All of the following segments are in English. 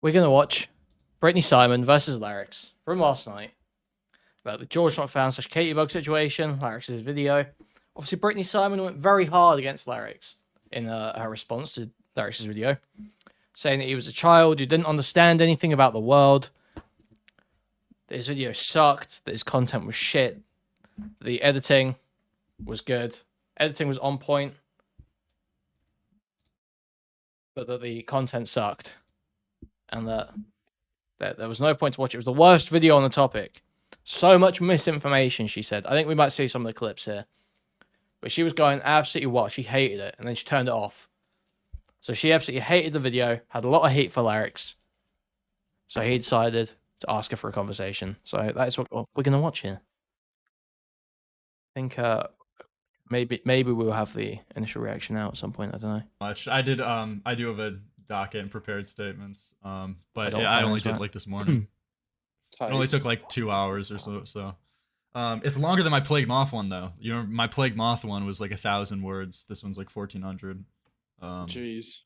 We're going to watch Brittany Simon versus Larix from last night about the George Not Found / Katie Bug situation, Larix's video. Obviously, Brittany Simon went very hard against Larix in her response to Larix's video, saying that he was a child who didn't understand anything about the world, that his video sucked, that his content was shit, the editing was good, editing was on point, but that the content sucked, and that there was no point to watch. It was the worst video on the topic. So much misinformation, she said. I think we might see some of the clips here. But she was going absolutely wild. She hated it, and then she turned it off. So she absolutely hated the video, had a lot of hate for Larix. So he decided to ask her for a conversation. So that is what we're going to watch here. I think maybe we'll have the initial reaction now at some point. I don't know. I do have a docket and prepared statements. But I only did like this morning. It only took like 2 hours or so. It's longer than my Plague Moth one though. You know, my Plague Moth one was like 1,000 words. This one's like 1,400. Jeez.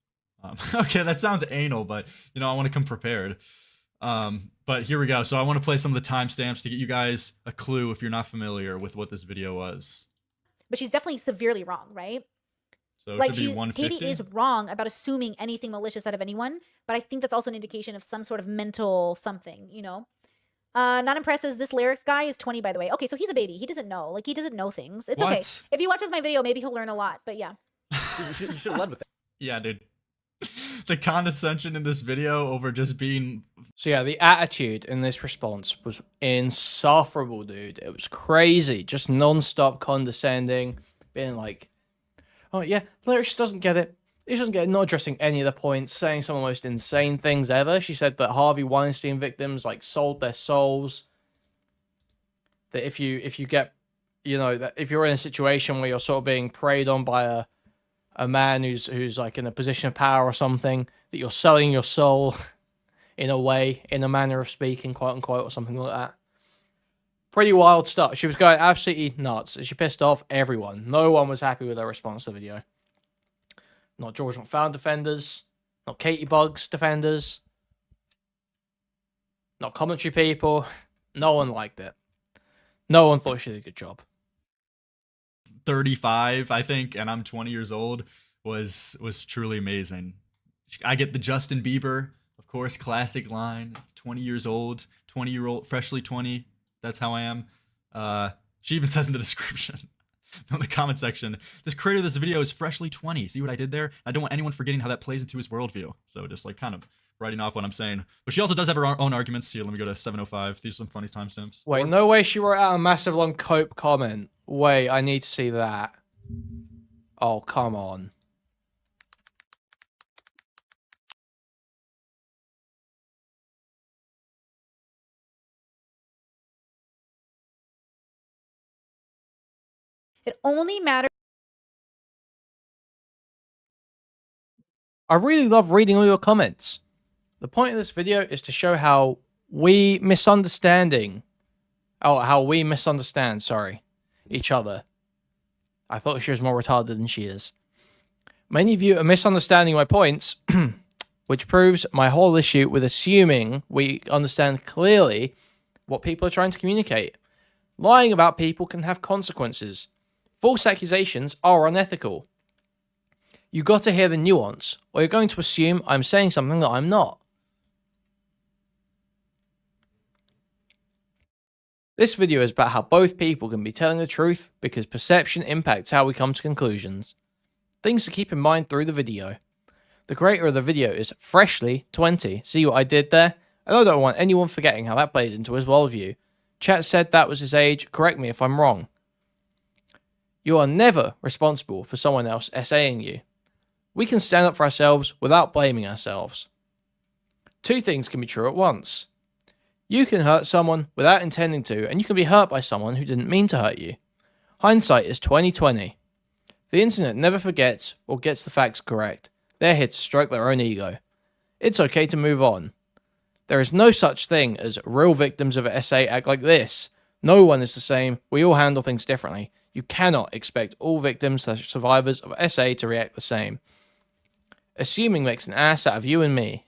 Okay, that sounds anal, but you know, I want to come prepared. But here we go. So I want to play some of the timestamps to get you guys a clue if you're not familiar with what this video was. But she's definitely severely wrong, right? So like Katie is wrong about assuming anything malicious out of anyone, but I think that's also an indication of some sort of mental something, you know? Not impressed as this Larix guy is 20, by the way. Okay, so he's a baby. He doesn't know. Like, he doesn't know things. It's okay. If he watches my video, maybe he'll learn a lot, but yeah. You should have led with it. Yeah, dude. The condescension in this video over just being... So yeah, the attitude in this response was insufferable, dude. It was crazy. Just non-stop condescending. Being like, oh yeah, Larix doesn't get it. He doesn't get it. Not addressing any of the points. Saying some of the most insane things ever. She said that Harvey Weinstein victims like sold their souls. That if you get, you know, that if you're in a situation where you're sort of being preyed on by a man who's like in a position of power or something, that you're selling your soul in a way, in a manner of speaking, quote unquote, or something like that. Pretty wild stuff. She was going absolutely nuts. She pissed off everyone. No one was happy with her response to the video. Not George Not Found defenders, not Katie Bugs defenders, not commentary people. No one liked it. No one thought she did a good job. 35, I think, and I'm 20 years old, was truly amazing. I get the Justin Bieber, of course, classic line, 20 years old, 20-year-old, freshly 20, that's how I am. She even says in the description, in the comment section, this creator of this video is freshly 20. See what I did there? I don't want anyone forgetting how that plays into his worldview. So just like kind of writing off what I'm saying. But she also does have her own arguments. Here, let me go to 705. These are some funny timestamps. Wait, no way she wrote out a massive long cope comment. Wait, I need to see that. Oh, come on. It only matters. I really love reading all your comments. The point of this video is to show how we misunderstand, each other. I thought she was more retarded than she is. Many of you are misunderstanding my points, which proves my whole issue with assuming we understand clearly what people are trying to communicate. Lying about people can have consequences. False accusations are unethical. You got to hear the nuance, or you're going to assume I'm saying something that I'm not. This video is about how both people can be telling the truth because perception impacts how we come to conclusions. Things to keep in mind through the video. The creator of the video is freshly 20. See what I did there? I don't want anyone forgetting how that plays into his worldview. Chat said that was his age. Correct me if I'm wrong. You are never responsible for someone else essaying you. We can stand up for ourselves without blaming ourselves. Two things can be true at once. You can hurt someone without intending to, and you can be hurt by someone who didn't mean to hurt you. Hindsight is 20/20. The internet never forgets or gets the facts correct. They're here to stroke their own ego. It's okay to move on. There is no such thing as real victims of SA act like this. No one is the same. We all handle things differently. You cannot expect all victims / survivors of SA to react the same. Assuming makes an ass out of you and me.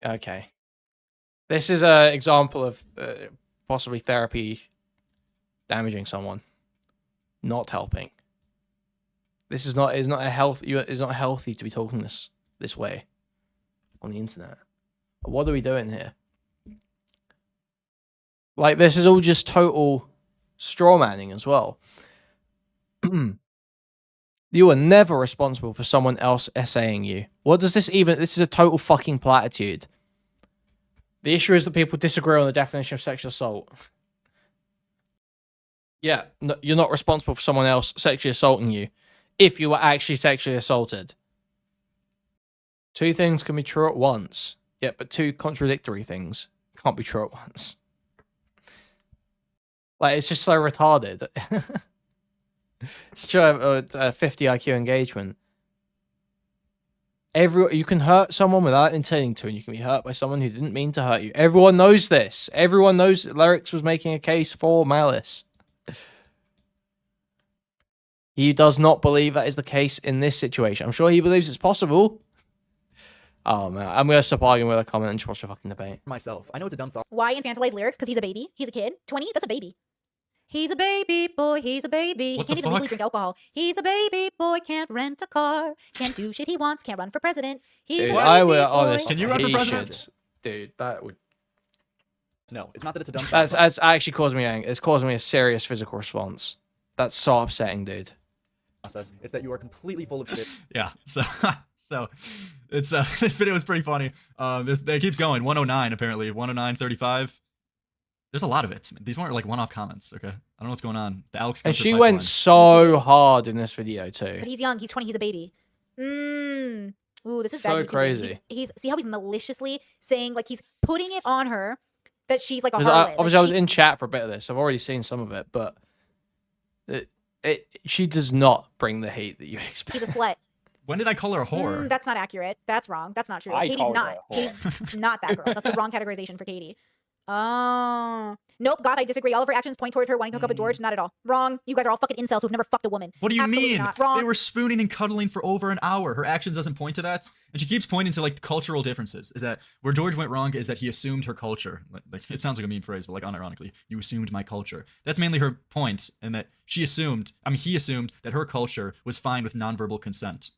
Okay. This is an example of possibly therapy damaging someone, not helping. This is not a healthy. It's not healthy to be talking this way on the internet. What are we doing here? Like, this is all just total straw manning as well. You are never responsible for someone else essaying you. What does this even... This is a total fucking platitude. The issue is that people disagree on the definition of sexual assault. Yeah, no, you're not responsible for someone else sexually assaulting you if you were actually sexually assaulted. Two things can be true at once. Yeah, but two contradictory things can't be true at once. Like, it's just so retarded. It's true a 50 IQ engagement. You can hurt someone without intending to, and you can be hurt by someone who didn't mean to hurt you. Everyone knows this. Everyone knows that Lyrics was making a case for malice. He does not believe that is the case in this situation. I'm sure he believes it's possible. Oh, man. I'm going to stop arguing with a comment and just watch a fucking debate. Myself. I know it's a dumb thought. Why infantilize Lyrics? Because he's a baby. He's a kid. 20? That's a baby. He's a baby boy. He's a baby. What He can't the even legally fuck? drink alcohol. He's a baby boy. Can't rent a car. Can't do shit he wants. Can't run for president. He's Dude, a baby I will boy. honestly. Can you run for he president? should- Dude, that would. No, it's not that it's a dumb That's actually causing me angst. It's causing me a serious physical response. That's so upsetting, dude. process. It's that you are completely full of shit. Yeah. So it's this video is pretty funny. It keeps going. 109 apparently. 109.35. There's a lot of it. These weren't like one-off comments. Okay. I don't know what's going on. The Alex. And Gunther she pipeline. went so hard in this video too. But he's young. He's 20. He's a baby. Ooh, this is So bad. YouTube. crazy. He's see how he's maliciously saying, like, he's putting it on her that she's like a Because harlot. obviously, I was in chat for a bit of this. I've already seen some of it, but she does not bring the heat that you expect. He's a slut. When did I call her a whore? That's not accurate. That's wrong. That's not true. I Katie's called her not. a Katie's not that girl. That's the wrong categorization for Katie. Oh. Nope, Goth, I disagree. All of her actions point towards her wanting to hook up with George. Not at all. Wrong. You guys are all fucking incels who've never fucked a woman. What do you Absolutely mean? not. Wrong. They were spooning and cuddling for over an hour. Her actions doesn't point to that. And she keeps pointing to like cultural differences. Is that where George went wrong is that he assumed her culture. Like it sounds like a mean phrase, but like unironically, you assumed my culture. That's mainly her point, and that he assumed that her culture was fine with nonverbal consent.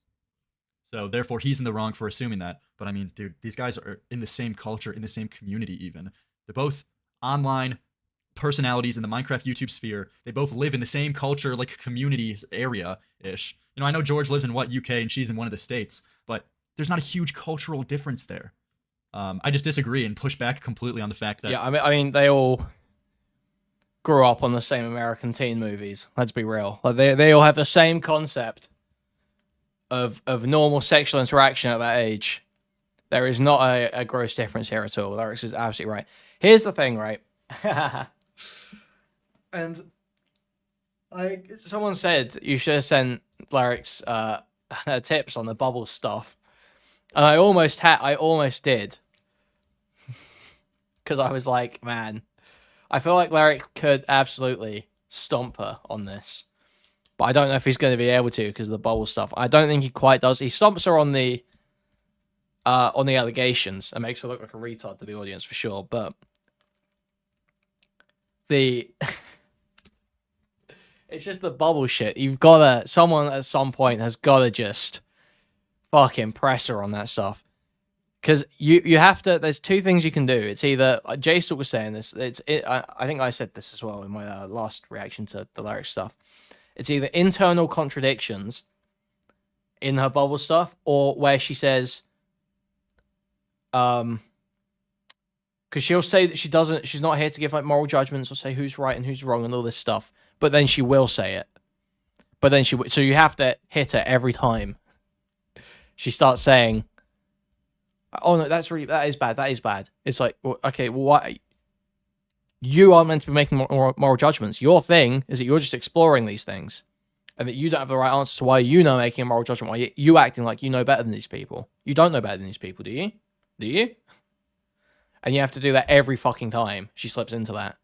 So therefore he's in the wrong for assuming that. But I mean, dude, these guys are in the same culture, in the same community even. They're both online personalities in the Minecraft YouTube sphere. They both live in the same culture, like community area-ish. You know, I know George lives in UK and she's in one of the states, but there's not a huge cultural difference there. I just disagree and push back completely on the fact that... Yeah, I mean, they all grew up on the same American teen movies. Let's be real. Like they all have the same concept of normal sexual interaction at that age. There is not a gross difference here at all. Larix is absolutely right. Here's the thing, right? And someone said you should have sent Larix tips on the bubble stuff, and I almost did, because I was like, man, I feel like Larix could absolutely stomp her on this, but I don't know if he's going to be able to because of the bubble stuff. I don't think he quite does. He stomps her on the allegations and makes her look like a retard to the audience for sure, but it's just the bubble shit. Someone at some point has gotta just fucking press her on that stuff. Because you have to, there's two things you can do. It's either, J-Stalk was saying this, I think I said this as well in my last reaction to the Larix stuff. It's either internal contradictions in her bubble stuff, or where she says, because she'll say that she's not here to give like moral judgments or say who's right and who's wrong and all this stuff, but then she will say it. But then so you have to hit her every time she starts saying, "Oh no, that is bad." It's like, well, okay, well, why? You are meant to be making moral judgments. Your thing is that you're just exploring these things, and that you don't have the right answer to why you know making a moral judgment. Why you acting like you know better than these people? You don't know better than these people, do you? Do you? And you have to do that every fucking time she slips into that.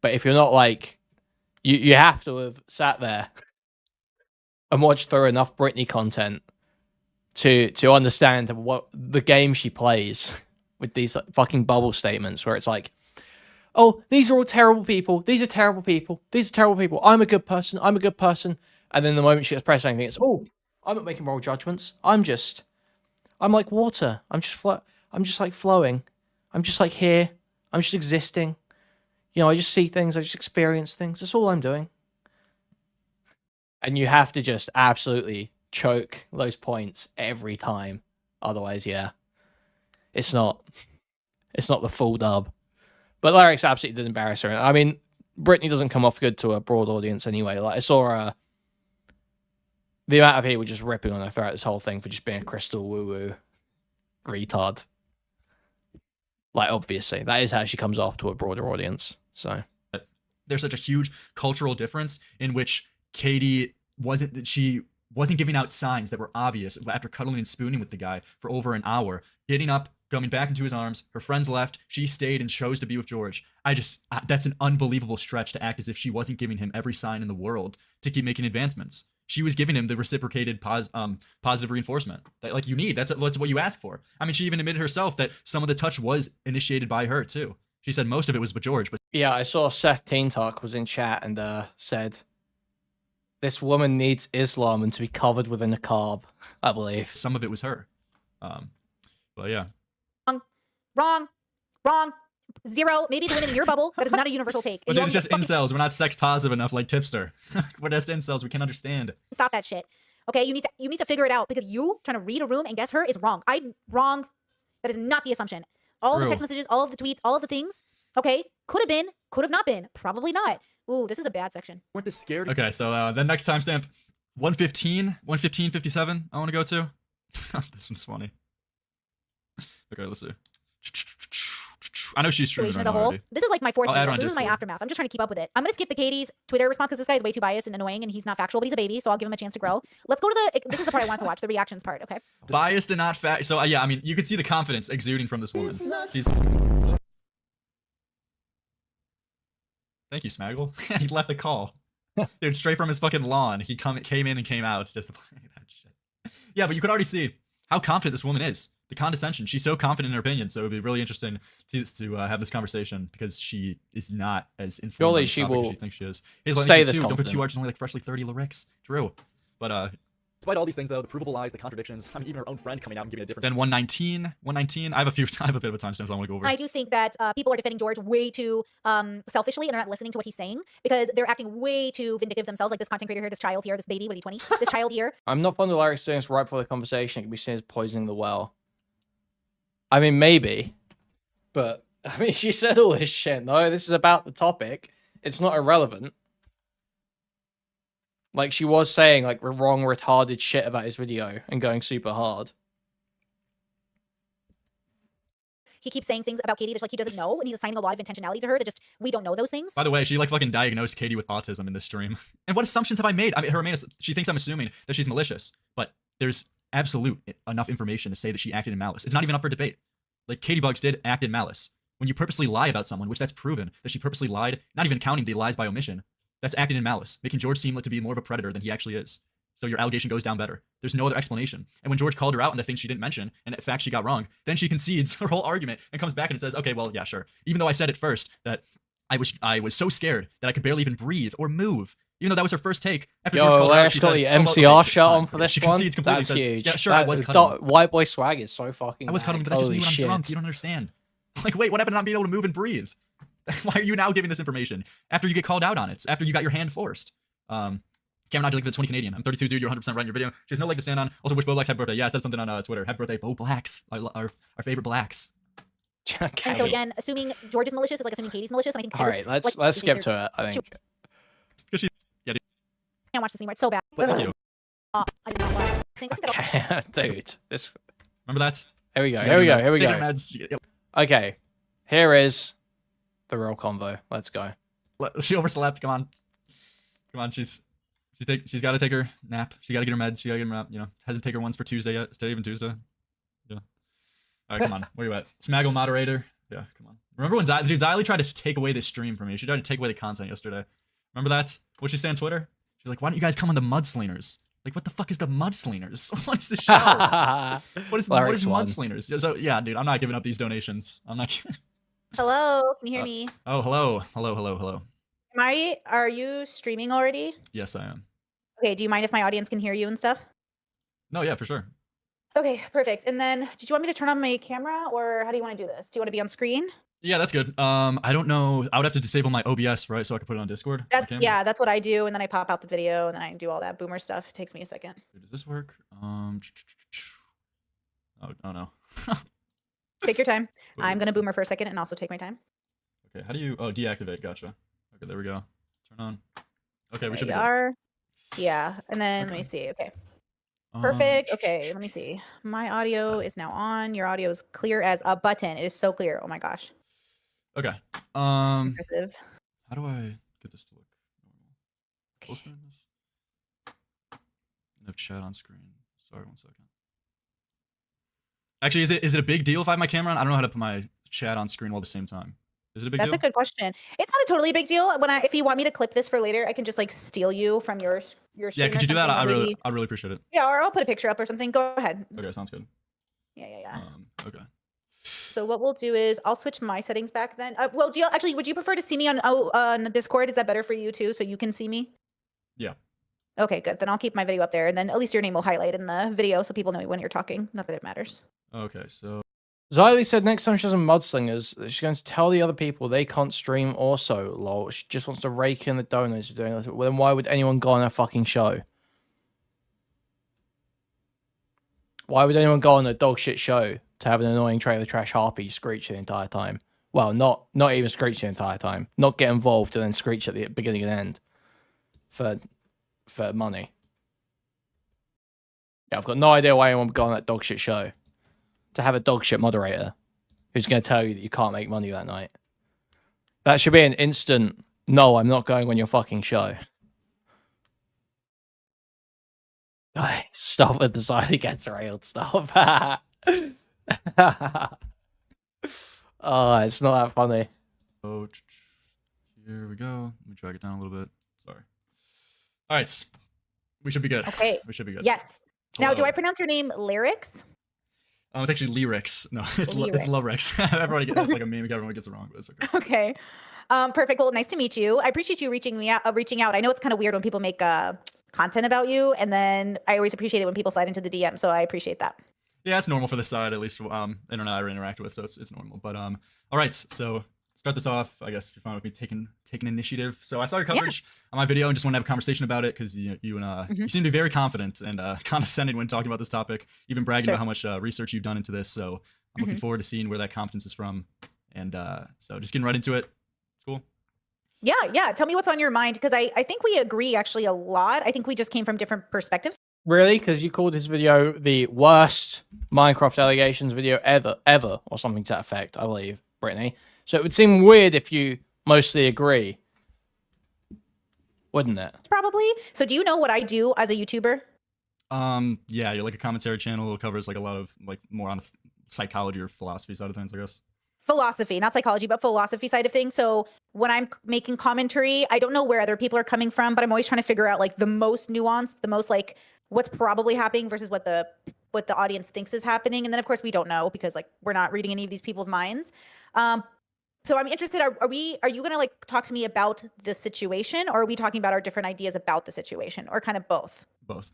But if you're not like, you have to have sat there and watched through enough Britney content to understand what the game she plays with these like, fucking bubble statements where it's like, oh, these are all terrible people. These are terrible people. These are terrible people. I'm a good person. I'm a good person. And then the moment she gets pressed anything, it's, oh, I'm not making moral judgments. I'm like water. I'm just like flowing. I'm just like here. I'm just existing. You know, I just see things. I just experience things. That's all I'm doing. And you have to just absolutely choke those points every time. Otherwise, yeah, it's not the full dub. But Larix absolutely did embarrass her. I mean, Brittany doesn't come off good to a broad audience anyway. Like I saw the amount of people just ripping on her throughout this whole thing for just being a crystal woo-woo retard. Like, obviously, that is how she comes off to a broader audience. So there's such a huge cultural difference in which Katie wasn't giving out signs that were obvious after cuddling and spooning with the guy for over an hour, getting up, coming back into his arms. Her friends left. She stayed and chose to be with George. That's an unbelievable stretch to act as if she wasn't giving him every sign in the world to keep making advancements. She was giving him the reciprocated positive reinforcement that like you need. That's what you ask for. I mean, she even admitted herself that some of the touch was initiated by her too. She said most of it was with George. But yeah, I saw Seth Teen Talk was in chat and said, this woman needs Islam and to be covered with a niqab, I believe. some of it was her. But yeah. Wrong. Zero. Maybe the women in your bubble. That is not a universal take. But You it's all just need to incels. We're not sex positive enough like Tipster. We're just incels. We can understand. stop that shit. Okay, you need to figure it out because you trying to read a room and guess her is wrong. I'm wrong. That is not the assumption. All the True. text messages, all of the tweets, all of the things. Okay, could have been, could have not been, probably not. Ooh, this is a bad section. Weren't this scared? Okay, so the next timestamp, 1:15:57. I want to go to. This one's funny. Okay, let's see. I know she's streaming Situation right as a whole. already. This is like my fourth I'll add video. on This is my Discord. aftermath. I'm just trying to keep up with it. I'm gonna skip the Katie's Twitter response because this guy is way too biased and annoying and he's not factual, but he's a baby, so I'll give him a chance to grow. Let's go to this is the part I want to watch, the reactions part. Okay. Biased and not fact. So yeah, I mean, you could see the confidence exuding from this woman. She's. Thank you, Smaggle. He left the call. Dude, straight from his fucking lawn. He came in and came out just to play that shit. Yeah, but you could already see how confident this woman is. The condescension. She's so confident in her opinion, so it'd be really interesting to have this conversation because she is not as informed Surely on the she topic as will she thinks she is. Here's stay like, this Don't put confident. 2 arches only like freshly 30 lyrics. True. But Despite all these things, though, the provable lies, the contradictions, I mean, even her own friend coming out and giving a different. then 119. I have a bit of a timestamp I want to go over. I do think that people are defending George way too selfishly, and they're not listening to what he's saying because they're acting way too vindictive themselves. Like this content creator here, this child here, this baby, what is he, 20? This child here. I'm not fond of Larix doing this right before the conversation. It can be seen as poisoning the well. I mean, maybe. But, I mean, she said all this shit. No, this is about the topic. It's not irrelevant. Like, she was saying, like, wrong, retarded shit about his video and going super hard. He keeps saying things about Katie that like he doesn't know, and he's assigning a lot of intentionality to her that just we don't know those things. By the way, she like fucking diagnosed Katie with autism in this stream. And what assumptions have I made? I mean, she thinks I'm assuming that she's malicious, but there's absolute enough information to say that she acted in malice. It's not even up for debate. Like Katie Bugs did act in malice. When you purposely lie about someone, which that's proven that she purposely lied, not even counting the lies by omission, that's acting in malice, making George seem like to be more of a predator than he actually is. So your allegation goes down better. There's no other explanation. And when George called her out on the things she didn't mention, and in fact she got wrong, then she concedes her whole argument and comes back and says, okay, well, yeah, sure. Even though I said at first that I was so scared that I could barely even breathe or move. Even though that was her first take. After George Yo, called her out, Larix she got said, the "Oh, well, MCR okay, shot fine." on for this She one. concedes completely. That's Says, huge. yeah, sure, I That- was cuddling. White boy swag is so fucking I was mad. cuddling, but that's just me Holy when I'm drunk. shit. You don't understand. Like, wait, what happened to not being able to move and breathe? Why are you now giving this information? After you get called out on it. After you got your hand forced. Cameron Nodge, like the 20 Canadian. I'm 32, dude. You're 100% right in your video. She has no leg to stand on. Also, wish Bo Blacks happy birthday. Yeah, I said something on Twitter. Happy birthday, Bo Blacks. Our favorite blacks. Okay. And so again, assuming George is malicious is like assuming Katie's malicious, and I think All right, let's skip to it. I think. I can't watch this anymore. It's so bad. But thank you. I did not want things. I think that'll- Okay, dude. This. Remember that? Here we go. Here we go. Here we Take go. your meds. Yep. Okay, here is the real convo. Let's go. She overslept. Come on. Come on. She's got to take her nap. She got to get her meds. She got to get her, hasn't taken her once for Tuesday yet. Is today even Tuesday? Yeah. All right, come on. Where you at? Smaggle moderator. Yeah, come on. Remember when Xylee tried to take away the stream from me? She tried to take away the content yesterday. Remember that? What'd she say on Twitter? She's like, why don't you guys come on the Mudslingers? Like, what the fuck is the Mudslingers? What is the show? What is Larry's one. Mudslingers? So yeah, dude, I'm not giving up these donations. I'm not. Hello, can you hear me? Oh, hello. Are you streaming already? Yes, I am. Okay, do you mind if my audience can hear you and stuff? No, yeah, for sure. Okay, perfect. And then did you want me to turn on my camera or how do you want to do this? Do you want to be on screen? Yeah, that's good. I don't know. I would have to disable my OBS, right, so I can put it on Discord. That's what I do, and then I pop out the video and then I do all that boomer stuff. It takes me a second. Does this work? Oh no. Take your time. Wait, I'm gonna boomer for a second and also take my time. Okay, how do you? Oh, deactivate. Gotcha. Okay, there we go. Turn on. Okay, we should be There good. you are. Yeah, and then let Okay. me see. Okay, perfect. Okay, let me see. My audio is now on. Your audio is clear as a button. It is so clear. Oh my gosh. Okay. Impressive. How do I get this to look normal? Okay. Full screen this. I have chat on screen. Sorry, 1 second. Actually, is it a big deal if I have my camera on? I don't know how to put my chat on screen while at the same time. Is it a big That's deal? a good question. It's not a totally big deal. If you want me to clip this for later, I can just like steal you from your Yeah, stream could or you do that? something, or I'd really appreciate it. yeah, or I'll put a picture up or something. Go ahead. Okay, sounds good. Yeah. Okay. So what we'll do is I'll switch my settings back then. Well, would you prefer to see me on Discord? Is that better for you too, so you can see me? Yeah. Okay, good. Then I'll keep my video up there, and then at least your name will highlight in the video, so people know when you're talking. Not that it matters. Okay, so Xylee said next time she has a Mudslingers, she's going to tell the other people they can't stream also, lol. She just wants to rake in the donors for doing this. Well, then why would anyone go on her fucking show? Why would anyone go on a dog shit show to have an annoying trailer trash harpy screech the entire time? Well, not even screech the entire time. Not get involved and then screech at the beginning and end for money. Yeah, I've got no idea why anyone would go on that dog shit show. To have a dog shit moderator who's going to tell you that you can't make money that night. That should be an instant, no, I'm not going on your fucking show. Guys, stop with the Xylee gets railed stuff. Oh, it's not that funny. oh, here we go. Let me drag it down a little bit. Sorry. All right, we should be good. Okay. We should be good. Yes. Now, do Hello. I pronounce your name Lyrics? It's actually Lyrics. No, it's Lyrics. Lyrics. Everybody gets, it's like a meme. Everyone gets it wrong, but it's okay. Okay. Perfect. Well, nice to meet you. I appreciate you reaching out. I know it's kind of weird when people make content about you, and then I always appreciate it when people slide into the DM. So I appreciate that. Yeah, it's normal for this side, at least internet I interact with, so it's normal. But all right, so start this off. I guess you're fine with me taking initiative. So I saw your coverage on my video and just want to have a conversation about it because you seem to be very confident and condescending when talking about this topic, even bragging about how much research you've done into this. So I'm looking forward to seeing where that confidence is from. And so just getting right into it. It's cool. Yeah. Tell me what's on your mind, because I think we agree actually a lot. I think we just came from different perspectives. Really? Because you called this video the worst Minecraft allegations video ever, or something to that effect, I believe, Brittany. So it would seem weird if you mostly agree, wouldn't it? Probably. So do you know what I do as a YouTuber? Yeah, you're like a commentary channel that covers like a lot of like more on the psychology or philosophy side of things, I guess. Philosophy, not psychology, but philosophy side of things. So when I'm making commentary, I don't know where other people are coming from, but I'm always trying to figure out like the most nuanced, the most like what's probably happening versus what the audience thinks is happening. And then of course we don't know because like we're not reading any of these people's minds. So I'm interested, are you going to like talk to me about the situation, or are we talking about our different ideas about the situation, or kind of both? Both.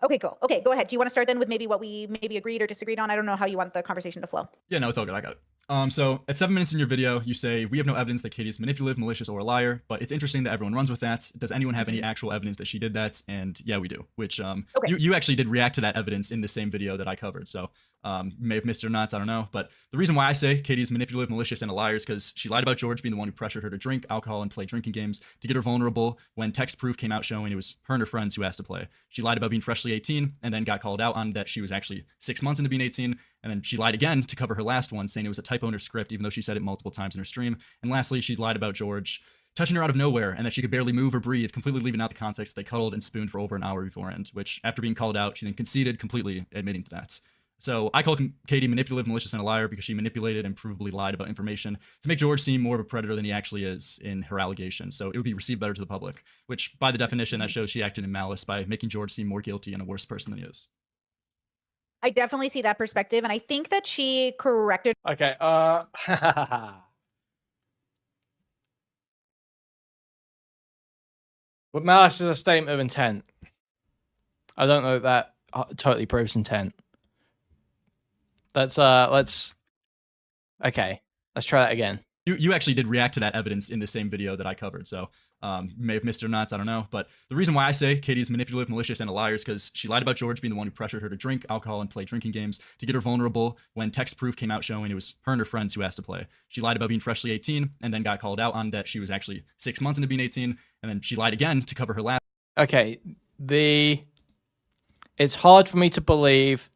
Okay, cool. Okay, go ahead. Do you want to start then with maybe what we maybe agreed or disagreed on? I don't know how you want the conversation to flow. Yeah, no, it's all good. I got it. So at 7 minutes in your video, you say, we have no evidence that Katie is manipulative, malicious, or a liar, but it's interesting that everyone runs with that. Does anyone have any actual evidence that she did that? And yeah, we do, which you actually did react to that evidence in the same video that I covered. So you may have missed it or not, I don't know. But the reason why I say Katie is manipulative, malicious, and a liar is because she lied about George being the one who pressured her to drink alcohol and play drinking games to get her vulnerable when text proof came out showing it was her and her friends who asked to play. She lied about being freshly 18 and then got called out on that she was actually 6 months into being 18. And then she lied again to cover her last one, saying it was a typo in her script, even though she said it multiple times in her stream. And lastly, she lied about George touching her out of nowhere and that she could barely move or breathe, completely leaving out the context that they cuddled and spooned for over an hour beforehand, which after being called out, she then conceded, completely admitting to that. So I call Katie manipulative, malicious, and a liar because she manipulated and provably lied about information to make George seem more of a predator than he actually is in her allegations. So it would be received better to the public, which by the definition, that shows she acted in malice by making George seem more guilty and a worse person than he is. I definitely see that perspective, and I think that she corrected. Okay. But malice is a statement of intent. I don't know if that totally proves intent. Let's okay. Let's try that again. You actually did react to that evidence in the same video that I covered, so you may have missed it or not, I don't know. But the reason why I say Katie's manipulative, malicious, and a liar is because she lied about George being the one who pressured her to drink alcohol and play drinking games to get her vulnerable when text proof came out showing it was her and her friends who asked to play. She lied about being freshly 18 and then got called out on that she was actually 6 months into being 18, and then she lied again to cover her last. Okay, it's hard for me to believe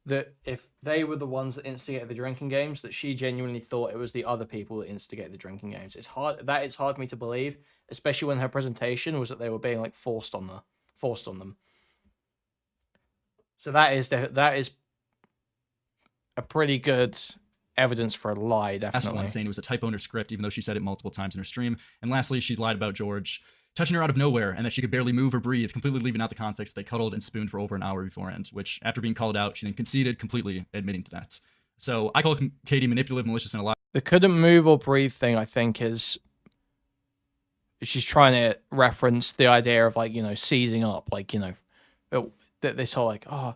that if they were the ones that instigated the drinking games, that she genuinely thought it was the other people that instigated the drinking games. It's hard for me to believe, especially when her presentation was that they were being like forced on them. So that is a pretty good evidence for a lie, definitely. One saying it was a typo in her script, even though she said it multiple times in her stream. And lastly, she lied about George touching her out of nowhere and that she could barely move or breathe, completely leaving out the context they cuddled and spooned for over an hour beforehand, which after being called out, she then conceded, completely admitting to that. So I call Katie manipulative, malicious, and a liar. The couldn't move or breathe thing, I think, is she's trying to reference the idea of, like, you know, seizing up, like, you know, this whole like, oh,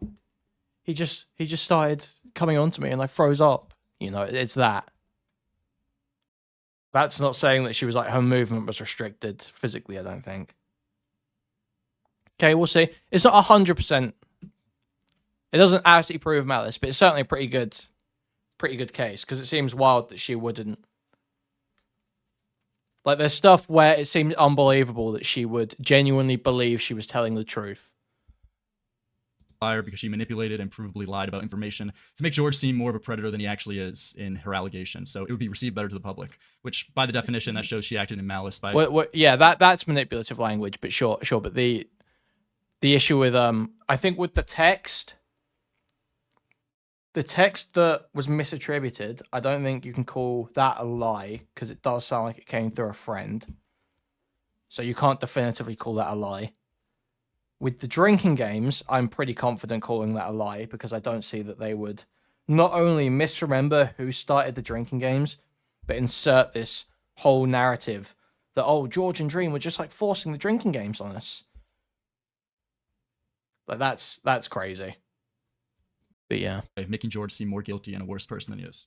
he just started coming on to me and I froze up. You know, it's that. That's not saying that she was like, her movement was restricted physically, I don't think. Okay, we'll see. It's not 100%. It doesn't absolutely prove malice, but it's certainly a pretty good case, because it seems wild that she wouldn't. Like, there's stuff where it seems unbelievable that she would genuinely believe she was telling the truth. Liar because she manipulated and provably lied about information to make George seem more of a predator than he actually is in her allegations. So it would be received better to the public, which by the definition, that shows she acted in malice by... Yeah, that's manipulative language, but sure. But the issue with, I think with the text that was misattributed, I don't think you can call that a lie, because it does sound like it came through a friend. So you can't definitively call that a lie. With the drinking games, I'm pretty confident calling that a lie, because I don't see that they would not only misremember who started the drinking games, but insert this whole narrative that, oh, George and Dream were just like forcing the drinking games on us. Like, that's crazy. But yeah. Making George seem more guilty and a worse person than he is.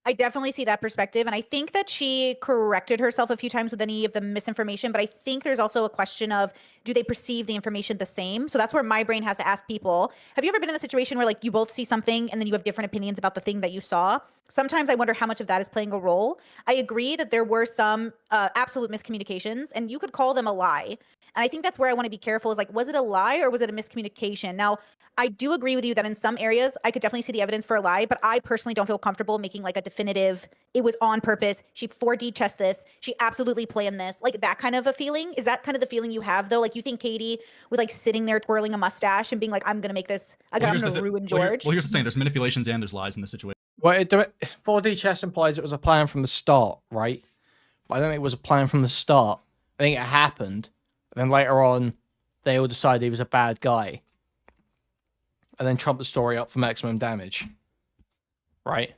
I definitely see that perspective, and I think that she corrected herself a few times with any of the misinformation, but I think there's also a question of, do they perceive the information the same? So that's where my brain has to ask people, have you ever been in a situation where, like, you both see something and then you have different opinions about the thing that you saw? Sometimes I wonder how much of that is playing a role. I agree that there were some absolute miscommunications, and you could call them a lie. And I think that's where I want to be careful, is like, was it a lie or was it a miscommunication? Now, I do agree with you that in some areas, I could definitely see the evidence for a lie, but I personally don't feel comfortable making like a definitive, it was on purpose, she 4D chessed this, she absolutely planned this, like that kind of a feeling. Is that kind of the feeling you have, though? Like, you think Katie was like sitting there twirling a mustache and being like, I'm going to make this, I'm going to ruin George? Well, here's the thing. There's manipulations and there's lies in the situation. Well, 4D chess implies it was a plan from the start, right? But I don't think it was a plan from the start. I think it happened. And then later on, they all decided he was a bad guy. And then trump the story up for maximum damage. Right?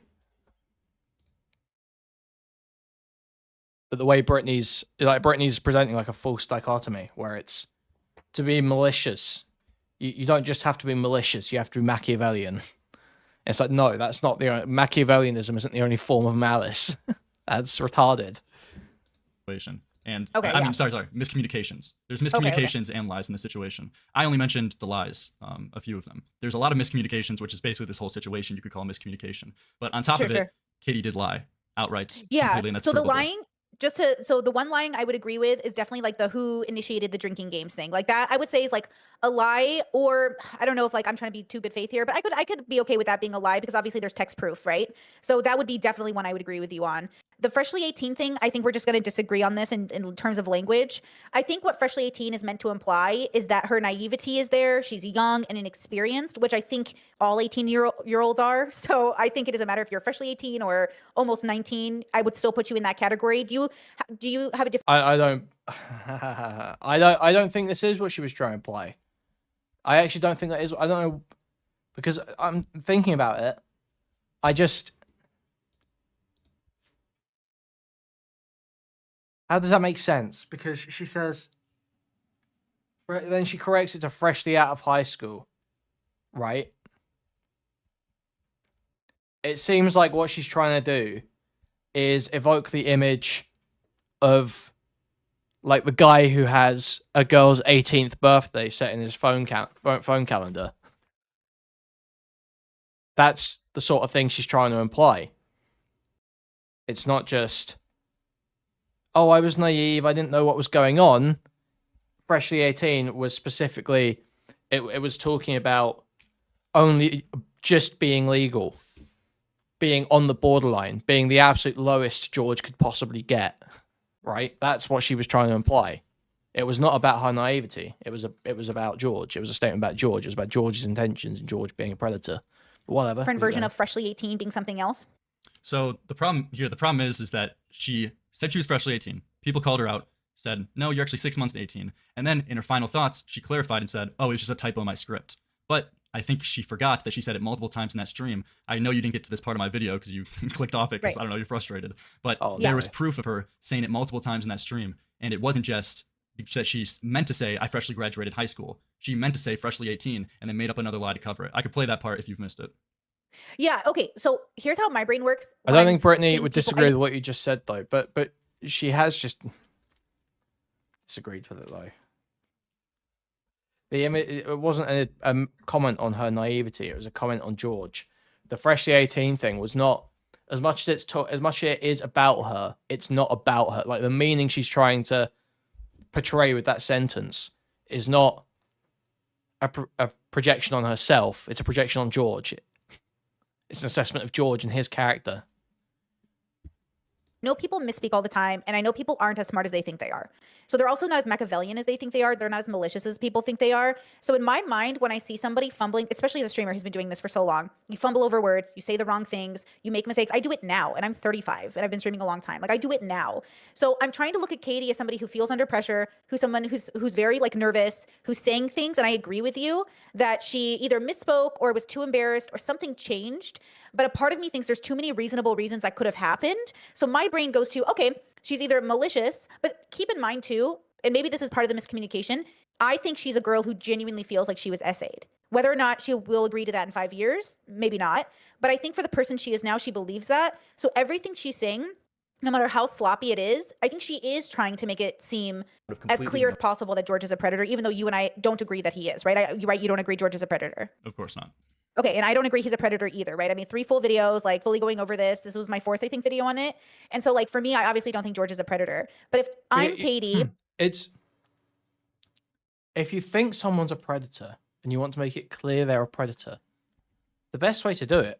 But the way Britney's presenting like a false dichotomy, where it's to be malicious. You don't just have to be malicious, you have to be Machiavellian. It's like, no, that's not the only, Machiavellianism isn't the only form of malice. That's retarded. And okay, I mean, sorry, miscommunications. There's miscommunications and lies in the situation. I only mentioned the lies, a few of them. There's a lot of miscommunications, which is basically this whole situation you could call miscommunication. But on top of it, Katie did lie outright. Yeah. And that's so the lying, so the one lying I would agree with is definitely like the who initiated the drinking games thing. Like that, I would say is like a lie, or I don't know if like I'm trying to be too good faith here, but I could be okay with that being a lie, because obviously there's text proof, right? So that would be definitely one I would agree with you on. The freshly 18 thing, I think we're just going to disagree on this in terms of language. I think what freshly 18 is meant to imply is that her naivety is there. She's young and inexperienced, which I think all 18-year-olds are. So I think it doesn't matter if you're freshly 18 or almost 19. I would still put you in that category. Do you have a different? I don't. I don't think this is what she was trying to play. I actually don't think that is. I don't know, because I'm thinking about it. I just. How does that make sense? Because she says. Then she corrects it to freshly out of high school, right? It seems like what she's trying to do is evoke the image of, like, the guy who has a girl's 18th birthday set in his phone calendar. That's the sort of thing she's trying to imply. It's not just, oh, I was naive, I didn't know what was going on. Freshly 18 was specifically, it was talking about only just being legal, being on the borderline, being the absolute lowest George could possibly get, right? That's what she was trying to imply. It was not about her naivety. It was about George. It was a statement about George. It was about George's intentions and George being a predator. But whatever. Different version of freshly 18 being something else. So the problem is that she said she was freshly 18. People called her out, said, no, you're actually 6 months to 18. And then in her final thoughts, she clarified and said, oh, it's just a typo in my script. But I think she forgot that she said it multiple times in that stream. I know you didn't get to this part of my video because you clicked off it because, I don't know, you're frustrated. But there was proof of her saying it multiple times in that stream. And it wasn't just that she meant to say, I freshly graduated high school. She meant to say freshly 18 and then made up another lie to cover it. I could play that part if you've missed it. Yeah, okay. So here's how my brain works. I don't think Brittany would disagree with what you just said, though. But she has just disagreed with it, though. It wasn't a comment on her naivety. It was a comment on George. The freshly 18 thing was not, as much as it is about her, it's not about her. Like, the meaning she's trying to portray with that sentence is not a projection on herself. It's a projection on George. It's an assessment of George and his character. I know people misspeak all the time, and I know people aren't as smart as they think they are. So they're also not as Machiavellian as they think they are. They're not as malicious as people think they are. So in my mind, when I see somebody fumbling, especially as a streamer who's been doing this for so long, you fumble over words, you say the wrong things, you make mistakes. I do it now, and I'm 35, and I've been streaming a long time. Like, I do it now. So I'm trying to look at Katie as somebody who feels under pressure, who's someone who's very, like, nervous, who's saying things, and I agree with you that she either misspoke or was too embarrassed or something changed. But a part of me thinks there's too many reasonable reasons that could have happened. So my brain goes to, okay, she's either malicious, but keep in mind too, and maybe this is part of the miscommunication, I think she's a girl who genuinely feels like she was essayed. Whether or not she will agree to that in 5 years, maybe not. But I think for the person she is now, she believes that. So everything she's saying, no matter how sloppy it is, I think she is trying to make it seem as clear as possible that George is a predator, even though you and I don't agree that he is, right? You don't agree George is a predator. Of course not. Okay, and I don't agree he's a predator either, right? I mean, 3 full videos, like, fully going over this. This was my 4th, I think, video on it. And so, like, for me, I obviously don't think George is a predator. But if I'm Katie... If you think someone's a predator and you want to make it clear they're a predator, the best way to do it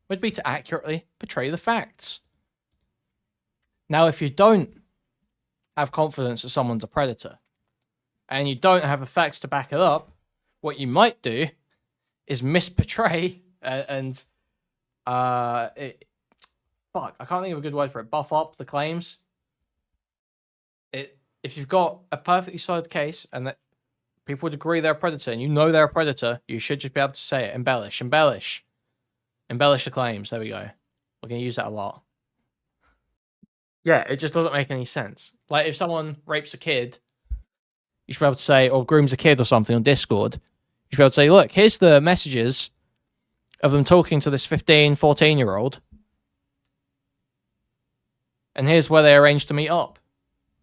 would be to accurately portray the facts. Now, if you don't have confidence that someone's a predator and you don't have the facts to back it up, what you might do is misportray and I can't think of a good word for it. Buff up the claims. If you've got a perfectly solid case and that people would agree they're a predator and you know they're a predator, you should just be able to say it. Embellish the claims. There we go. We're going to use that a lot. Yeah, it just doesn't make any sense. Like, if someone rapes a kid, you should be able to say, or grooms a kid or something on Discord, you should be able to say, look, here's the messages of them talking to this 15, 14-year-old. And here's where they arranged to meet up.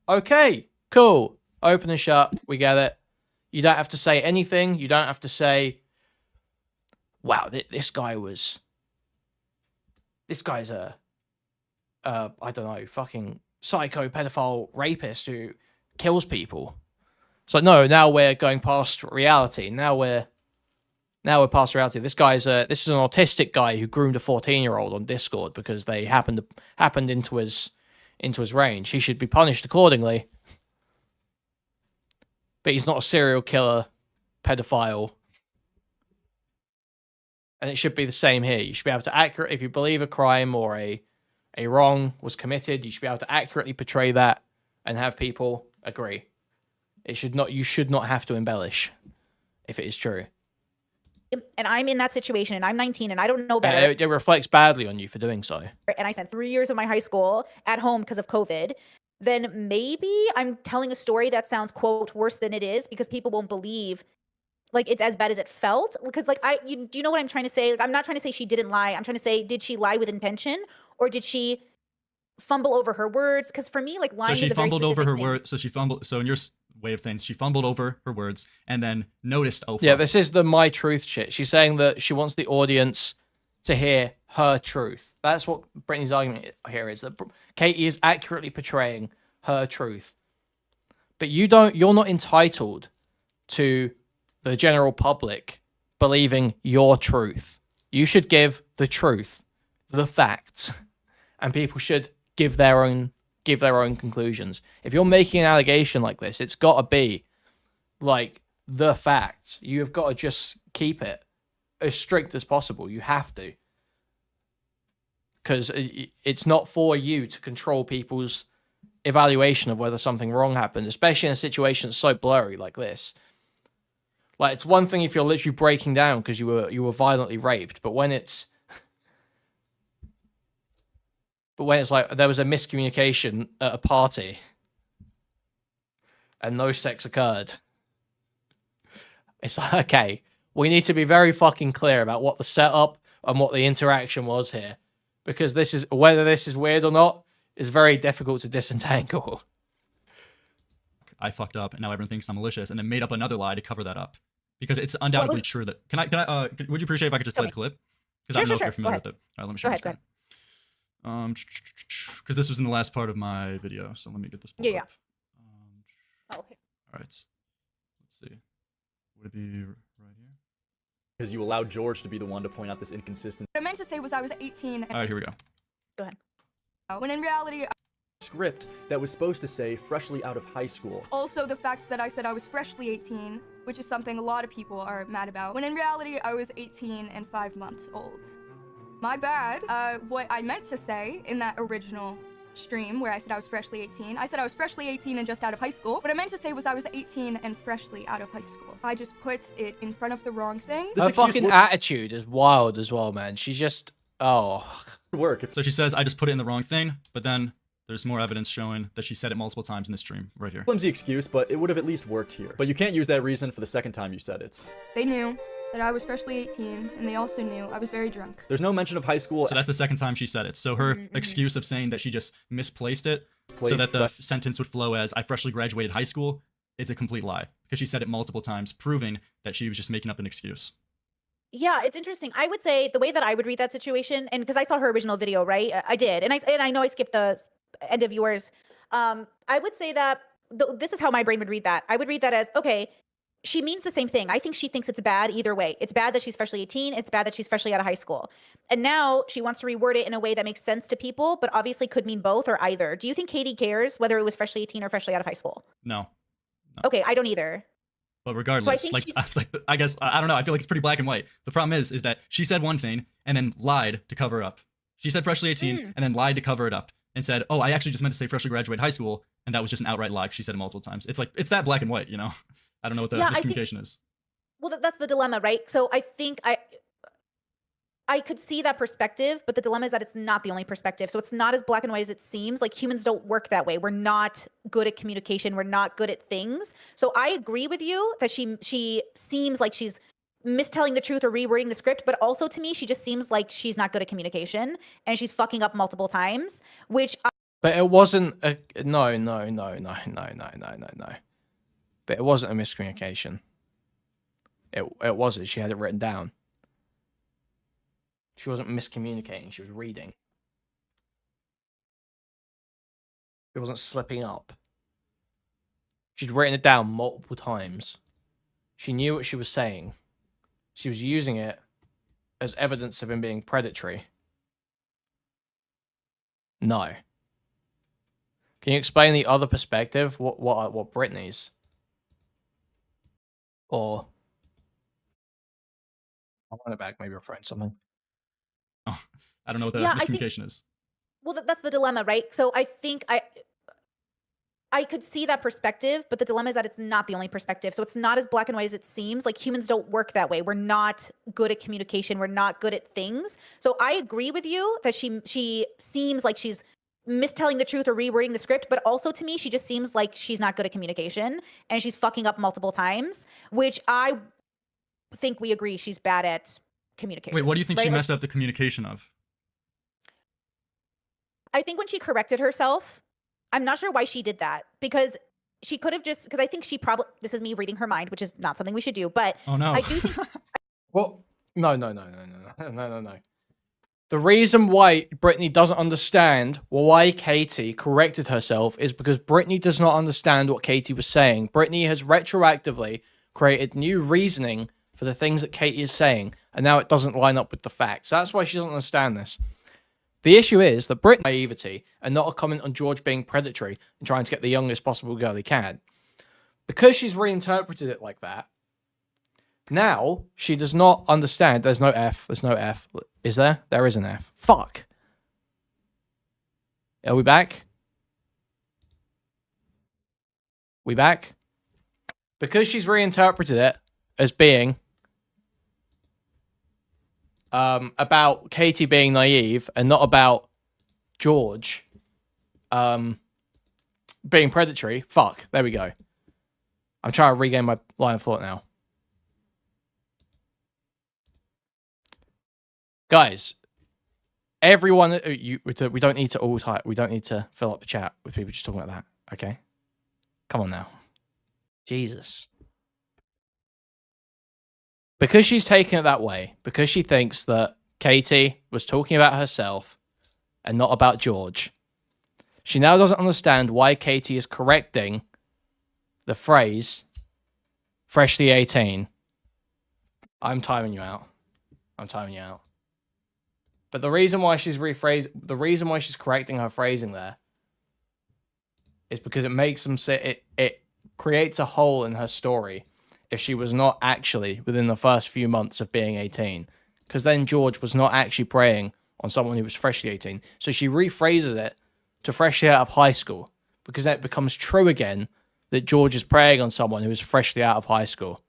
Okay, cool. Open and shut. We get it. You don't have to say anything. You don't have to say, wow, this guy's a, I don't know, fucking psycho pedophile rapist who kills people. It's like, no, now we're going past reality. Now we're past reality. This is an autistic guy who groomed a 14-year-old on Discord because they happened into his into his range. He should be punished accordingly. But he's not a serial killer, pedophile. And it should be the same here. You should be able to if you believe a crime or a wrong was committed, you should be able to accurately portray that and have people agree. You should not have to embellish if it is true. And I'm in that situation and I'm 19 and I don't know better. It reflects badly on you for doing so. And I spent 3 years of my high school at home because of COVID. Then maybe I'm telling a story that sounds, quote, worse than it is because people won't believe like it's as bad as it felt. Because like do you know what I'm trying to say? Like, I'm not trying to say she didn't lie. I'm trying to say, did she lie with intention or did she fumble over her words? Because for me, like lying is a very fumbled over her thing. words. So in your way of things, she fumbled over her words and then noticed. Oh, fuck. Yeah, this is the my truth shit. She's saying that she wants the audience to hear her truth. That's what Brittany's argument here is, that Katie is accurately portraying her truth. But you're not entitled to the general public believing your truth. You should give the truth, the facts, and people should give their own conclusions. If you're making an allegation like this, it's got to be like the facts. You've got to just keep it as strict as possible. You have to, because it's not for you to control people's evaluation of whether something wrong happened, especially in a situation that's so blurry like this. Like, it's one thing if you're literally breaking down because you were violently raped, but when it's like there was a miscommunication at a party and no sex occurred, it's like, okay, we need to be very fucking clear about what the setup and what the interaction was here, because whether this is weird or not is very difficult to disentangle. I fucked up and now everyone thinks I'm malicious, and then made up another lie to cover that up. Because it's undoubtedly true that... would you appreciate if I could just play the clip? Because I don't know if you're familiar with it. All right, let me show you. Go ahead. Because this was in the last part of my video, so let me get this pulled up. Oh, okay. All right. Let's see. Would it be right here? Because you allowed George to be the one to point out this inconsistency. What I meant to say was I was 18. All right, here we go. Go ahead. When in reality, Script that was supposed to say freshly out of high school. also the fact that I said I was freshly 18, which is something a lot of people are mad about. When in reality, I was 18 and 5 months old. My bad. What I meant to say in that original stream where I said I was freshly 18, I said I was freshly 18 and just out of high school. What I meant to say was I was 18 and freshly out of high school. I just put it in front of the wrong thing. Her fucking attitude is wild as well, man. She's just, work. So she says, I just put it in the wrong thing, but then there's more evidence showing that she said it multiple times in this stream right here. Flimsy excuse, but it would have at least worked here. But you can't use that reason for the second time you said it. They knew that I was freshly 18, and they also knew I was very drunk. There's no mention of high school. So that's the second time she said it. So her excuse of saying that she just misplaced it so that the sentence would flow as I freshly graduated high school is a complete lie, because she said it multiple times, proving that she was just making up an excuse. Yeah, it's interesting. I would say the way that I would read that situation, and because I saw her original video, right? I did, and I know I skipped the end of yours. I would say that this is how my brain would read that. I would read that as, okay, she means the same thing. I think she thinks it's bad either way. It's bad that she's freshly 18. It's bad that she's freshly out of high school. And now she wants to reword it in a way that makes sense to people, but obviously could mean both or either. Do you think Katie cares whether it was freshly 18 or freshly out of high school? No. Okay, I don't either. But regardless, So I think I guess, I don't know, I feel like it's pretty black and white. The problem is that she said one thing and then lied to cover up. She said freshly 18 and then lied to cover it up and said, oh, I actually just meant to say freshly graduated high school, and that was just an outright lie. She said it multiple times. It's like, it's that black and white, you know? I don't know what the miscommunication is. Well, that's the dilemma, right? So I think I could see that perspective, but the dilemma is that it's not the only perspective. So it's not as black and white as it seems. Like, humans don't work that way. We're not good at communication. We're not good at things. So I agree with you that she seems like she's mistelling the truth or rewording the script, but also to me, she just seems like she's not good at communication and she's fucking up multiple times, which but it wasn't a no. But it wasn't a miscommunication. It wasn't. She had it written down. She wasn't miscommunicating. She was reading. It wasn't slipping up. She'd written it down multiple times. She knew what she was saying. She was using it as evidence of him being predatory. No. Can you explain the other perspective? What Brittany's? Or I'll run it back. Maybe I'll find something. Oh, I don't know what the Yeah, I think- miscommunication is. Well, that's the dilemma, right? So I think I could see that perspective, but the dilemma is that it's not the only perspective. So it's not as black and white as it seems. Like humans don't work that way. We're not good at communication. We're not good at things. So I agree with you that she seems like she's mistelling the truth or rewording the script, but also to me, she just seems like she's not good at communication and she's fucking up multiple times, which I think we agree she's bad at communication. Wait, what do you think right? she Like, messed up the communication of? I think when she corrected herself, I'm not sure why she did that because she could have just, because I think she probably, this is me reading her mind, which is not something we should do, but Oh no. I do think Well, no. The reason why Brittany doesn't understand why Katie corrected herself is because Brittany does not understand what Katie was saying. Brittany has retroactively created new reasoning for the things that Katie is saying, and now it doesn't line up with the facts. That's why she doesn't understand this. The issue is that Brittany's naivety and not a comment on George being predatory and trying to get the youngest possible girl he can. Because she's reinterpreted it like that, now she does not understand. There's no F. There's no F. Is there? There is an F. Fuck. Are we back? We back? Because she's reinterpreted it as being about Katie being naive and not about George being predatory. Fuck. There we go. I'm trying to regain my line of thought now. Guys, everyone, we don't need to all type. We don't need to fill up the chat with people just talking about that. Okay, come on now, Jesus. Because she's taking it that way, because she thinks that Katie was talking about herself and not about George, she now doesn't understand why Katie is correcting the phrase "freshly 18." I'm timing you out. I'm timing you out. But the reason why she's correcting her phrasing there is because it makes them say it creates a hole in her story if she was not actually within the first few months of being 18. Because then George was not actually preying on someone who was freshly 18. So she rephrases it to freshly out of high school because that becomes true again that George is preying on someone who is freshly out of high school.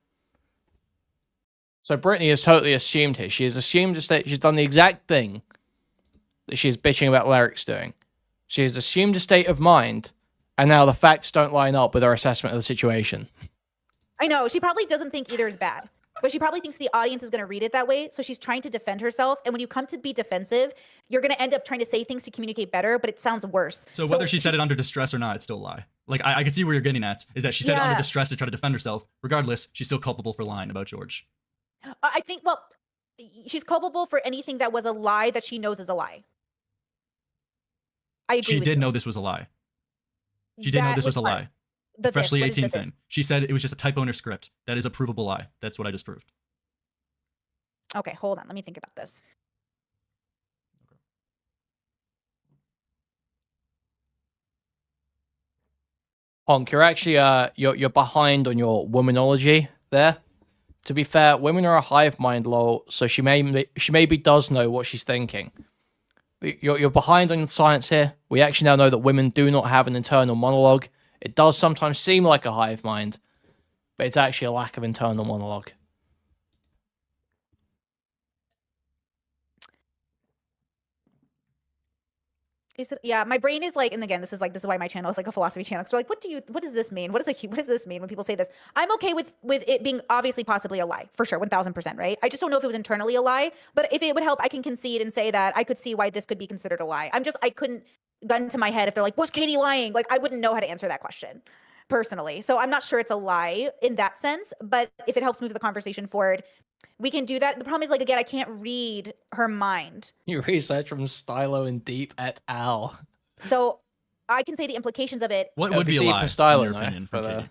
So Brittany has totally assumed here. She has assumed that she's done the exact thing that she is bitching about Lyric's doing. She has assumed a state of mind, and now the facts don't line up with her assessment of the situation. I know she probably doesn't think either is bad, but she probably thinks the audience is going to read it that way. So she's trying to defend herself. And when you come to be defensive, you're going to end up trying to say things to communicate better, but it sounds worse. So whether she said it under distress or not, it's still a lie. Like, I can see where you're getting at, is that she said it under distress to try to defend herself. Regardless, she's still culpable for lying about George. I think, well, she's culpable for anything that was a lie that she knows is a lie. I agree She with did you. know this was a lie. She did know this was a lie. The Freshly what is 18 the thing. She said it was just a typo in her script. That is a provable lie. That's what I just proved. Okay, hold on. Let me think about this. Honk, you're actually you're behind on your womanology there. To be fair, women are a hive mind, lol. So she maybe does know what she's thinking. You're behind on the science here. We actually now know that women do not have an internal monologue. It does sometimes seem like a hive mind, but it's actually a lack of internal monologue. Is it, yeah, my brain is like, and again, this is why my channel is like a philosophy channel. So like, what does this mean? What does this mean when people say this? I'm okay with it being obviously possibly a lie, for sure, 1000%, right? I just don't know if it was internally a lie, but if it would help, I can concede and say that I could see why this could be considered a lie. I couldn't gun to my head if they're like, was Katie lying? Like, I wouldn't know how to answer that question personally. So I'm not sure it's a lie in that sense, but if it helps move the conversation forward, we can do that. The problem is, like, again, I can't read her mind. You research from Stylo and Deep et al. So I can say the implications of it. What It'll would be a Deep lie, and Stylo, in your though, opinion, for from the Katie?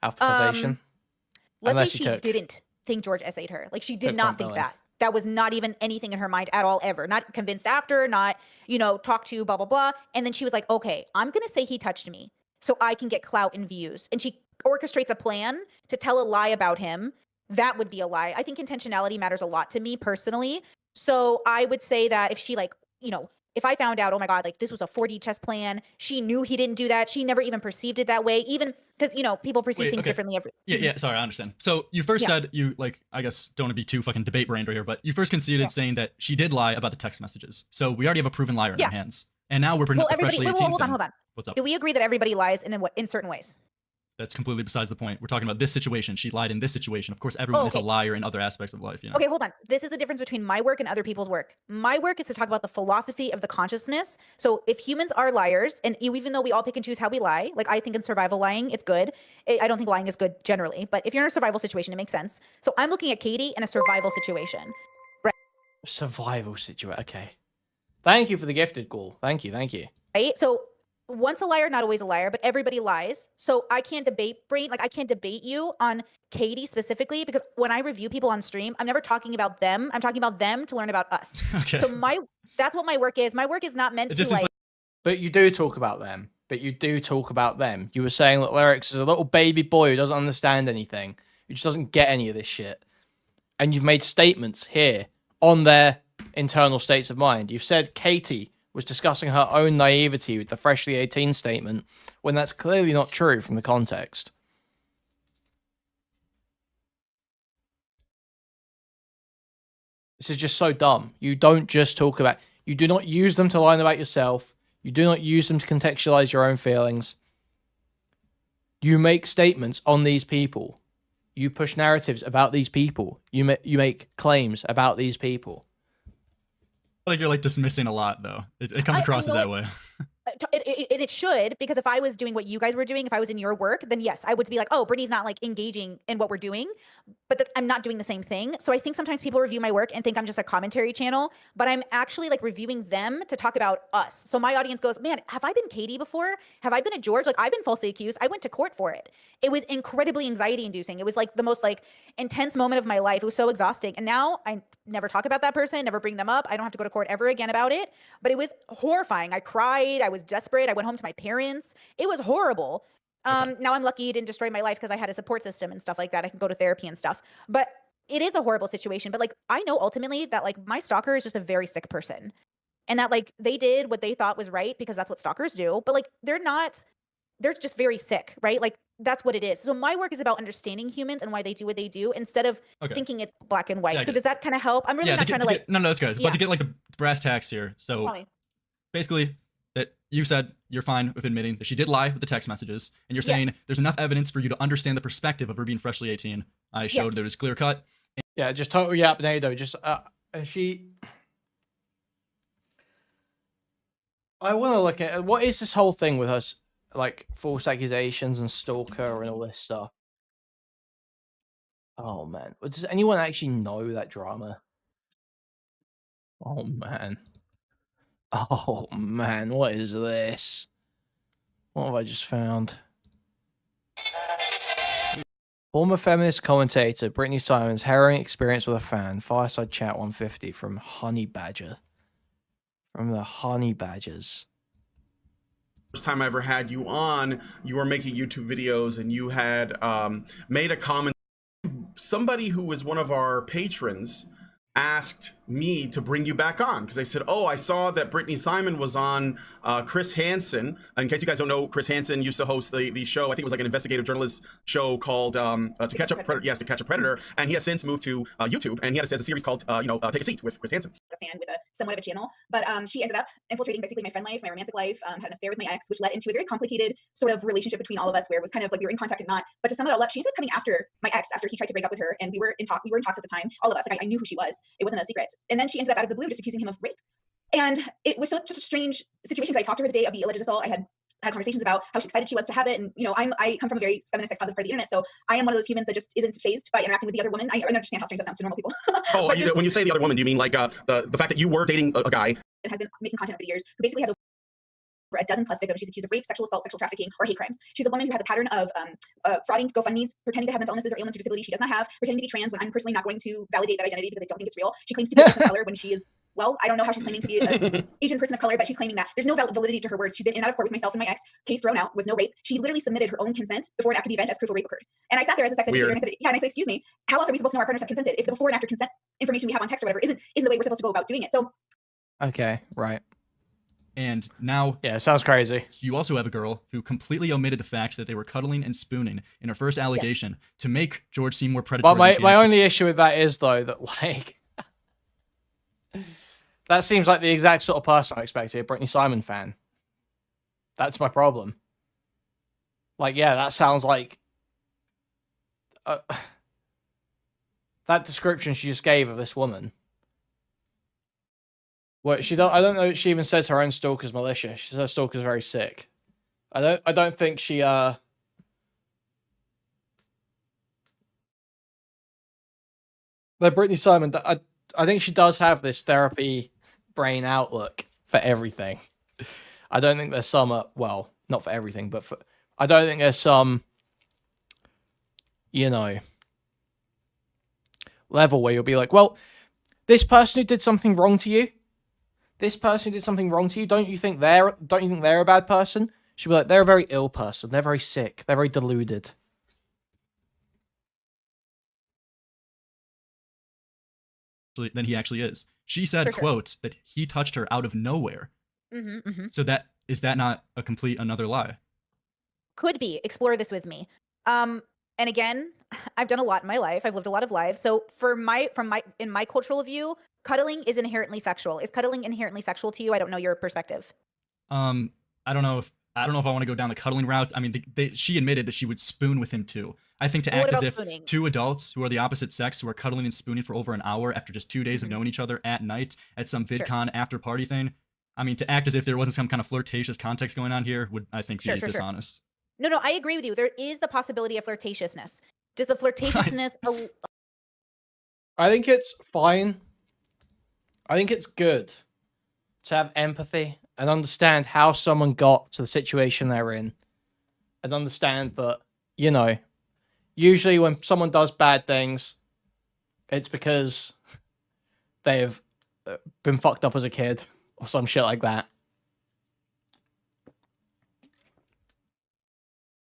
alphabetization? Let's Unless say you she took- didn't think George essayed her. Like, she did took not one think million. that. That was not even anything in her mind at all, ever. Not convinced after, not, talk to, blah, blah, blah. And then she was like, okay, I'm going to say he touched me so I can get clout and views. And she orchestrates a plan to tell a lie about him. That would be a lie. I think intentionality matters a lot to me personally. So I would say that if she if I found out, oh my God, like this was a 4D chess plan, she knew he didn't do that. She never even perceived it that way, even because, people perceive things differently. Yeah, sorry, I understand. So you first said you, I guess, don't want to be too fucking debate brained right here, but you first conceded saying that she did lie about the text messages. So we already have a proven liar in our hands. And now we're bringing up the freshly 18 hold on. What's up? Do we agree that everybody lies in certain ways? That's completely besides the point. We're talking about this situation. She lied in this situation. Of course, everyone is a liar in other aspects of life. Okay, hold on. This is the difference between my work and other people's work. My work is to talk about the philosophy of the consciousness. So if humans are liars, and even though we all pick and choose how we lie, like I think in survival lying, it's good. I don't think lying is good generally, but if you're in a survival situation, it makes sense. So I'm looking at Katie in a survival situation. Right? Survival situation. Okay. Thank you for the gifted, Ghoul. Thank you. Right? So once a liar, not always a liar, but everybody lies. So I can't debate I can't debate you on Katie specifically, because when I review people on stream, I'm never talking about them. I'm talking about them to learn about us. Okay. So that's what my work is. My work is not meant to But you do talk about them. You were saying that Lyrics is a little baby boy who doesn't understand anything, who just doesn't get any of this shit. And you've made statements here on their internal states of mind. You've said Katie was discussing her own naivety with the freshly 18 statement, when that's clearly not true from the context. This is just so dumb. You don't just talk about... You do not use them to lie about yourself. You do not use them to contextualize your own feelings. You make statements on these people. You push narratives about these people. You make claims about these people. Like you're dismissing a lot, though. It comes across as that way. It should, because if I was doing what you guys were doing, if I was in your work, then yes, I would be like, oh, Brittany's not engaging in what we're doing, but I'm not doing the same thing. So I think sometimes people review my work and think I'm just a commentary channel, but I'm actually reviewing them to talk about us. So my audience goes, man, have I been Katie before? Have I been a George? I've been falsely accused. I went to court for it. It was incredibly anxiety inducing. It was the most intense moment of my life. It was so exhausting. And now I never talk about that person, never bring them up. I don't have to go to court ever again about it, but it was horrifying. I cried. I was desperate. I went home to my parents. It was horrible. Now I'm lucky it didn't destroy my life because I had a support system and stuff like that. I can go to therapy and stuff, but it is a horrible situation. But I know ultimately that my stalker is just a very sick person, and that they did what they thought was right because that's what stalkers do. But they're just very sick, right? That's what it is. So my work is about understanding humans and why they do what they do instead of thinking it's black and white. So does that kind of help? I'm really not trying to No, that's good. But to get the brass tacks here. So basically, that you said you're fine with admitting that she did lie with the text messages, and you're saying there's enough evidence for you to understand the perspective of her being freshly 18. I showed that it was clear cut. Yeah, just totally Nado. Just and she. I want to look at what is this whole thing with us, false accusations and stalker and all this stuff. Oh man, does anyone actually know that drama? Oh man. Oh man, what is this? What have I just found? Former feminist commentator Brittany Simon's harrowing experience with a fan. Fireside Chat 150 from Honey Badger. From the Honey Badgers. First time I ever had you on, you were making YouTube videos and you had made a comment. Somebody who was one of our patrons asked me to bring you back on because they said, oh, I saw that Brittany Simon was on Chris Hansen. In case you guys don't know, Chris Hansen used to host the show. I think it was an investigative journalist show called To Catch a Predator. Yes, To Catch a Predator. And he has since moved to YouTube, and he has a series called Take a Seat with Chris Hansen. A fan with somewhat of a channel, but she ended up infiltrating basically my friend life, my romantic life, had an affair with my ex, which led into a very complicated sort of relationship between all of us, where it was kind of we were in contact and not. But to sum it all up, she ended up coming after my ex after he tried to break up with her, and we were in talks at the time. All of us, I knew who she was. It wasn't a secret. And then she ended up out of the blue just accusing him of rape. And it was just a strange situation because I talked to her the day of the alleged assault. I had conversations about how excited she was to have it. And, I come from a very feminist, sex positive part of the internet. So I am one of those humans that just isn't phased by interacting with the other woman. I understand how strange that sounds to normal people. Oh, when you say the other woman, do you mean the fact that you were dating a guy? And has been making content over the years who basically has a dozen plus victims. She's accused of rape, sexual assault, sexual trafficking, or hate crimes. She's a woman who has a pattern of frauding GoFundMes, pretending to have mental illnesses or ailments or disability she does not have, pretending to be trans when I'm personally not going to validate that identity because I don't think it's real. She claims to be a person of color when she is, well, I don't know how she's claiming to be an Asian person of color, but she's claiming that. There's no validity to her words. She's been in and out of court with myself and my ex. Case thrown out, was no rape. She literally submitted her own consent before and after the event as proof a rape occurred. And I sat there as a sex educator and I said, yeah, and I said, excuse me, how else are we supposed to know our partners have consented if the before and after consent information we have on text or whatever isn't the way we're supposed to go about doing it? So Okay, right. And now Yeah, sounds crazy. you also have a girl who completely omitted the fact that they were cuddling and spooning in her first allegation to make George seem more predatory. But my, than she my actually- only issue with that is, though, that, like, that seems like the exact sort of person I expect to be a Britney Simon fan. That's my problem. Like, yeah, that sounds like... that description she just gave of this woman. Well, I don't know if she even says her own stalker's malicious. She says her stalker's very sick. I don't think she, But Britney Simon, I think she does have this therapy brain outlook for everything. I don't think there's some, well, not for everything, but I don't think there's some, you know, level where you'll be like, well, this person who did something wrong to you, don't you think they're a bad person? She'll be like, they're a very ill person. They're very sick. They're very deluded. Than he actually is. She said, For sure. quote, that he touched her out of nowhere. So is that not a complete another lie? Could be. Explore this with me. And again, I've done a lot in my life. I've lived a lot of lives. So in my cultural view, cuddling is inherently sexual. Is cuddling inherently sexual to you? I don't know your perspective. I don't know if I want to go down the cuddling route. I mean, she admitted that she would spoon with him too. I think to Well, what act as about if spooning? two adults who are the opposite sex who are cuddling and spooning for over an hour after just 2 days of Mhm. knowing each other at night at some Sure. VidCon after party thing. I mean, to act as if there wasn't some kind of flirtatious context going on here would, I think, Sure, be sure, sure. dishonest. No, I agree with you. There is the possibility of flirtatiousness. Does the flirtatiousness I think it's fine. I think it's good to have empathy and understand how someone got to the situation they're in. And understand that, you know, usually when someone does bad things, it's because they've been fucked up as a kid or some shit like that.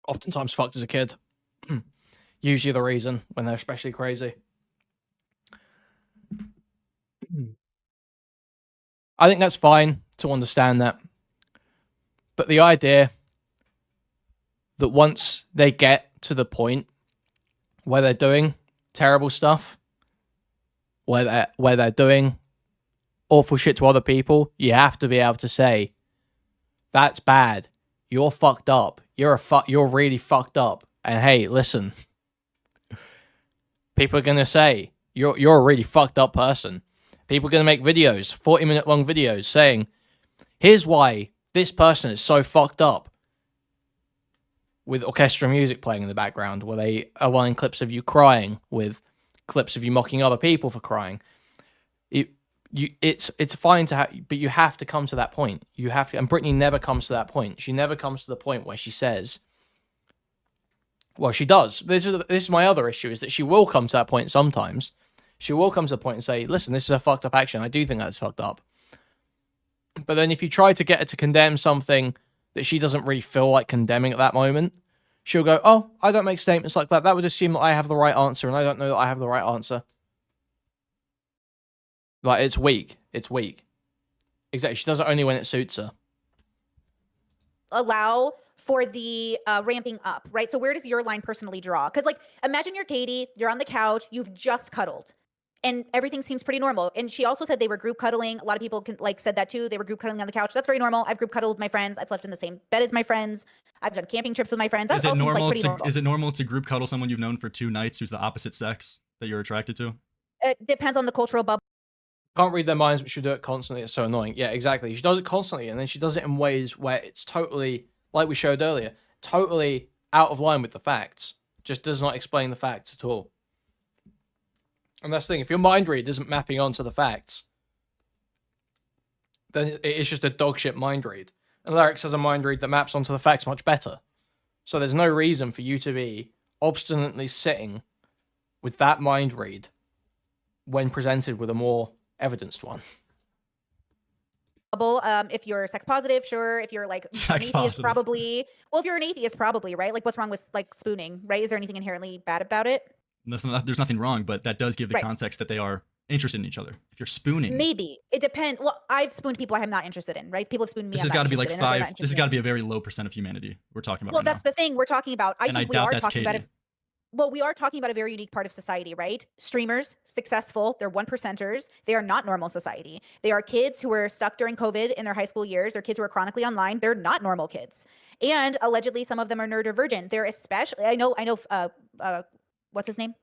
Oftentimes fucked as a kid. Usually the reason when they're especially crazy. I think that's fine to understand that. But the idea that once they get to the point where they're doing terrible stuff, where they're doing awful shit to other people, you have to be able to say, that's bad. You're fucked up. You're really fucked up. And hey, listen. People are gonna say, you're a really fucked up person. People are gonna make videos, 40-minute long videos saying, here's why this person is so fucked up. With orchestral music playing in the background, where they are running clips of you crying, with clips of you mocking other people for crying. It's fine to have, but you have to come to that point. You have to, and Britney never comes to that point. She never comes to the point where she says, well, she does. This is my other issue, is that she will come to that point sometimes. She will come to the point and say, listen, this is a fucked up action. I do think that's fucked up. But then if you try to get her to condemn something that she doesn't really feel like condemning at that moment, she'll go, oh, I don't make statements like that. That would assume that I have the right answer, and I don't know that I have the right answer. Like, it's weak. It's weak. Exactly. She does it only when it suits her. allow for the ramping up, right? So where does your line personally draw? Because like, imagine you're Katie, you're on the couch, you've just cuddled, and everything seems pretty normal. And she also said they were group cuddling. A lot of people said that too. They were group cuddling on the couch. That's very normal. I've group cuddled with my friends. I've slept in the same bed as my friends. I've done camping trips with my friends. That Is it all seems like normal pretty to normal. is it normal to group cuddle someone you've known for 2 nights who's the opposite sex that you're attracted to? It depends on the cultural bubble. Can't read their minds, but she'll do it constantly. It's so annoying. Yeah, exactly. She does it constantly, and then she does it in ways where it's totally, like we showed earlier, totally out of line with the facts. Just does not explain the facts at all. And that's the thing. If your mind read isn't mapping onto the facts, then it's just a dog shit mind read. And Lyrics has a mind read that maps onto the facts much better. So there's no reason for you to be obstinately sitting with that mind read when presented with a more evidenced one. If you're sex positive, sure. If you're like Sex an atheist, positive. probably. Well, if you're an atheist, probably, right? Like, what's wrong with like spooning, right? Is there anything inherently bad about it? There's nothing wrong, but that does give the Right. context that they are interested in each other. If you're spooning, Maybe it depends. Well, I've spooned people I'm not interested in, right? People have spooned me. this I'm has not got to be like interested in, or they're not this has interested got to in. be a very low percent of humanity we're talking about Well, right that's now. the thing we're talking about. I And I think we doubt are that's talking about Katie. well, we are talking about a very unique part of society, right? Streamers, successful, they're one percenters. They are not normal society. They are kids who were stuck during COVID in their high school years. They're kids who are chronically online. They're not normal kids. And allegedly, some of them are neurodivergent. They're especially, I know, what's his name?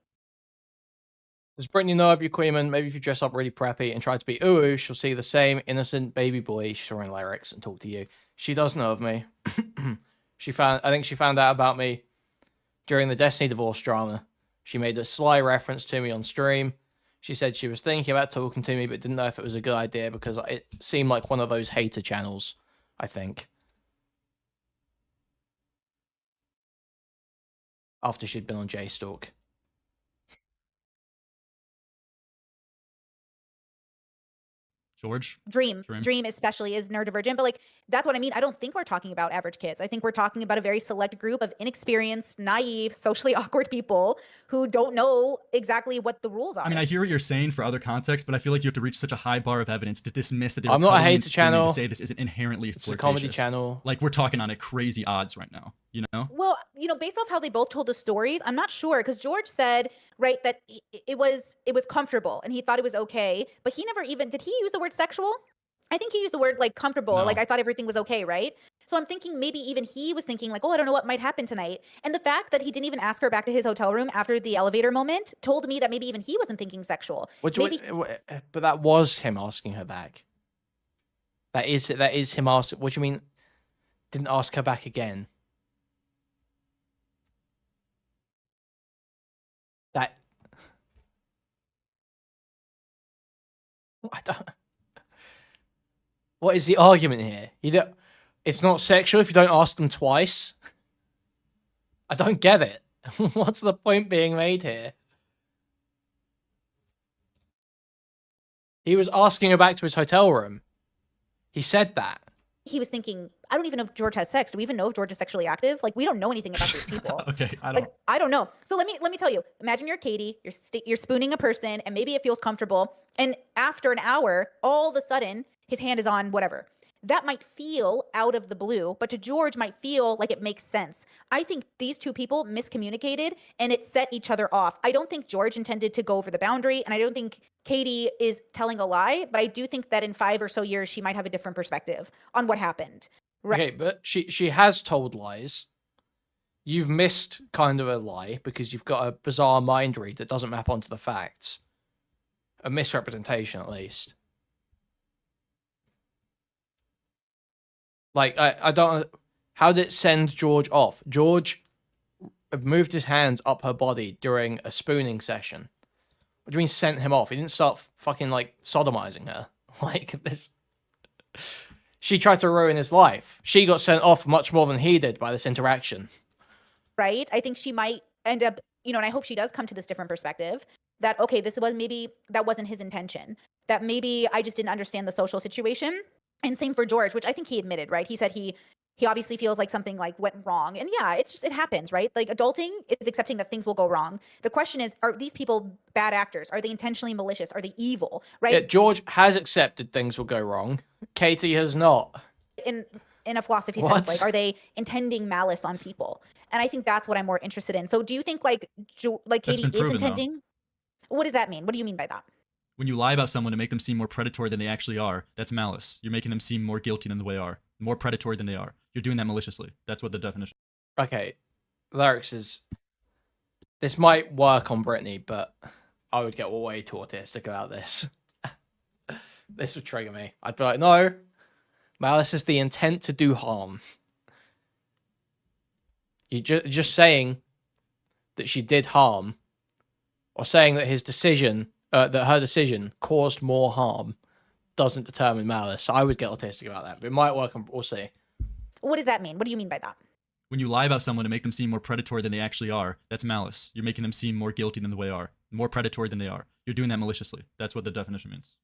Does Brittany know of you, Queeman? Maybe if you dress up really preppy and try to be ooh, she'll see the same innocent baby boy she saw in Lyrics and talk to you. She does know of me. I think she found out about me during the Destiny divorce drama. She made a sly reference to me on stream. She said she was thinking about talking to me, but didn't know if it was a good idea because it seemed like one of those hater channels, I think. After she'd been on JStalk. George, Dream especially is neurodivergent, but like that's what I mean. I don't think we're talking about average kids. I think we're talking about a very select group of inexperienced, naive, socially awkward people who don't know exactly what the rules are. I mean, I hear what you're saying for other contexts, but I feel like you have to reach such a high bar of evidence to dismiss that they were I'm not a cuddling and hater spooning channel. to say this isn't inherently It's a comedy flirtatious. channel. Like we're talking on a crazy odds right now, you know? Well, based off how they both told the stories, I'm not sure because George said, right, that it was comfortable and he thought it was okay, but he never even did he use the word sexual? I think he used the word like comfortable, No. like I thought everything was okay, right? So I'm thinking maybe even he was thinking like, oh, I don't know what might happen tonight. And the fact that he didn't even ask her back to his hotel room after the elevator moment told me that maybe even he wasn't thinking sexual. But Maybe that was him asking her back. That is him asking. What do you mean? Didn't ask her back again? That I don't. What is the argument here? It's not sexual if you don't ask them twice. I don't get it. What's the point being made here? He was asking her back to his hotel room. He said that. he was thinking, I don't even know if George has sex. Do we even know if George is sexually active? Like, we don't know anything about these people. Okay, I don't. Like, I don't know. So let me tell you. Imagine you're Katie. You're spooning a person, and maybe it feels comfortable. And after an hour, all of a sudden, his hand is on whatever. That might feel out of the blue, but to George might feel like it makes sense. I think these two people miscommunicated and it set each other off. I don't think George intended to go over the boundary, and I don't think Katie is telling a lie, but I do think that in 5 or so years, she might have a different perspective on what happened. Right. Okay, but she has told lies. You've missed kind of a lie because you've got a bizarre mind read that doesn't map onto the facts. A misrepresentation, at least. Like, I don't... How did it send George off? George moved his hands up her body during a spooning session. What do you mean sent him off? He didn't start fucking, like, sodomizing her. Like, this... She tried to ruin his life. She got sent off much more than he did by this interaction. Right? I think she might end up, and I hope she does come to this different perspective that, okay, that wasn't his intention. That maybe I just didn't understand the social situation. And same for George, which I think he admitted, right? He said he obviously feels like something like went wrong. And yeah, it happens, right? Like adulting is accepting that things will go wrong. The question is, are these people bad actors? Are they intentionally malicious? Are they evil? Right? Yeah, George has accepted things will go wrong. Katie has not. In a philosophy What? sense, like, are they intending malice on people? And I think that's what I'm more interested in. So do you think like That's Katie been is proven, though. intending? What does that mean? What do you mean by that? When you lie about someone to make them seem more predatory than they actually are, that's malice. You're making them seem more guilty than they are, more predatory than they are. You're doing that maliciously. That's what the definition. Okay, Lyrics is... This might work on Brittany, but I would get way too autistic about this. This would trigger me. I'd be like, no, malice is the intent to do harm. You just saying that she did harm, or saying that his decision, that her decision caused more harm, doesn't determine malice. I would get autistic about that, but it might work. We'll see. What does that mean? What do you mean by that? When you lie about someone to make them seem more predatory than they actually are, that's malice. You're making them seem more guilty than they are, more predatory than they are. You're doing that maliciously. That's what the definition means.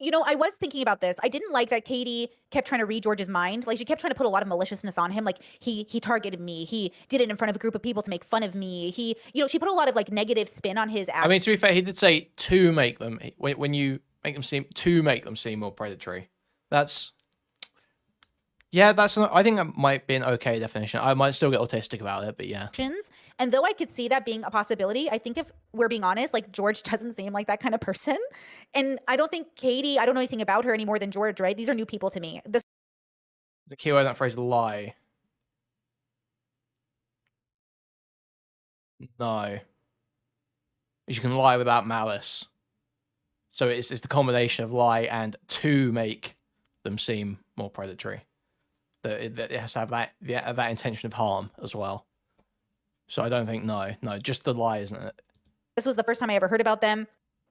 You know, I was thinking about this. I didn't like that Katie kept trying to read George's mind. Like, she kept trying to put a lot of maliciousness on him. Like, he targeted me. He did it in front of a group of people to make fun of me. He, you know, she put a lot of like negative spin on his actions. I mean, to be fair, he did say to make them, when you make them seem more predatory. That's, yeah, that's not, I think that might be an okay definition. I might still get autistic about it, but yeah. And though I could see that being a possibility, I think if we're being honest, like, George doesn't seem like that kind of person. And I don't think Katie, I don't know anything about her any more than George, right? These are new people to me. The keyword in that phrase, lie. No. You can lie without malice. So it's the combination of lie and to make them seem more predatory. That it has to have that intention of harm as well. So I don't think no, just the lie, isn't it? This was the first time I ever heard about them.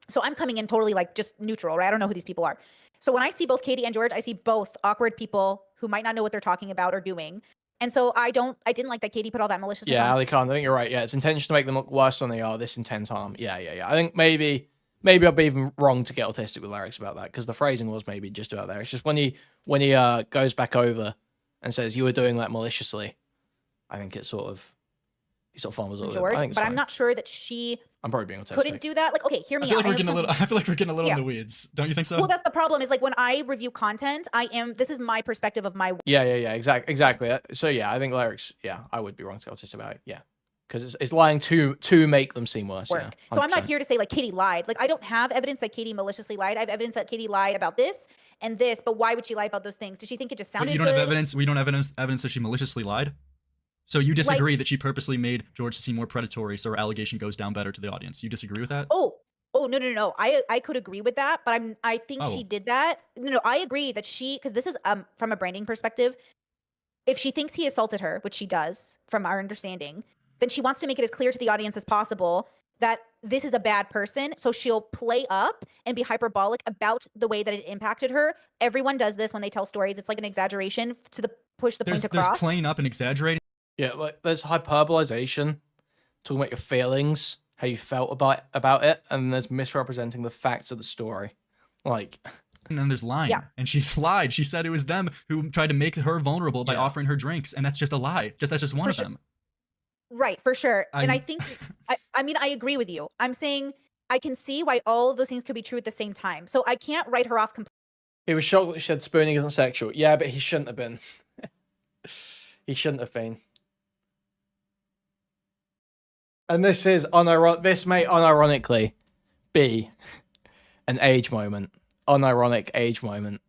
So I'm coming in totally like just neutral, right? I don't know who these people are. So when I see both Katie and George, I see both awkward people who might not know what they're talking about or doing. And so I didn't like that Katie put all that maliciousness on. Yeah, Ali Khan, I think you're right. Yeah, it's intention to make them look worse than they are. This intends harm. Yeah. I think maybe I'd be even wrong to get autistic with Larix about that, because the phrasing was maybe just about there. It's just when he goes back over and says you were doing that maliciously, I think it's sort of he sort of fumbles over. George, I think but I'm not sure that I'm probably being autistic. couldn't do that. Like, okay, hear me I feel out. like we're getting a little in the weeds. Don't you think so? Well, that's the problem. Is like when I review content, this is my perspective of my. Yeah. Exactly. So yeah, I think Larix. Yeah, I would be wrong to get autistic about it. Yeah. Because it's lying to make them seem worse. Work. Yeah, so I'm not here to say like Katie lied. Like, I don't have evidence that Katie maliciously lied. I have evidence that Katie lied about this and this. But why would she lie about those things? Did she think it just sounded But you don't good? have evidence. We don't have evidence that she maliciously lied. So you disagree that she purposely made George seem more predatory, so her allegation goes down better to the audience. You disagree with that? Oh no. I could agree with that, but I think she did that. No, I agree that because this is from a branding perspective. If she thinks he assaulted her, which she does, from our understanding, then she wants to make it as clear to the audience as possible that this is a bad person. So she'll play up and be hyperbolic about the way that it impacted her. Everyone does this when they tell stories. It's like an exaggeration to push the point across. There's playing up and exaggerating. Yeah, like there's hyperbolization, talking about your feelings, how you felt about it, and there's misrepresenting the facts of the story. Like, and then there's lying. Yeah. And she's lied. She said it was them who tried to make her vulnerable by offering her drinks, and that's just a lie. That's just one of them. Right, for sure. And I think, I mean, I agree with you. I'm saying I can see why all of those things could be true at the same time. So I can't write her off completely. He was shocked that she said spooning isn't sexual. Yeah, but he shouldn't have been. He shouldn't have been. And this may unironically be an age moment. Unironic age moment.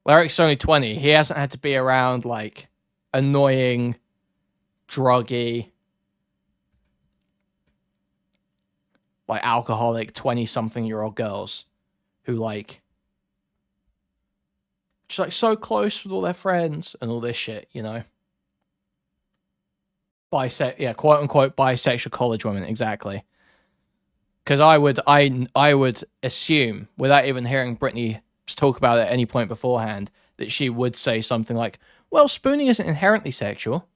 Larix's only 20. He hasn't had to be around, like, annoying, druggy, like, alcoholic 20-something-year-old girls who, like, just, like, so close with all their friends and all this shit, you know? Quote-unquote bisexual college women, exactly. Because I would assume, without even hearing Brittany talk about it at any point beforehand, that she would say something like, well, spooning isn't inherently sexual.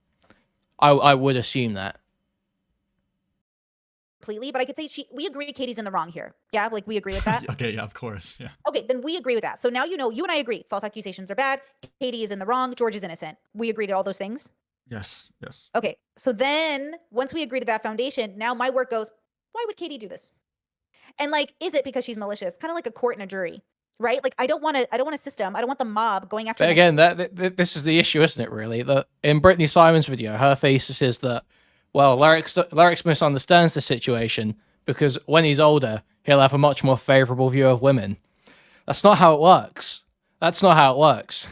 I would assume that. Completely, but I could say we agree Katie's in the wrong here. Yeah, like, we agree with that. Okay, yeah, of course, yeah. Okay, then we agree with that. So now you and I agree. False accusations are bad. Katie is in the wrong. George is innocent. We agree to all those things? Yes. Okay, so then once we agree to that foundation, now my work goes, why would Katie do this? And, like, is it because she's malicious? Kind of like a court and a jury, right? Like, I don't want a system. I don't want the mob going after. But again, this is the issue, isn't it? Really, that in Brittany Simon's video, her thesis is that, well, Larix misunderstands the situation because when he's older, he'll have a much more favorable view of women. That's not how it works. That's not how it works.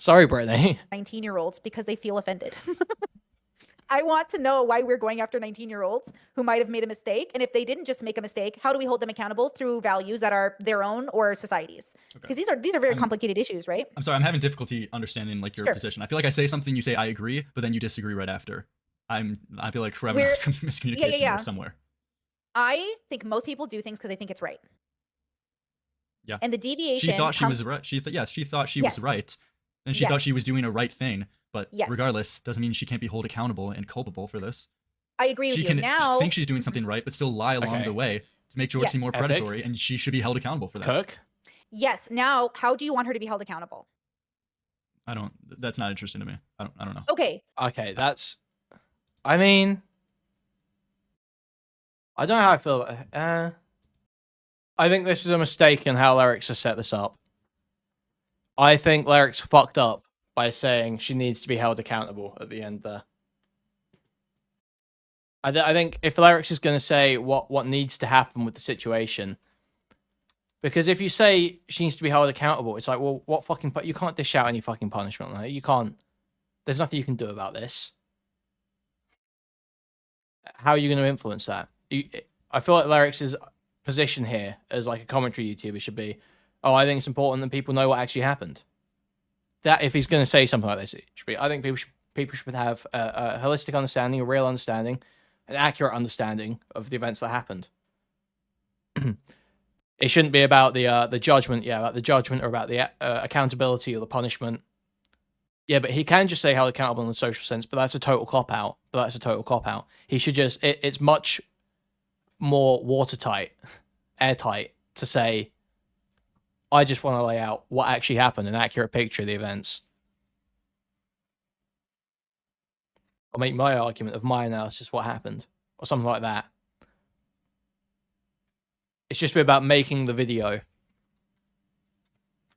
Sorry, Brittany. 19-year-olds because they feel offended. I want to know why we're going after 19-year-olds who might have made a mistake. And if they didn't just make a mistake, how do we hold them accountable through values that are their own or society's? Because these are very complicated issues, right? I'm sorry, I'm having difficulty understanding, like, your position. I feel like I say something, you say I agree, but then you disagree right after. I feel like we're having a miscommunication there somewhere. I think most people do things because they think it's right. Yeah. And the deviation She thought she comes- was right. She thought she Yes. was right, and she thought she Yes. was doing a right thing. But Yes. regardless, doesn't mean she can't be held accountable and culpable for this. I agree with She you. can Now, think she's doing something right, but still lie along Okay. the way to make George Yes. seem more Epic. predatory, and she should be held accountable for that. Cook. yes. Now, how do you want her to be held accountable? I don't. That's not interesting to me. I don't know. Okay. Okay, that's. I mean, I don't know how I feel about it. I think this is a mistake in how Lyrics has set this up. I think Lyrics fucked up by saying she needs to be held accountable at the end there. I think if Lyrics is going to say what needs to happen with the situation, because if you say she needs to be held accountable, it's like, well, what fucking... You can't dish out any fucking punishment on her. You can't... There's nothing you can do about this. How are you going to influence that? I feel like Lyrics' position here as like a commentary YouTuber should be, oh, I think it's important that people know what actually happened. That if he's going to say something like this, it should be. I think people should have a holistic understanding, a real understanding, an accurate understanding of the events that happened. It shouldn't be about the judgment, about the judgment, or about the accountability or the punishment. Yeah, but he can just say held accountable in the social sense, but that's a total cop-out. He should just... It's much more watertight, airtight, to say, I just want to lay out what actually happened, an accurate picture of the events. I'll make my argument of my analysis, what happened, or something like that. It's just about making the video.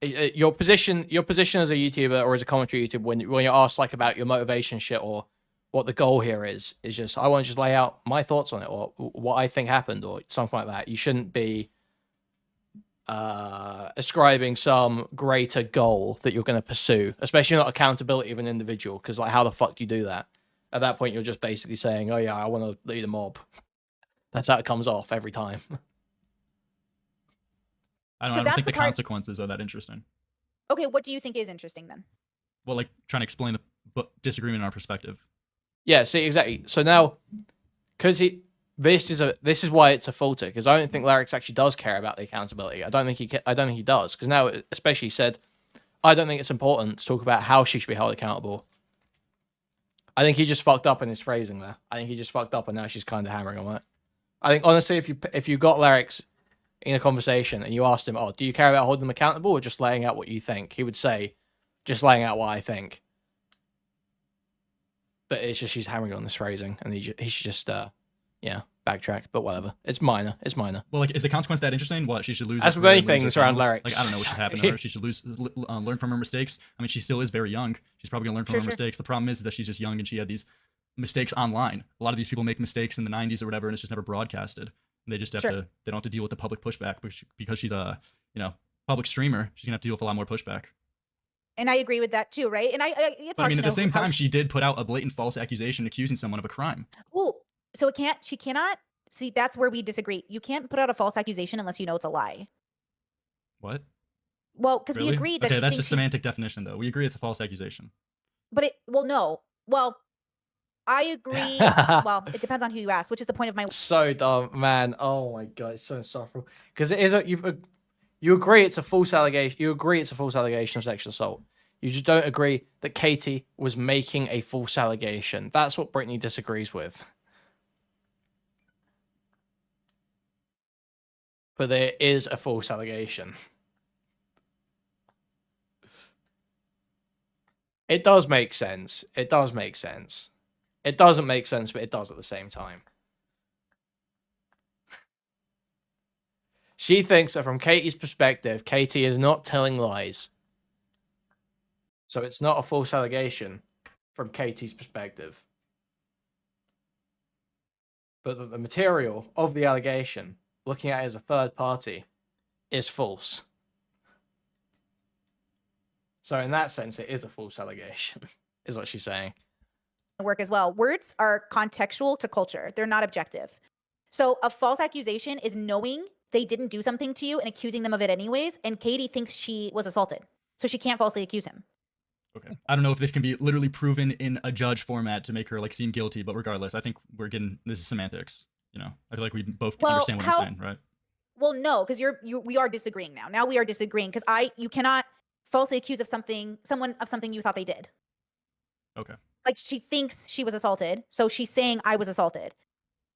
Your position as a YouTuber or as a commentary YouTuber, when you're asked like about your motivation shit or what the goal here is just, I want to just lay out my thoughts on it or what I think happened or something like that. You shouldn't be ascribing some greater goal that you're going to pursue, especially not accountability of an individual, because like how the fuck do you do that? At that point, you're just basically saying, oh yeah, I want to lead a mob. That's how it comes off every time. I So don't that's think the the part- consequences are that interesting. Okay, what do you think is interesting then? Well, like trying to explain the disagreement in our perspective. Yeah, see, exactly. So now, because this is why it's a falter, because I don't think Lyrics actually does care about the accountability. I don't think he does, because now, especially, he said, I don't think it's important to talk about how she should be held accountable. I think he just fucked up in his phrasing there. I think he just fucked up, and now she's kind of hammering on it. I think honestly, if you got Lyrics in a conversation and you asked him, oh, do you care about holding them accountable or just laying out what you think? He would say, just laying out what I think. But it's just she's hammering on this phrasing, and he should just backtrack. But whatever, it's minor. Well, like, is the consequence that interesting? What, she should lose? As her with many career, lose her things around channel? Lyrics. Like, I don't know what should happen to her. She should learn from her mistakes. I mean, she still is very young. She's probably gonna learn from her mistakes. The problem is that she's just young and she had these mistakes online. A lot of these people make mistakes in the 90s or whatever, and it's just never broadcasted. They just have to. They don't have to deal with the public pushback because she's a public streamer. She's gonna have to deal with a lot more pushback. And I agree with that too, right? And it's But I hard mean, to at the know same how time, she did put out a blatant false accusation accusing someone of a crime. Ooh, so she cannot. See, that's where we disagree. You can't put out a false accusation unless you know it's a lie. What? Well, because Really? we agreed that Okay, she that's thinks just semantic definition, though. We agree it's a false accusation. But no. Well, I agree. Well, it depends on who you ask, which is the point of my. So dumb, man. Oh my god, it's so insufferable. Because it is you agree it's a false allegation. You agree it's a false allegation of sexual assault. You just don't agree that Katie was making a false allegation. That's what Brittany disagrees with. But there is a false allegation. It does make sense. It does make sense. It doesn't make sense, but it does at the same time. She thinks that from Katie's perspective, Katie is not telling lies. So it's not a false allegation from Katie's perspective. But that the material of the allegation, looking at it as a third party, is false. So in that sense, it is a false allegation, is what she's saying. Work as well. Words are contextual to culture. They're not objective. So a false accusation is knowing they didn't do something to you and accusing them of it anyways. And Katie thinks she was assaulted, so she can't falsely accuse him. Okay. I don't know if this can be literally proven in a judge format to make her like seem guilty, but regardless, I think this is semantics. I feel like we both understand what I'm saying, right? Well, no, because we are disagreeing now. Now we are disagreeing because you cannot falsely accuse someone of something you thought they did. Okay. Like she thinks she was assaulted, so she's saying I was assaulted.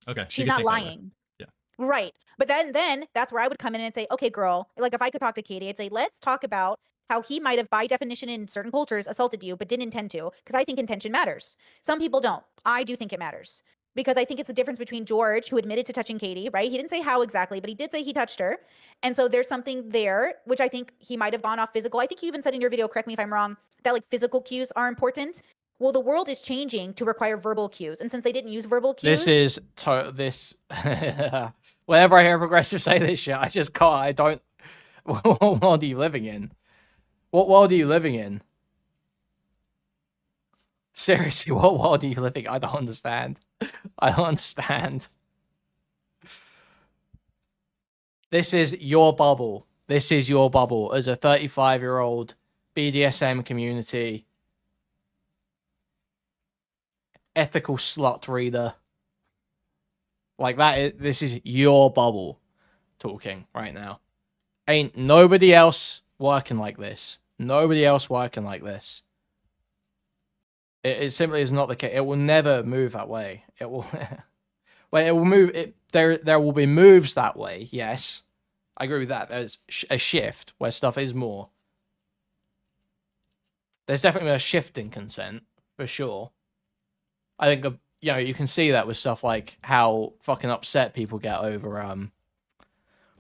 Okay. She's not lying. Yeah. Right. But then that's where I would come in and say, okay, girl, like if I could talk to Katie, I'd say, let's talk about how he might have, by definition, in certain cultures, assaulted you, but didn't intend to, because I think intention matters. Some people don't. I do think it matters. Because I think it's the difference between George, who admitted to touching Katie, right? He didn't say how exactly, but he did say he touched her. And so there's something there, which I think he might have gone off physical. I think you even said in your video, correct me if I'm wrong, that like physical cues are important. Well, the world is changing to require verbal cues. And since they didn't use verbal cues. This is this. Whenever I hear progressive say this shit, I just can't. I don't. What world are you living in? What world are you living in? Seriously, what world are you living in? I don't understand. I don't understand. This is your bubble. This is your bubble as a 35-year-old BDSM community ethical slut reader. Like that. This is your bubble talking right now. Ain't nobody else working like this. Nobody else working like this. It simply is not the case. It will never move that way. It will. Well, it will move. There will be moves that way. Yes, I agree with that. There's a shift where stuff is more. There's definitely a shift in consent for sure. I think you can see that with stuff like how fucking upset people get over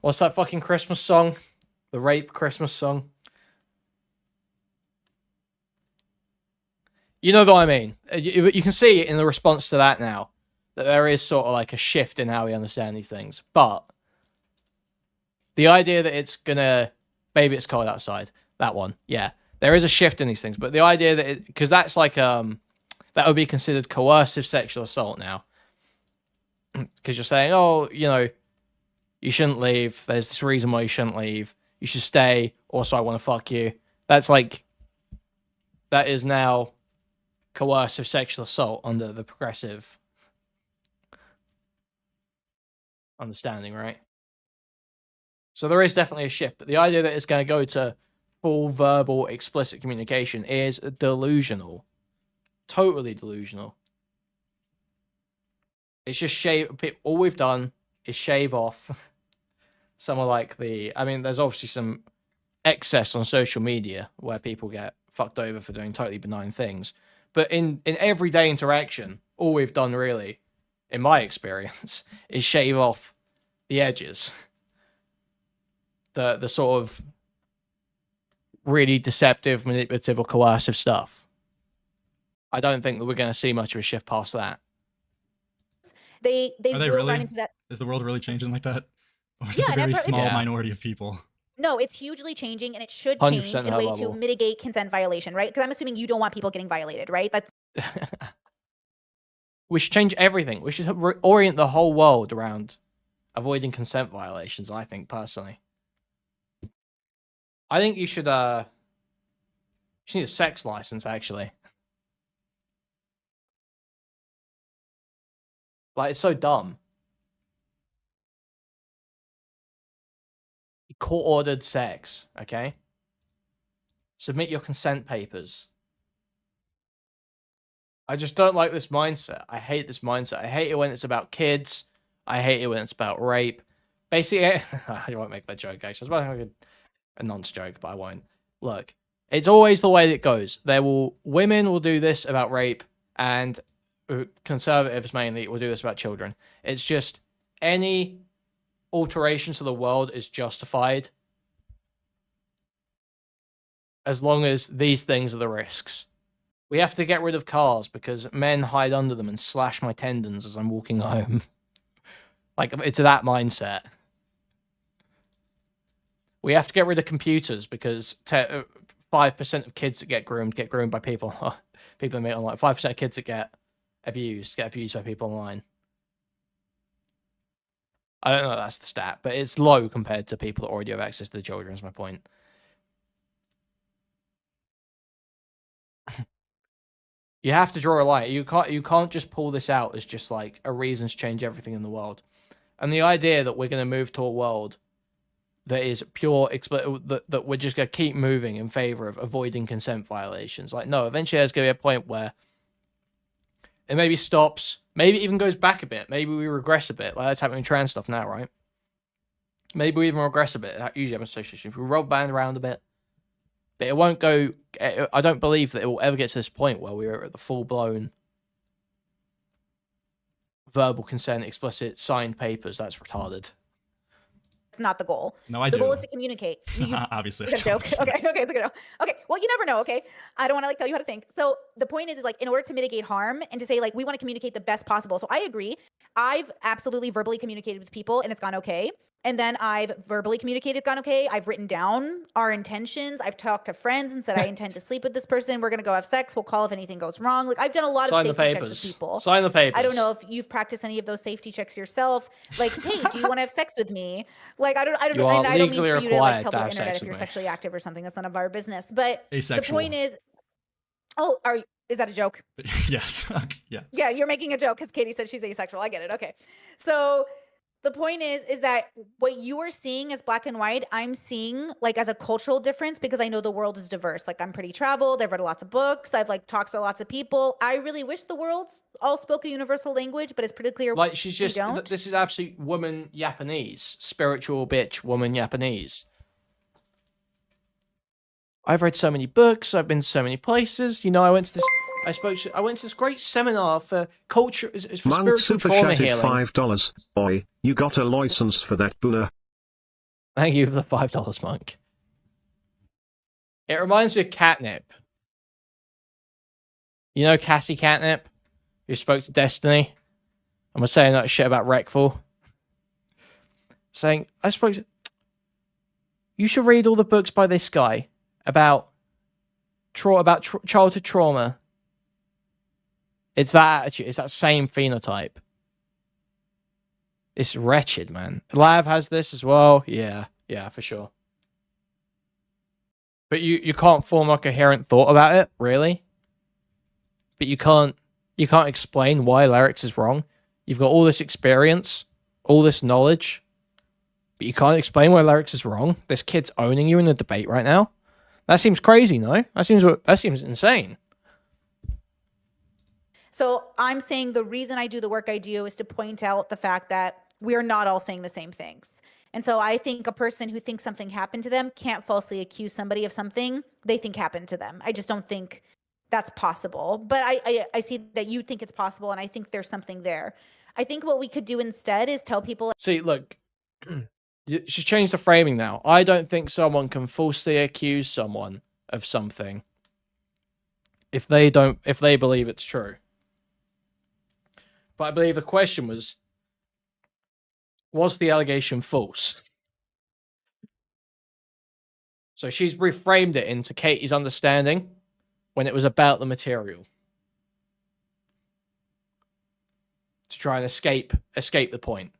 what's that fucking Christmas song? The rape Christmas song. You know what I mean? You can see in the response to that now that there is sort of like a shift in how we understand these things. But the idea that it's gonna, baby, it's cold outside. That one, yeah, there is a shift in these things. But the idea that because that's like that would be considered coercive sexual assault now, because you're saying, oh, you shouldn't leave. There's this reason why you shouldn't leave. You should stay. Also, I want to fuck you. That's like, that is now coercive sexual assault under the progressive understanding, right? So there is definitely a shift, but the idea that it's going to go to full verbal explicit communication is delusional. Totally delusional. It's just all we've done is shave off some of like there's obviously some excess on social media where people get fucked over for doing totally benign things. But in everyday interaction, all we've done really, in my experience, is shave off the edges. The sort of really deceptive, manipulative, or coercive stuff. I don't think that we're going to see much of a shift past that. They will really? run into that. Is the world really changing like that? Or is this a very small minority of people? No, it's hugely changing, and it should change in a way to mitigate consent violation, right? Because I'm assuming you don't want people getting violated, right? That's. We should change everything. We should orient the whole world around avoiding consent violations, I think, personally. I think you should need a sex license, actually. Like, it's so dumb. Court-ordered sex, okay? Submit your consent papers. I just don't like this mindset. I hate this mindset. I hate it when it's about kids. I hate it when it's about rape. Basically, I won't make that joke, actually. I was about to make a nonce joke, but I won't. Look, it's always the way that it goes. Women will do this about rape, and conservatives mainly will do this about children. It's just any alteration to the world is justified as long as these things are the risks. We have to get rid of cars because men hide under them and slash my tendons as I'm walking home. Like, it's that mindset. We have to get rid of computers because 5% of kids that get groomed by people they meet online. 5% of kids that get abused by people online. I don't know if that's the stat, but it's low compared to people that already have access to the children, is my point. You have to draw a line. You can't just pull this out as just like a reason to change everything in the world. And the idea that we're going to move to a world that is pure that we're just gonna keep moving in favor of avoiding consent violations. Like, no, eventually there's gonna be a point where it maybe stops, maybe even goes back a bit, maybe we regress a bit. Like that's happening with trans stuff now, right? Maybe we even regress a bit. That usually happens in association. We roll band around a bit, but it won't go. I don't believe that it will ever get to this point where we're at the full blown verbal consent, explicit signed papers. That's retarded. It's not the goal. No, I The do. goal is to communicate. Obviously. I It's a joke. don't. Okay, it's a good joke. Okay, well, you never know. Okay, I don't want to like tell you how to think. So the point is like in order to mitigate harm and to say like we want to communicate the best possible. So I agree. I've absolutely verbally communicated with people and it's gone okay. And then I've verbally communicated, it's gone okay. I've written down our intentions. I've talked to friends and said I intend to sleep with this person. We're gonna go have sex. We'll call if anything goes wrong. Like I've done a lot Sign of the safety checks papers. with people. Sign the papers. I don't know if you've practiced any of those safety checks yourself. Like, hey, do you want to have sex with me? Like, I don't You know. are And I don't mean legally for you to like required tell to the have internet sex if you're with me. sexually active or something. That's none of our business. But Asexual. the point is, oh, is that a joke? Yes. Yeah. Yeah, you're making a joke because Katie said she's asexual. I get it. Okay. So the point is that what you are seeing as black and white, I'm seeing like as a cultural difference because I know the world is diverse. Like I'm pretty traveled. I've read lots of books. I've like talked to lots of people. I really wish the world all spoke a universal language, but it's pretty clear Like she's we just don't. this is absolute woman Japanese, spiritual bitch woman Japanese. I've read so many books, I've been to so many places. You know, I went to this great seminar for culture for Monk spiritual super trauma chatted healing. $5. Oi, you got a license for that, Buna. Thank you for the $5, Monk. It reminds me of Catnip. You know Cassie Catnip, who spoke to Destiny and was saying that shit about Wreckful. Saying, you should read all the books by this guy about childhood trauma. It's that attitude. It's that same phenotype. It's wretched, man. Lav has this as well. Yeah, for sure. But you can't form a coherent thought about it, really. But you can't explain why Larix is wrong. You've got all this experience, all this knowledge, but you can't explain why Larix is wrong. This kid's owning you in the debate right now. That seems crazy, no? That seems insane. So I'm saying the reason I do the work I do is to point out the fact that we are not all saying the same things. And so I think a person who thinks something happened to them can't falsely accuse somebody of something they think happened to them. I just don't think that's possible. But I see that you think it's possible, and I think there's something there. I think what we could do instead is tell people. See, look, she's changed the framing now. I don't think someone can falsely accuse someone of something if they believe it's true. But I believe the question was the allegation false? So she's reframed it into Katie's understanding when it was about the material. To try and escape the point.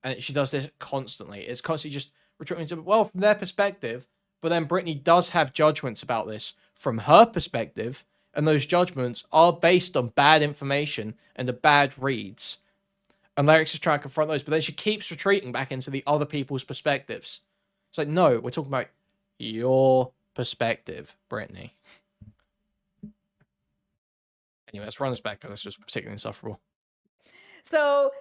And she does this constantly. It's constantly just returning to, well, from their perspective, but then Brittany does have judgments about this from her perspective, and those judgments are based on bad information and the bad reads. And Larix is trying to confront those, but then she keeps retreating back into the other people's perspectives. It's like, no, we're talking about your perspective, Brittany. Anyway, let's run this back because this was particularly insufferable. So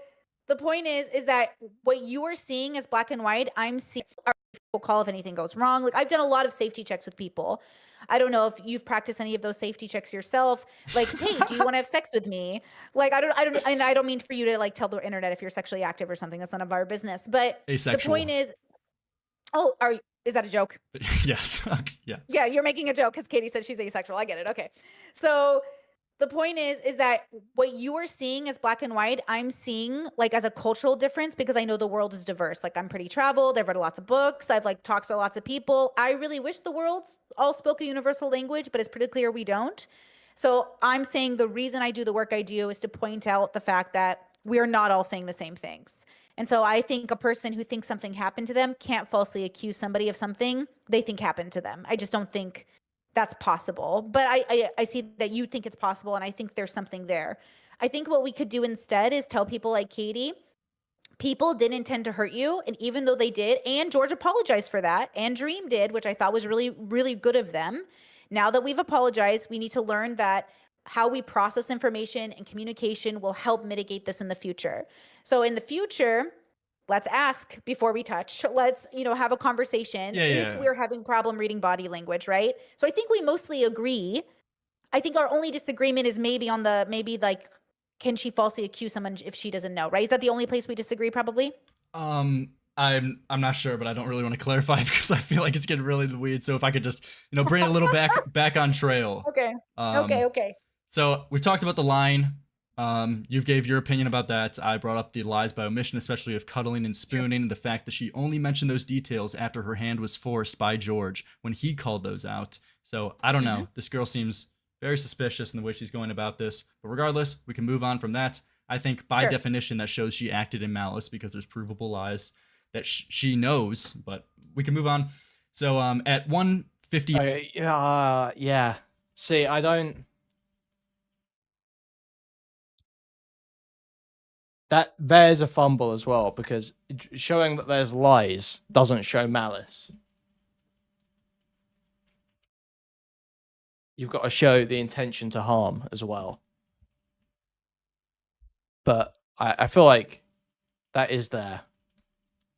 the point is that what you are seeing as black and white, I'm seeing people call if anything goes wrong. Like I've done a lot of safety checks with people. I don't know if you've practiced any of those safety checks yourself. Like, hey, do you want to have sex with me? Like, I don't mean for you to like tell the internet if you're sexually active or something. That's none of our business. But Asexual. the point is, oh, is that a joke? Yes. Yeah. Yeah, you're making a joke because Katie said she's asexual. I get it. Okay. So the point is that what you are seeing as black and white, I'm seeing like as a cultural difference because I know the world is diverse. Like I'm pretty traveled. I've read lots of books. I've like talked to lots of people. I really wish the world all spoke a universal language, but it's pretty clear we don't. So I'm saying the reason I do the work I do is to point out the fact that we are not all saying the same things. And so I think a person who thinks something happened to them can't falsely accuse somebody of something they think happened to them. I just don't think that's possible. But I see that you think it's possible, and I think there's something there. I think what we could do instead is tell people like Katie, people didn't intend to hurt you, and even though they did, and George apologized for that, and Dream did, which I thought was really, really good of them. Now that we've apologized, we need to learn that how we process information and communication will help mitigate this in the future. So in the future, let's ask before we touch. Let's, have a conversation if we're having problem reading body language, right? So I think we mostly agree. I think our only disagreement is maybe on like, can she falsely accuse someone if she doesn't know, right? Is that the only place we disagree, probably? I'm not sure, but I don't really want to clarify because I feel like it's getting really in the weeds. So if I could just, bring it a little back on trail. Okay. Okay. So we talked about the line. You gave your opinion about that. I brought up the lies by omission, especially of cuddling and spooning, and the fact that she only mentioned those details after her hand was forced by George when he called those out. So I don't know. This girl seems very suspicious in the way she's going about this. But regardless, we can move on from that. I think by definition that shows she acted in malice because there's provable lies that she knows. But we can move on. So at 150. Yeah. See, I don't. There's a fumble as well, because showing that there's lies doesn't show malice. You've got to show the intention to harm as well. But I feel like that is there.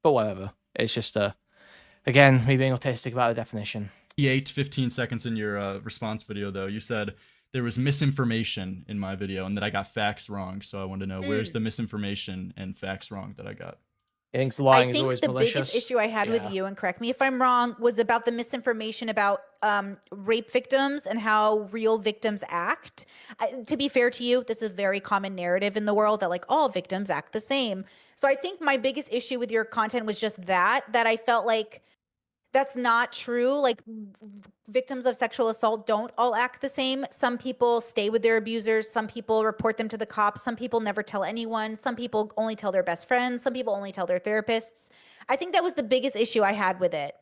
But whatever. It's just, again, me being autistic about the definition. 15 seconds in your response video, though, you said there was misinformation in my video and that I got facts wrong. So I wanted to know where's the misinformation and facts wrong that I got. I think lying is the always malicious. Biggest issue I had with you, and correct me if I'm wrong, was about the misinformation about rape victims and how real victims act. To be fair to you, this is a very common narrative in the world that like all victims act the same. So I think my biggest issue with your content was just that I felt like that's not true. Like victims of sexual assault don't all act the same. Some people stay with their abusers. Some people report them to the cops. Some people never tell anyone. Some people only tell their best friends. Some people only tell their therapists. I think that was the biggest issue I had with it.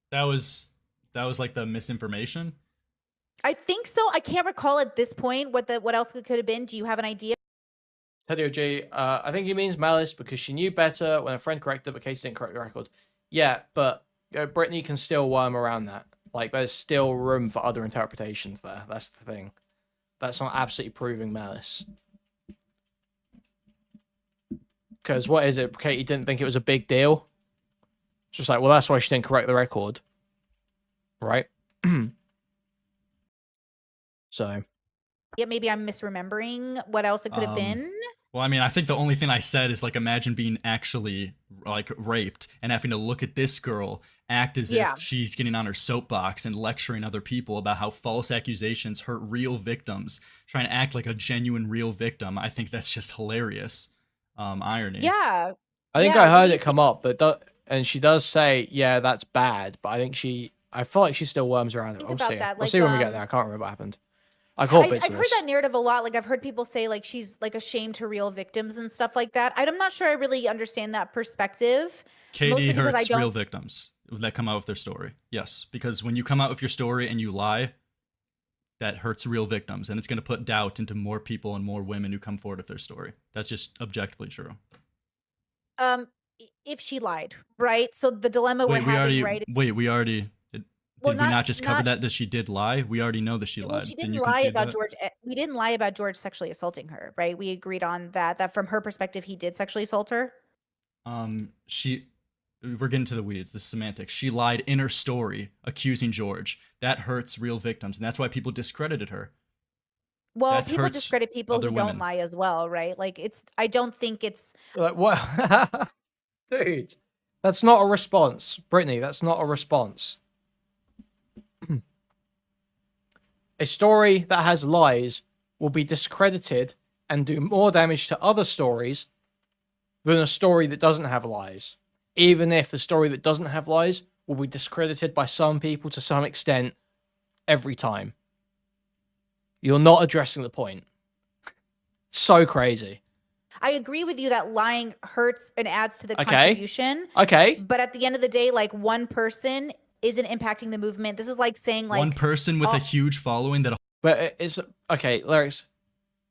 That was like the misinformation? I think so. I can't recall at this point what else it could have been. Do you have an idea? Teddy OG, I think he means malice because she knew better when a friend corrected, but Casey didn't correct the record. Yeah, but Brittany can still worm around that. Like, there's still room for other interpretations there. That's the thing. That's not absolutely proving malice. Because what is it? Katie didn't think it was a big deal. It's just like, well, that's why she didn't correct the record. Right? So. Yeah, maybe I'm misremembering what else it could have been. Well, I mean, I think the only thing I said is, like, imagine being actually, like, raped and having to look at this girl act as if she's getting on her soapbox and lecturing other people about how false accusations hurt real victims, trying to act like a genuine real victim. I think that's just hilarious irony. Yeah. I think I heard it come up, and she does say, yeah, that's bad, but I feel like she still worms around it. We'll see. We'll see when we get there. I can't remember what happened. I've heard that narrative a lot. Like, I've heard people say, like, she's, like, ashamed to real victims and stuff like that. I'm not sure I really understand that perspective. Katie hurts real victims that come out with their story. Yes, because when you come out with your story and you lie, that hurts real victims, and it's going to put doubt into more people and more women who come forward with their story. That's just objectively true. If she lied, right? So the dilemma we're having, right? Wait, we already... Did we not just cover that she did lie? We already know that she lied. She didn't lie about George. We didn't lie about George sexually assaulting her, right? We agreed on that from her perspective, he did sexually assault her. We're getting to the weeds. This is semantics. She lied in her story, accusing George. That hurts real victims, and that's why people discredited her. Well, people discredit people who don't lie as well, right? Like, I don't think it's... Like, what? Dude, that's not a response. Brittany, that's not a response. A story that has lies will be discredited and do more damage to other stories than a story that doesn't have lies. Even if the story that doesn't have lies will be discredited by some people to some extent every time. You're not addressing the point. So crazy. I agree with you that lying hurts and adds to the contribution. Okay. But at the end of the day, like, one person isn't impacting the movement. This is like saying, like, one person with a huge following that. But it's okay. Lyrics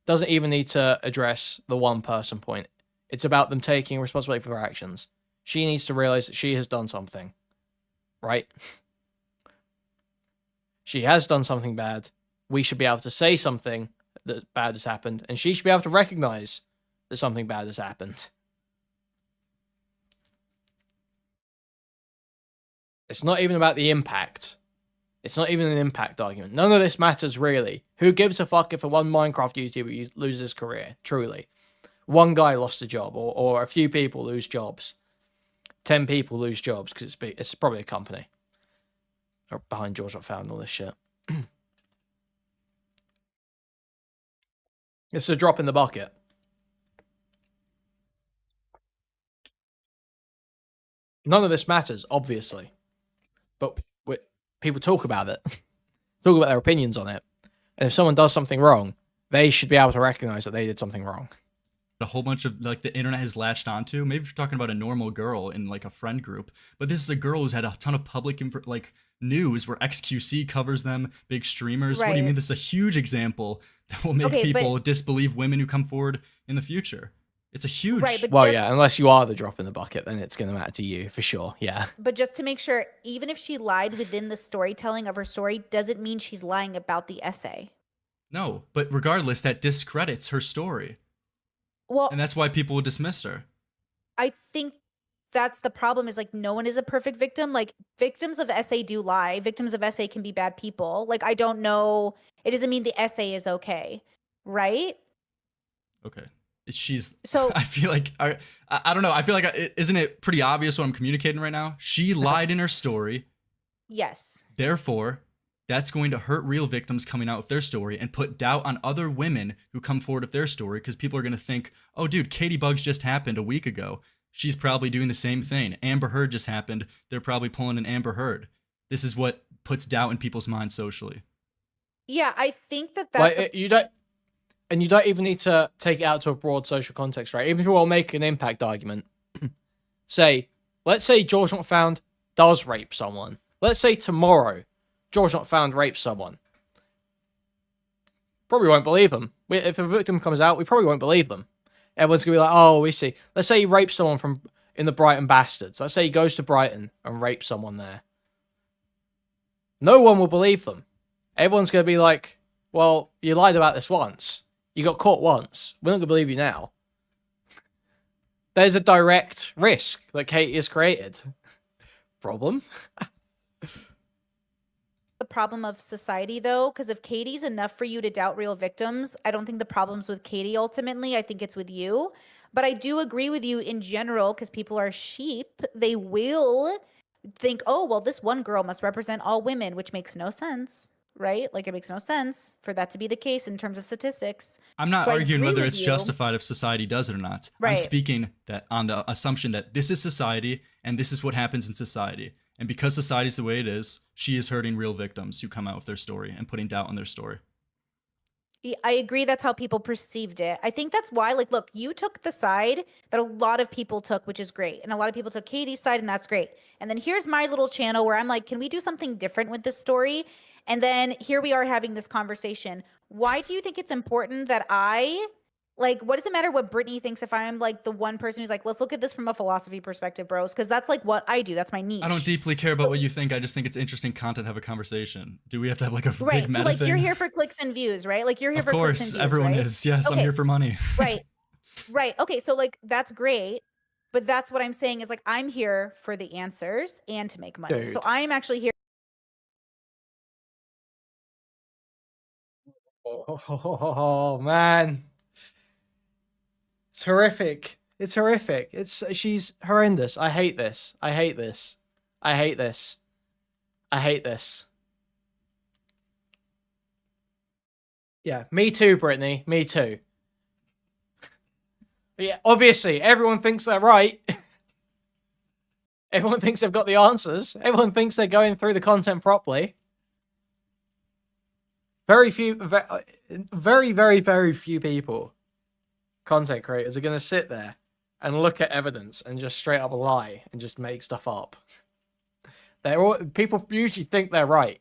doesn't even need to address the one person point. It's about them taking responsibility for their actions. She needs to realize that she has done something. Right? She has done something bad. We should be able to say something that bad has happened, and she should be able to recognize that something bad has happened. It's not even about the impact. It's not even an impact argument. None of this matters, really. Who gives a fuck if a one Minecraft YouTuber loses his career? Truly. One guy lost a job, or a few people lose jobs. 10 people lose jobs, because it's probably a company. Or behind George.Found and all this shit. It's a drop in the bucket. None of this matters, obviously. But people talk about it. Talk about their opinions on it. And if someone does something wrong, they should be able to recognize that they did something wrong. A whole bunch of, like, the internet has latched onto. Maybe if you're talking about a normal girl in, like, a friend group. But this is a girl who's had a ton of public, news where XQC covers them, big streamers. What do you mean? This is a huge example that will make people disbelieve women who come forward in the future. It's a huge... Right, but well, yeah, unless you are the drop in the bucket, then it's going to matter to you, for sure, yeah. But just to make sure, even if she lied within the storytelling of her story, doesn't mean she's lying about the essay. No, but regardless, that discredits her story. Well, and that's why people will dismiss her. I think that's the problem, is like no one is a perfect victim. Like victims of essay do lie. Victims of essay can be bad people. Like I don't know. It doesn't mean the essay is okay, right? Okay. She's so I feel like I don't know. I feel like isn't it pretty obvious what I'm communicating right now? She lied in her story. Yes. Therefore, that's going to hurt real victims coming out with their story and put doubt on other women who come forward with their story, because people are going to think, oh, dude, Katie Bugs just happened a week ago. She's probably doing the same thing. Amber Heard just happened. They're probably pulling an Amber Heard. This is what puts doubt in people's minds socially. Yeah, I think that's... Like, you don't even need to take it out to a broad social context, right? Even if you want to make an impact argument, let's say George.Found does rape someone. Let's say tomorrow, George.Found rapes someone. Probably won't believe them. If a victim comes out, we probably won't believe them. Everyone's going to be like, oh, we see. Let's say he rapes someone in the Brighton Bastards. Let's say he goes to Brighton and rapes someone there. No one will believe them. Everyone's going to be like, well, you lied about this once. You got caught once. We're not going to believe you now. There's a direct risk that Katie has created. Problem? The problem of society, though, because if Katie's enough for you to doubt real victims, I don't think the problem's with Katie ultimately. I think it's with you. But I do agree with you in general, because people are sheep. They will think, oh, well, this one girl must represent all women, which makes no sense. Right? Like, it makes no sense for that to be the case in terms of statistics. I'm not arguing whether it's justified if society does it or not. Right. I'm speaking that on the assumption that this is society and this is what happens in society. And because society's the way it is, she is hurting real victims who come out with their story and putting doubt on their story. I agree that's how people perceived it. I think that's why, like, look, you took the side that a lot of people took, which is great. And a lot of people took Katie's side, and that's great. And then here's my little channel where I'm like, can we do something different with this story? And then here we are having this conversation. Why do you think it's important that what does it matter what Brittany thinks if I'm like the one person who's like, let's look at this from a philosophy perspective, bros? Because that's like what I do. That's my niche. I don't deeply care about what you think. I just think it's interesting content to have a conversation. Do we have to have like a right? big meta So like thing? You're here for clicks and views, right? Like you're here for clicks and views. Of course, everyone is. Yes, okay. I'm here for money. Right. Right. Okay. So like that's great. But that's what I'm saying is like I'm here for the answers and to make money. Dude. So I'm actually here. Oh man, it's horrific. It's horrific. She's horrendous. I hate this. I hate this. I hate this. I hate this. Yeah, me too, Brittany. Me too. Yeah, obviously, everyone thinks they're right. Everyone thinks they've got the answers. Everyone thinks they're going through the content properly. Very few people, content creators, are going to sit there and look at evidence and just straight up lie and just make stuff up. People usually think they're right.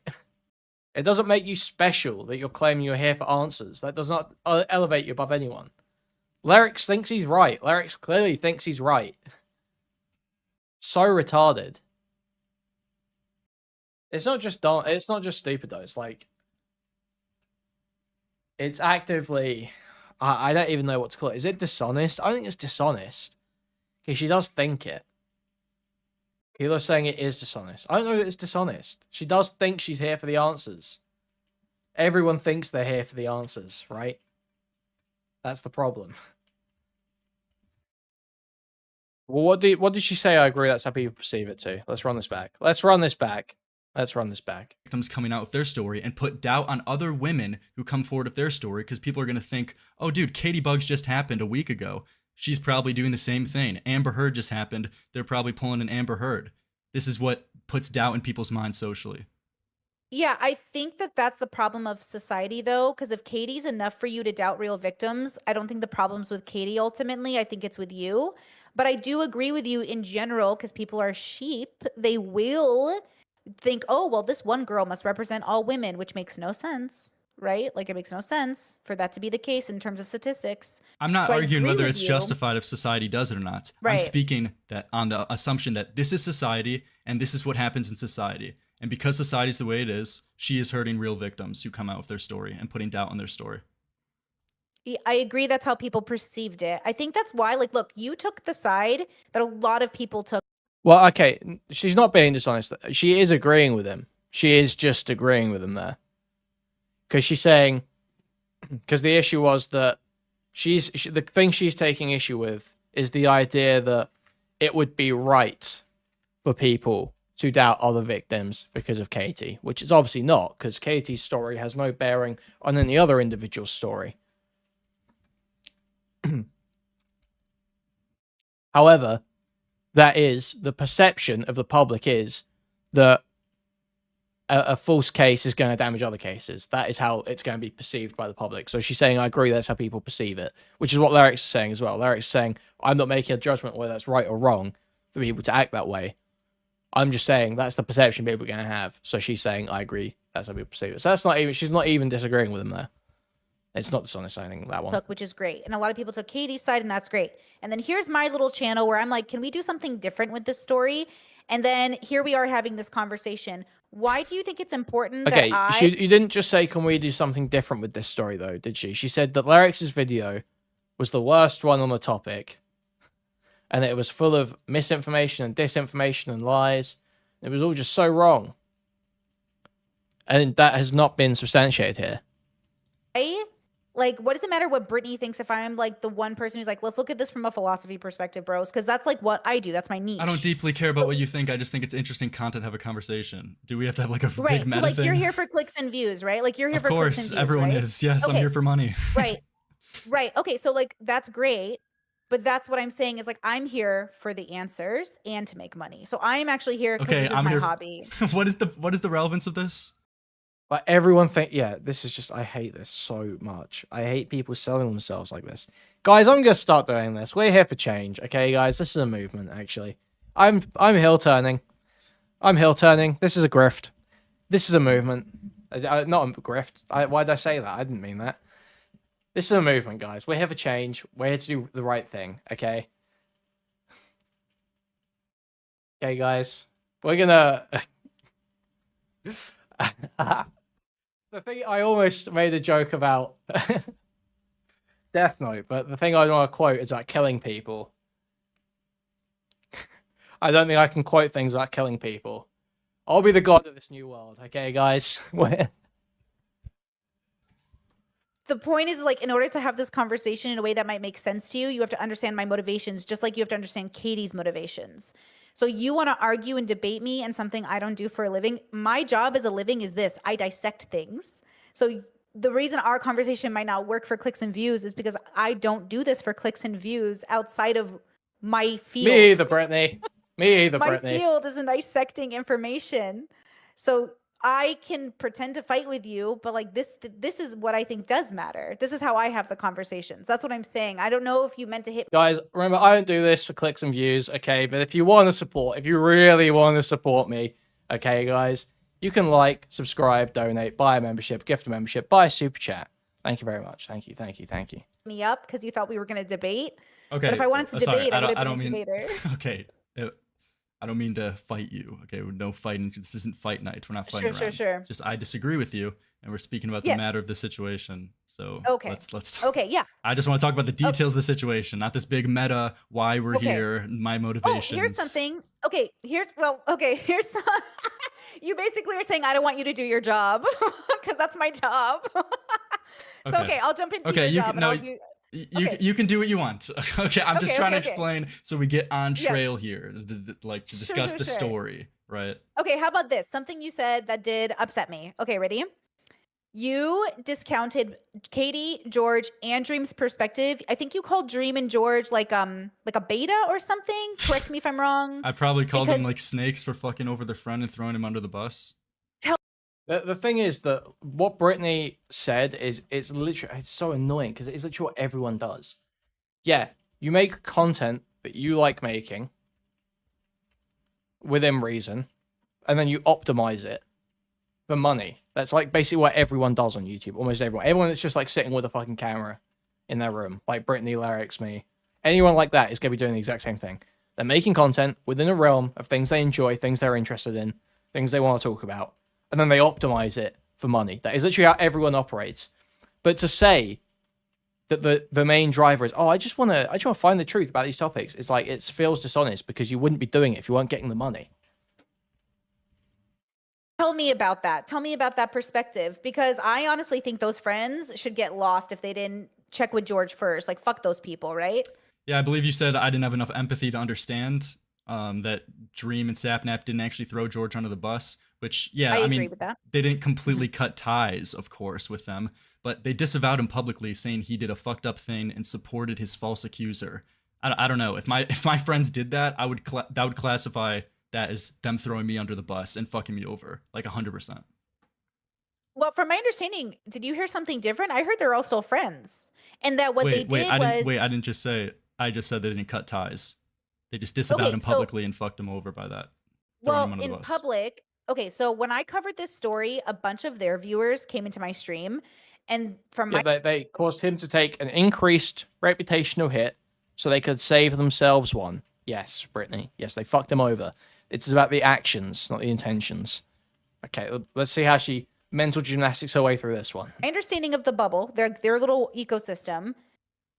It doesn't make you special that you're claiming you're here for answers. That does not elevate you above anyone. Lyrics thinks he's right. Lyrics clearly thinks he's right. So retarded. It's not just stupid though. It's like it's actively. I don't even know what to call it. Is it dishonest? I think it's dishonest because she does think it. People are saying it is dishonest. I don't know that it's dishonest. She does think she's here for the answers. Everyone thinks they're here for the answers, right? That's the problem. Well, what did she say? I agree. That's how people perceive it too. Let's run this back. Let's run this back. Victims coming out with their story and put doubt on other women who come forward with their story because people are going to think, oh, dude, Katie Bugs just happened a week ago. She's probably doing the same thing. Amber Heard just happened. They're probably pulling an Amber Heard. This is what puts doubt in people's minds socially. Yeah, I think that that's the problem of society, though, because if Katie's enough for you to doubt real victims, I don't think the problem's with Katie ultimately. I think it's with you. But I do agree with you in general, because people are sheep. They will think, oh, well, this one girl must represent all women, which makes no sense, right? Like, it makes no sense for that to be the case in terms of statistics. I'm not So I arguing agree whether with it's you. justified if society does it or not. I'm Right. speaking that on the assumption that this is society and this is what happens in society. And because society's the way it is, she is hurting real victims who come out with their story and putting doubt on their story. I agree that's how people perceived it. I think that's why, like, look, you took the side that a lot of people took. Well, okay, she's not being dishonest. She is agreeing with him. She is just agreeing with him there. Because she's saying, because the issue was that the thing she's taking issue with is the idea that it would be right for people to doubt other victims because of Katie, which is obviously not, because Katie's story has no bearing on any other individual's story. However, that is the perception of the public is that a false case is going to damage other cases. That is how it's going to be perceived by the public. So she's saying, I agree, that's how people perceive it, which is what Larry's saying as well. Larry's saying, I'm not making a judgment whether that's right or wrong for people to act that way. I'm just saying that's the perception people are going to have. So she's saying, I agree, that's how people perceive it. So that's not even, she's not even disagreeing with him there. It's not dishonest, I think, that one. Which is great. And a lot of people took Katie's side, and that's great. And then here's my little channel where I'm like, can we do something different with this story? And then here we are having this conversation. Why do you think it's important Okay, that you didn't just say, can we do something different with this story, though, did she? She said that Larry's video was the worst one on the topic, and it was full of misinformation and disinformation and lies. It was all just so wrong. And that has not been substantiated here. Like, what does it matter what Brittany thinks if I'm like the one person who's like, let's look at this from a philosophy perspective, bros? Because that's like what I do. That's my niche. I don't deeply care about what you think. I just think it's interesting content to have a conversation. Do we have to have like a Right. big So meta like thing? you're here for clicks and views, right? Like you're here Of for clicks and course, views. everyone right? is. Yes, I'm Okay. here for money. Right. Right. Okay. So like that's great. But that's what I'm saying is like I'm here for the answers and to make money. So I'm actually here because Okay, this is I'm my here. hobby. What is the relevance of this? But everyone this is just, I hate this so much. I hate people selling themselves like this. Guys, I'm going to start doing this. We're here for change. Okay, guys, this is a movement, actually. I'm hill turning. I'm hill turning. This is a grift. This is a movement. Not a grift. Why did I say that? I didn't mean that. This is a movement, guys. We're here for change. We're here to do the right thing, okay? Okay, guys. We're gonna... The thing I almost made a joke about Death Note, but the thing I want to quote is about killing people. I don't think I can quote things about killing people. I'll be the god of this new world, okay, guys? The point is like in order to have this conversation in a way that might make sense to you, you have to understand my motivations just like you have to understand Katie's motivations. So you want to argue and debate me and something I don't do for a living. My job as a living is this. I dissect things. So the reason our conversation might not work for clicks and views is because I don't do this for clicks and views outside of my field. Me either, Brittany. Me either, My Brittany. field is in dissecting information. So I can pretend to fight with you, but like this is what I think does matter. This is how I have the conversations. That's what I'm saying. I don't know if you meant to hit Guys, remember, I don't do this for clicks and views, okay? But if you want to support, if you really want to support me, okay, guys, you can like, subscribe, donate, buy a membership, gift a membership, buy a super chat. Thank you very much. Thank you. Me up because you thought we were going to debate. Okay. But if I wanted to sorry, debate, I would have I been don't a mean. debater. Okay. I don't mean to fight you. Okay, no fighting. This isn't fight night. We're not fighting around. Sure. Just I disagree with you, and we're speaking about the Yes. matter of the situation. So Okay. let's. Okay, yeah. I just want to talk about the details of the situation, not this big meta. Why we're Okay. here, my Oh, motivations. here's something. Okay, here's some. You basically are saying I don't want you to do your job because that's my job. So Okay. I'll jump into Okay, your you job can- and no, I'll do. You Okay. you can do what you want. Okay, I'm just Okay, trying to okay. explain so we get on Yes. trail here, like to discuss the sure. story, right? Okay, how about this? Something you said that did upset me. Okay, ready? You discounted Katie, George, and Dream's perspective. I think you called Dream and George like a beta or something. Correct me if I'm wrong. I probably called them Because- like snakes for fucking over their friend and throwing him under the bus. The thing is that what Brittany said is it's literally it's so annoying because it's literally what everyone does. Yeah, you make content that you like making within reason, and then you optimize it for money. That's like basically what everyone does on YouTube. Almost everyone. Everyone that's just like sitting with a fucking camera in their room, like Brittany, Lyrics, me. Anyone like that is going to be doing the exact same thing. They're making content within a realm of things they enjoy, things they're interested in, things they want to talk about, and then they optimize it for money. That is literally how everyone operates. But to say that the main driver is, I just want to find the truth about these topics, it's like it feels dishonest because you wouldn't be doing it if you weren't getting the money. Tell me about that. Tell me about that perspective because I honestly think those friends should get lost if they didn't check with George first. Like, fuck those people, right? Yeah, I believe you said I didn't have enough empathy to understand that Dream and Sapnap didn't actually throw George under the bus. Which, yeah, I I agree mean, with that. they didn't completely cut ties, of course, with them, but they disavowed him publicly, saying he did a fucked up thing and supported his false accuser. I don't know if my friends did that, I would that would classify that as them throwing me under the bus and fucking me over, like 100%. Well, from my understanding, did you hear something different? I heard they're all still friends, and that what they did was I didn't just say. I just said they didn't cut ties. They just disavowed him so- publicly and fucked him over by that. Throwing well him under the in bus. public. Okay, so when I covered this story, a bunch of their viewers came into my stream, and from my Yeah, they caused him to take an increased reputational hit so they could save themselves one. Yes, Brittany. Yes, they fucked him over. It's about the actions, not the intentions. Okay, let's see how she mental gymnastics her way through this one. my understanding of the bubble, their little ecosystem,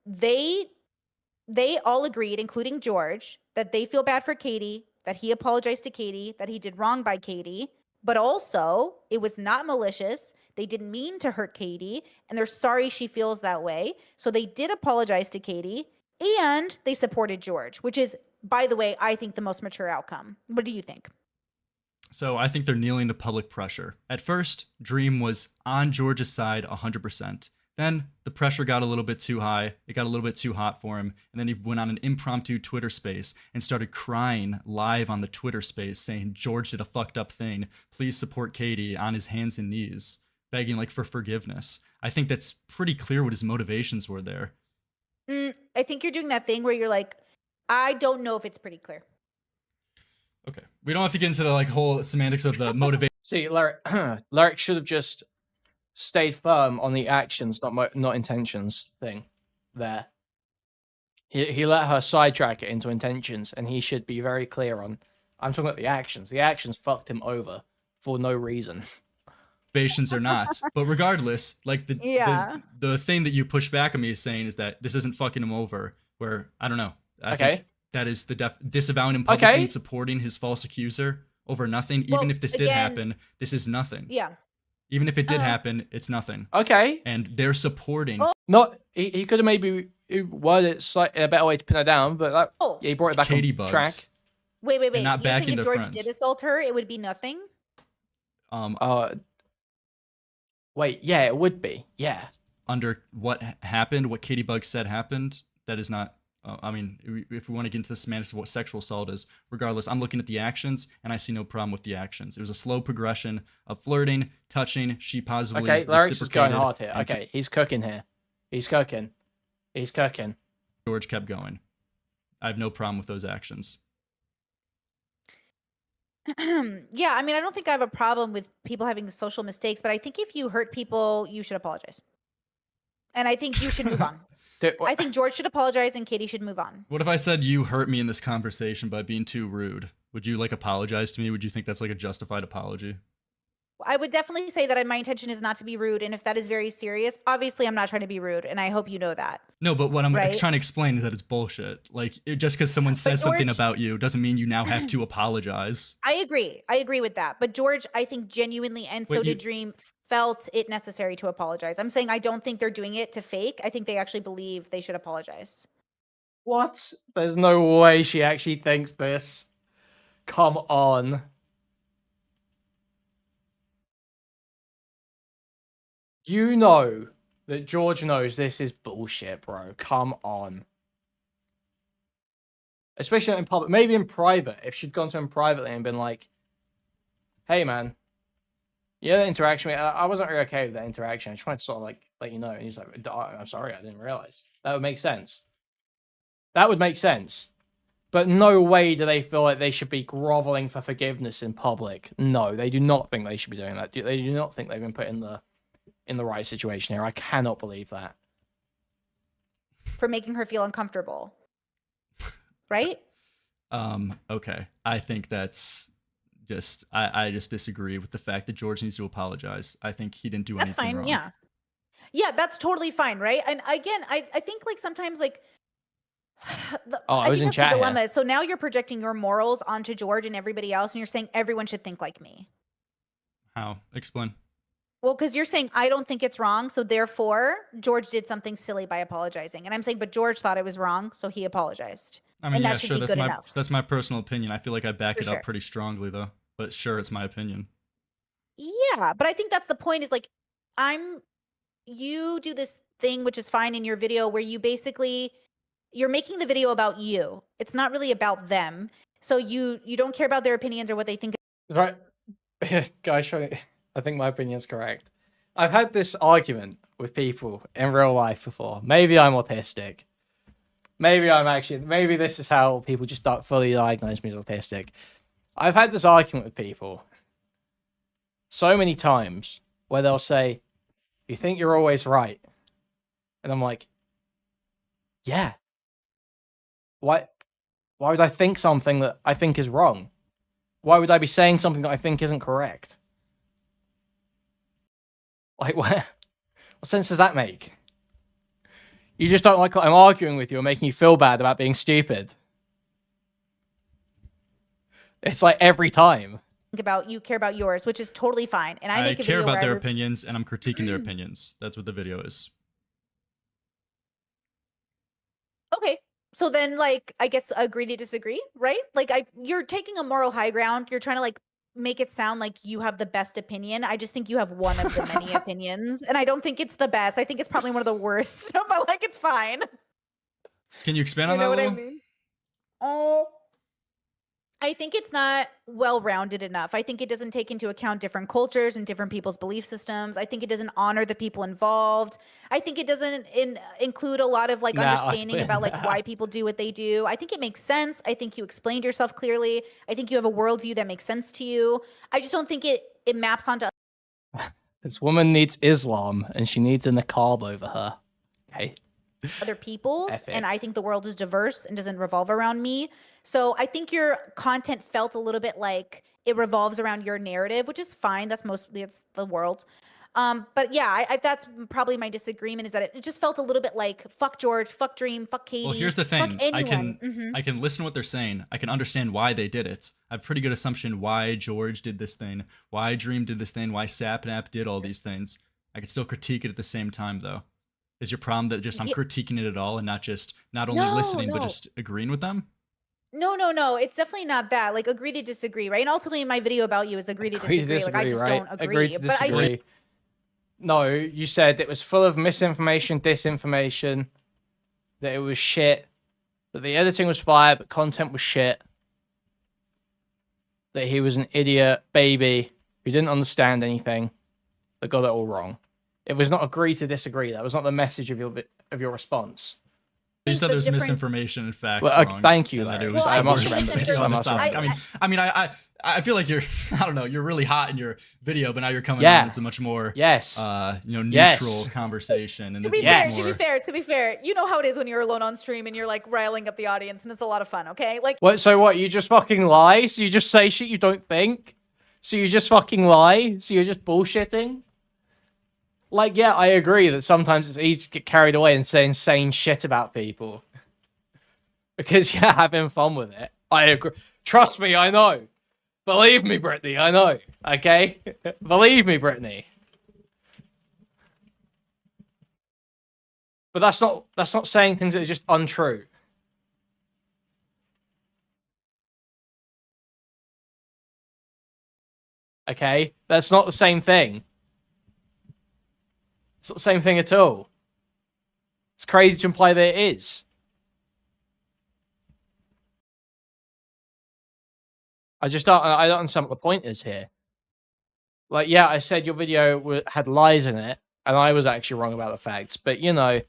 they all agreed, including George, that they feel bad for Katie, that he apologized to Katie, that he did wrong by Katie, but also it was not malicious. They didn't mean to hurt Katie, and they're sorry she feels that way. So they did apologize to Katie, and they supported George, which is, by the way, I think the most mature outcome. What do you think? So I think they're kneeling to public pressure. At first, Dream was on George's side 100%. Then the pressure got a little bit too high. It got a little bit too hot for him. And then he went on an impromptu Twitter space and started crying live on the Twitter space saying George did a fucked up thing. Please support Katie, on his hands and knees, begging like for forgiveness. I think that's pretty clear what his motivations were there. I think you're doing that thing where you're like, I don't know if it's pretty clear. Okay. We don't have to get into the like whole semantics of the motivation. See, Lyric should have just stayed firm on the actions, not intentions thing there. He let her sidetrack it into intentions, and he should be very clear on, I'm talking about the actions. The actions fucked him over for no reason. Motivations or not, but regardless, like Yeah. the thing that you push back on me is saying is that this isn't fucking him over. Where I don't know. I Okay. think that is the disavowing him publicly Okay. and supporting his false accuser over nothing. Well, Even if this did again- happen, this is nothing. Yeah. Even if it did Uh, happen, it's nothing. Okay. And they're supporting. Oh. Not he could have maybe worded it slightly a better way to pin her down, but that, Oh, yeah, he brought it back Katie on bugs. track. wait. not You're saying backing if their George friend. did assault her, it would be nothing? Wait, yeah, it would be. Yeah. Under what happened, what Katie Bugs said happened, that is not. I mean, if we want to get into the semantics of what sexual assault is, regardless, I'm looking at the actions, and I see no problem with the actions. It was a slow progression of flirting, touching. She positively Okay, Lyric's just going reciprocated, hard here. and Okay, he's cooking here. He's cooking. George kept going. I have no problem with those actions. Yeah, I mean, I don't think I have a problem with people having social mistakes, but I think if you hurt people, you should apologize. And I think you should move on. I think George should apologize and Katie should move on. What if I said you hurt me in this conversation by being too rude? Would you like apologize to me? Would you think that's like a justified apology? I would definitely say that my intention is not to be rude. And if that is very serious, obviously I'm not trying to be rude. And I hope you know that. No, but what I'm Right? trying to explain is that it's bullshit. Like, just because someone says something George- about you doesn't mean you now have to apologize. I agree. I agree with that. But George, I think genuinely, and so Wait, did Dream, felt it necessary to apologize. I'm saying I don't think they're doing it to fake. I think they actually believe they should apologize. What? There's no way she actually thinks this. Come on. You know that George knows this is bullshit, bro. Come on. Especially in public. Maybe in private. If she'd gone to him privately and been like, hey, man. Yeah, the interaction. I wasn't really okay with that interaction. I just wanted to sort of like let you know. And he's like, I'm sorry, I didn't realize. That would make sense. That would make sense. But no way do they feel like they should be groveling for forgiveness in public. No, they do not think they should be doing that. They do not think they've been put in the right situation here. I cannot believe that. For making her feel uncomfortable. Right? Okay. I think that's just I just disagree with the fact that George needs to apologize. I think he didn't do That's anything fine. wrong. Yeah. Yeah, that's totally fine, right? And again, I think like sometimes like I was in think that's chat the here. dilemma. So now you're projecting your morals onto George and everybody else, and you're saying everyone should think like me. How? Explain. Well, because you're saying I don't think it's wrong, so therefore George did something silly by apologizing, and I'm saying, but George thought it was wrong, so he apologized. I mean, And yeah, that should sure. be That's good my enough. that's my personal opinion. I feel like I back For it sure. up pretty strongly though. But sure, it's my opinion. Yeah, but I think that's the point. Is like, you do this thing which is fine in your video where you basically you're making the video about you. It's not really about them. So you don't care about their opinions or what they think. Right. Guys, I think my opinion's correct. I've had this argument with people in real life before. Maybe I'm autistic. Maybe this is how people just start fully diagnose me as autistic. I've had this argument with people so many times where they'll say, you think you're always right? And I'm like, yeah. Why would I think something that I think is wrong? Why would I be saying something that I think isn't correct? Like, what sense does that make? You just don't like that I'm arguing with you or making you feel bad about being stupid. It's like every time. About you care about yours, which is totally fine. And I make a care video about where their opinions and I'm critiquing their opinions. That's what the video is. Okay. So then, like, I guess agree to disagree, right? Like, you're taking a moral high ground. You're trying to like make it sound like you have the best opinion. I just think you have one of the many opinions, and I don't think it's the best. I think it's probably one of the worst. But like, it's fine. Can you expand You on that know a what I little? mean? Oh, I think it's not well-rounded enough. I think it doesn't take into account different cultures and different people's belief systems. I think it doesn't honor the people involved. I think it doesn't include a lot of like Nah, I understanding about like win. why people do what they do. I think it makes sense. I think you explained yourself clearly. I think you have a worldview that makes sense to you. I just don't think it maps onto This woman needs Islam and she needs a niqab over her. Okay. other people's, Epic. and I think the world is diverse and doesn't revolve around me. So I think your content felt a little bit like it revolves around your narrative, which is fine. That's mostly it's the world. But yeah, I that's probably my disagreement is that it just felt a little bit like fuck George, fuck Dream, fuck Katie. Well, here's the fuck thing. anyone. I can listen to what they're saying. I can understand why they did it. I have a pretty good assumption why George did this thing, why Dream did this thing, why Sapnap did all these things. I can still critique it at the same time, though. Is your problem that just I'm Yeah. critiquing it at all and not only No, listening but no. just agreeing with them? No. It's definitely not that. Like agree to disagree, right? And ultimately, my video about you is agree to Agree to disagree. Like I disagree, just right? don't agree. Agree to But I disagree. think No, you said it was full of misinformation, disinformation, that it was shit, that the editing was fire, but content was shit, that he was an idiot baby who didn't understand anything, that got it all wrong. It was not agree to disagree. That was not the message of your response. You said the there's difference- misinformation and facts Well, wrong. thank you, and that Larry. it was Well, the I worst think video misinformation- on the I must topic. remember. I feel like you're, I don't know, you're really hot in your video, but now you're coming Yeah. on. It's a much more, Yes. neutral Yes. conversation, and To it's be much fair, more. to be fair, you know how it is when you're alone on stream and you're like riling up the audience, and it's a lot of fun. Okay, like What? So what? You just fucking lie? So you just say shit you don't think? So you just fucking lie? So you're just bullshitting? Like, yeah, I agree that sometimes it's easy to get carried away and say insane shit about people. Because you're having fun with it. I agree. Trust me, I know. Believe me, Brittany, I know. Okay? Believe me, Brittany. But that's not saying things that are just untrue. Okay? That's not the same thing. It's not the same thing at all. It's crazy to imply that it is. I don't understand what the point is here. Like, yeah, I said your video had lies in it, and I was actually wrong about the facts. But, you know,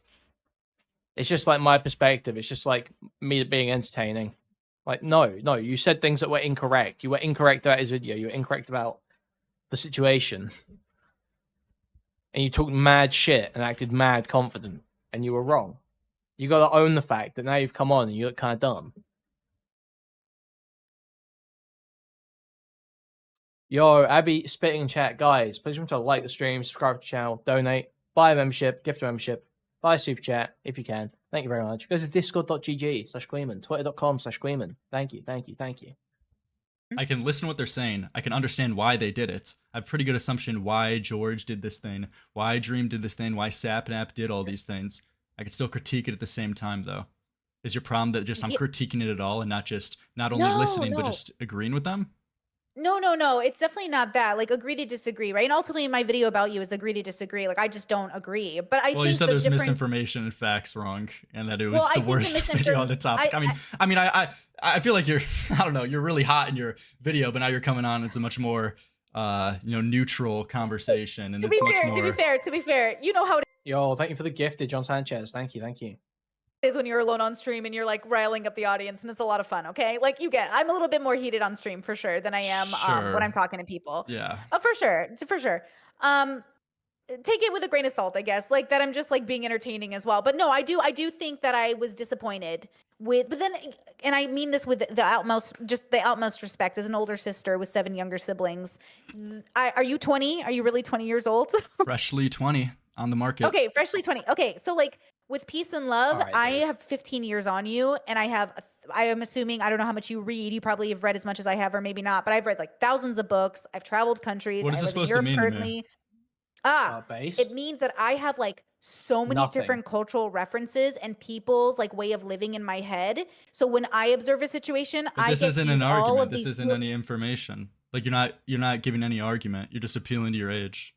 it's just like my perspective. It's just like me being entertaining. Like, no, you said things that were incorrect. You were incorrect about his video. You were incorrect about the situation. And you talked mad shit and acted mad confident. And you were wrong. You got to own the fact that now you've come on and you look kind of dumb. Yo, Abby spitting in chat. Guys, please remember to like the stream, subscribe to the channel, donate, buy a membership, gift a membership, buy a super chat if you can. Thank you very much. Go to discord.gg/Gleeman, twitter.com/Gleeman. Thank you. I can listen to what they're saying. I can understand why they did it. I have a pretty good assumption why George did this thing, why Dream did this thing, why Sapnap did all these things. I can still critique it at the same time, though. Is your problem that just I'm critiquing it at all and not only listening, but just agreeing with them? No. It's definitely not that. Like, agree to disagree, right? And ultimately, my video about you is agree to disagree. Like, I just don't agree. But I think you said the there's difference... misinformation and facts wrong, and that it was Well, I the think the worst video on the topic. I feel like you're, I don't know, you're really hot in your video, but now you're coming on. It's a much more, neutral conversation, and To it's be much fair, more. to be fair, you know how it Yo, thank you for the gifted, John Sanchez. Thank you. is when you're alone on stream and you're like riling up the audience, and it's a lot of fun. Okay, like I'm a little bit more heated on stream for sure than I am Sure. when I'm talking to people. Yeah. For sure. Take it with a grain of salt, I guess. Like that, I'm just like being entertaining as well. But no, I do think that I was disappointed with. But then, and I mean this with the utmost respect. As an older sister with 7 younger siblings, are you 20? Are you really 20 years old? Freshly 20 on the market. Okay, freshly 20. Okay, so like with peace and love, All right, I dude. have 15 years on you, and I am assuming, I don't know how much you read. You probably have read as much as I have, or maybe not. But I've read like thousands of books. I've traveled countries. What is I this live in supposed to Europe mean to me? currently. Base. It means that I have like so many Nothing. different cultural references and people's like way of living in my head. So when I observe a situation, But I this get isn't to an use all argument. of This these isn't tools- any information. Like you're not giving any argument. You're just appealing to your age.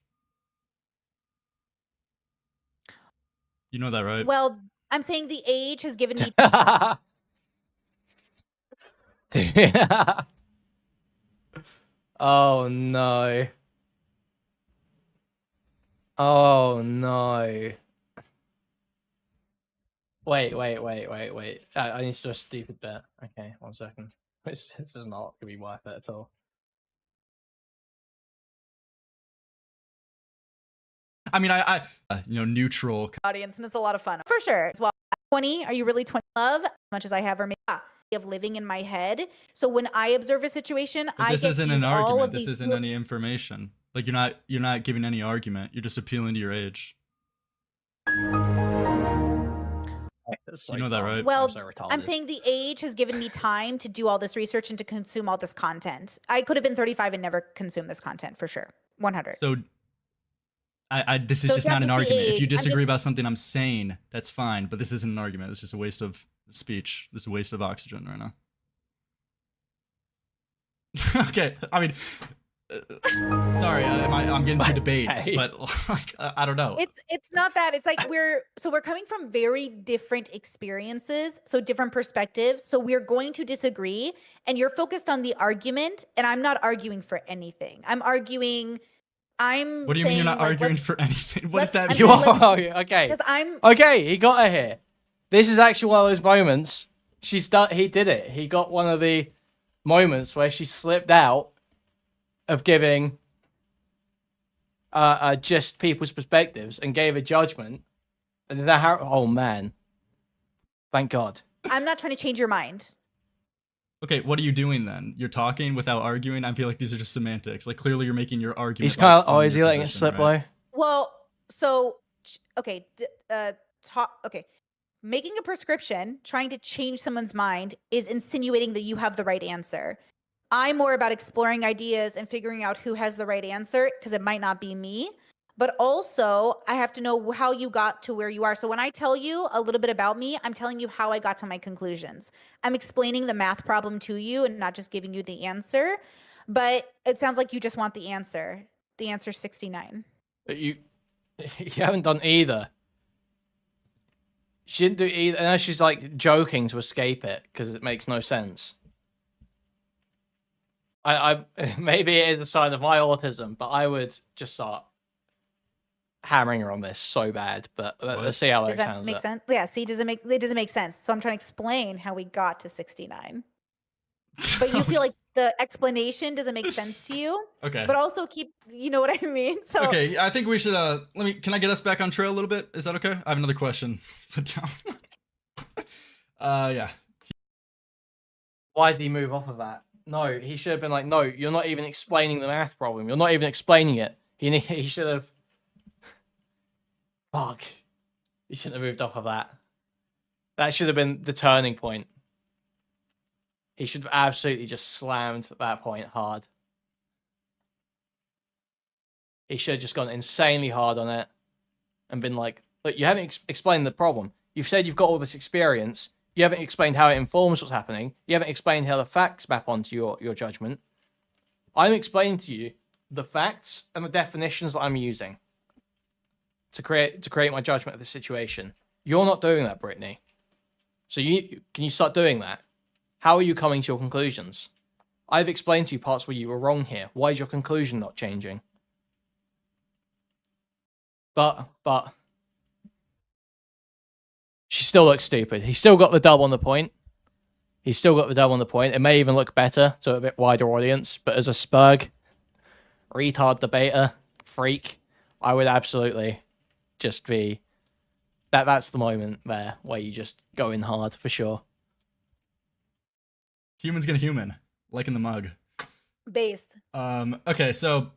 You know that, right? Well, I'm saying the age has given me Oh no. Oh no. Wait. I need to do a stupid bet. Okay, 1 second. This is not gonna be worth it at all. I mean, neutral. audience, and it's a lot of fun for sure. As well, 20. Are you really 20? Love as much as I have, or maybe of living in my head. So when I observe a situation, But I this get isn't to an use all argument. of This these isn't tools- any information. Like you're not giving any argument. You're just appealing to your age. That's You know that, right? Well, so I'm retarded. saying the age has given me time to do all this research and to consume all this content. I could have been 35 and never consumed this content for sure. 100. So this is So just it's not not an just the argument. If you age, I'm disagree just- about something I'm saying, that's fine. But this isn't an argument. It's just a waste of speech. This is a waste of oxygen right now. Okay, I mean, sorry, I'm getting to debates, Hey. but like, I don't know. It's not that. It's like we're coming from very different experiences, so different perspectives. So we're going to disagree, and you're focused on the argument, and I'm not arguing for anything. I'm arguing. What do you mean you're not arguing for anything? What does that I'm mean? You saying, are okay. Because I'm Okay, he got her here. This is actually one of those moments. He did it. He got one of the moments where she slipped out of giving just people's perspectives and gave a judgment. And is that how? Oh man, thank God. I'm not trying to change your mind. Okay, what are you doing then? You're talking without arguing. I feel like these are just semantics. Like clearly, you're making your argument. He's kind of. Oh, is he letting it slip, right? though? Well, so okay, okay. Making a prescription, trying to change someone's mind, is insinuating that you have the right answer. I'm more about exploring ideas and figuring out who has the right answer, because it might not be me. But also, I have to know how you got to where you are. So when I tell you a little bit about me, I'm telling you how I got to my conclusions. I'm explaining the math problem to you and not just giving you the answer. But it sounds like you just want the answer. The answer's 69. But you haven't done either. She didn't do either. And now she's like joking to escape it because it makes no sense. I maybe it is a sign of my autism, but I would just start hammering her on this so bad. But let's see how Does that that sounds. make sense? Yeah. See, it doesn't make sense. So I'm trying to explain how we got to 69. But you feel like the explanation doesn't make sense to you. Okay. But also you know what I mean? So Okay, I think we should can I get us back on trail a little bit? Is that okay? I have another question. Put down. Yeah. Why did he move off of that? No, he should have been like, no, you're not even explaining the math problem. You're not even explaining it. He should have. Fuck. He shouldn't have moved off of that. That should have been the turning point. He should have absolutely just slammed that point hard. He should have just gone insanely hard on it and been like, look, you haven't explained the problem. You've said you've got all this experience. You haven't explained how it informs what's happening. You haven't explained how the facts map onto your judgment. I'm explaining to you the facts and the definitions that I'm using to create my judgment of the situation. You're not doing that, Brittany. So can you start doing that? How are you coming to your conclusions? I've explained to you parts where you were wrong here. Why is your conclusion not changing? But she still looks stupid. He still got the dub on the point. He's still got the dub on the point. It may even look better to a bit wider audience, but as a spurg, retard debater, freak, I would absolutely just be... That's the moment there where you just go in hard, for sure. Human's gonna human, like in the mug. based. Okay, so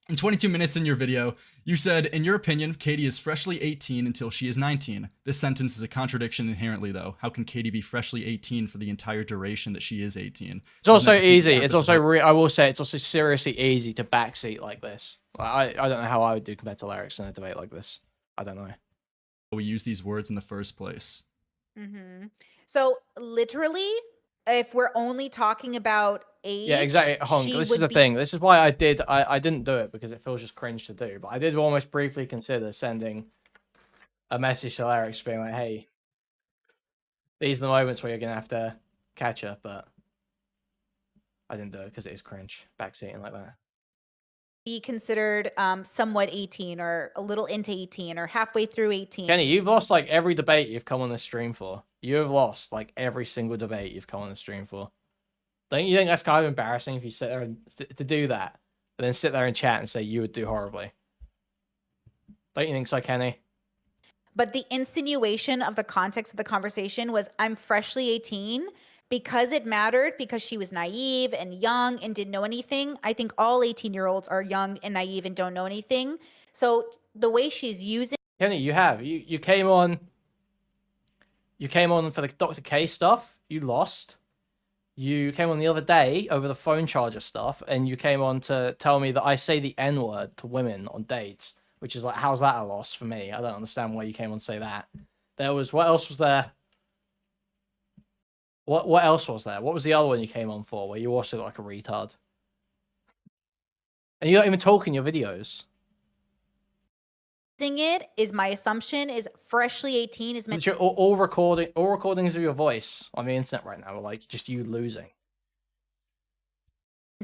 in 22 minutes in your video, you said, in your opinion, Katie is freshly 18 until she is 19. This sentence is a contradiction inherently, though. How can Katie be freshly 18 for the entire duration that she is 18? It's also easy. It's also, I will say, it's also seriously easy to backseat like this. I don't know how I would do compared to lyrics in a debate like this. I don't know. We use these words in the first place. Mm-hmm. So literally, if we're only talking about age, yeah, exactly. Honk. This is the thing. This is why I didn't do it, because it feels just cringe to do. But I did almost briefly consider sending a message to lyrics being like, "Hey, these are the moments where you're gonna have to catch her," but I didn't do it because it is cringe backseating like that. Be considered somewhat 18 or a little into 18 or halfway through 18. Kenny, you've lost like every debate you've come on this stream for. You have lost like every single debate you've come on this stream for. Don't you think that's kind of embarrassing if you sit there and to do that, and then sit there and chat and say you would do horribly? Don't you think so, Kenny? But the insinuation of the context of the conversation was, I'm freshly 18 because it mattered, because she was naive and young and didn't know anything. I think all 18-year-olds are young and naive and don't know anything. So the way she's using... Kenny, you came on for the Dr. K stuff. You lost. You came on the other day over the phone charger stuff, and you came on to tell me that I say the N-word to women on dates, which is like, how's that a loss for me? I don't understand why you came on to say that. What else was there? What else was there? What was the other one you came on for, where you also look like a retard? And you don't even talk in your videos. It is, my assumption is freshly 18 is meant all recordings of your voice on the internet right now are like just you losing.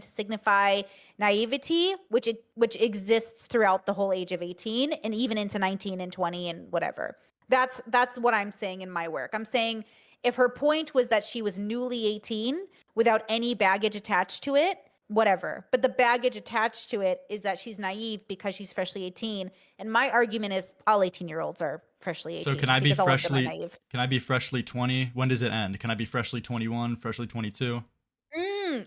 To signify naivety, which exists throughout the whole age of 18 and even into 19 and 20 and whatever. That's what I'm saying in my work. I'm saying if her point was that she was newly 18 without any baggage attached to it, whatever. But the baggage attached to it is that she's naive because she's freshly 18. And my argument is all 18-year-olds are freshly 18 So can I be because all of them are freshly naive. can I be freshly 20? When does it end? Can I be freshly 21, freshly 22?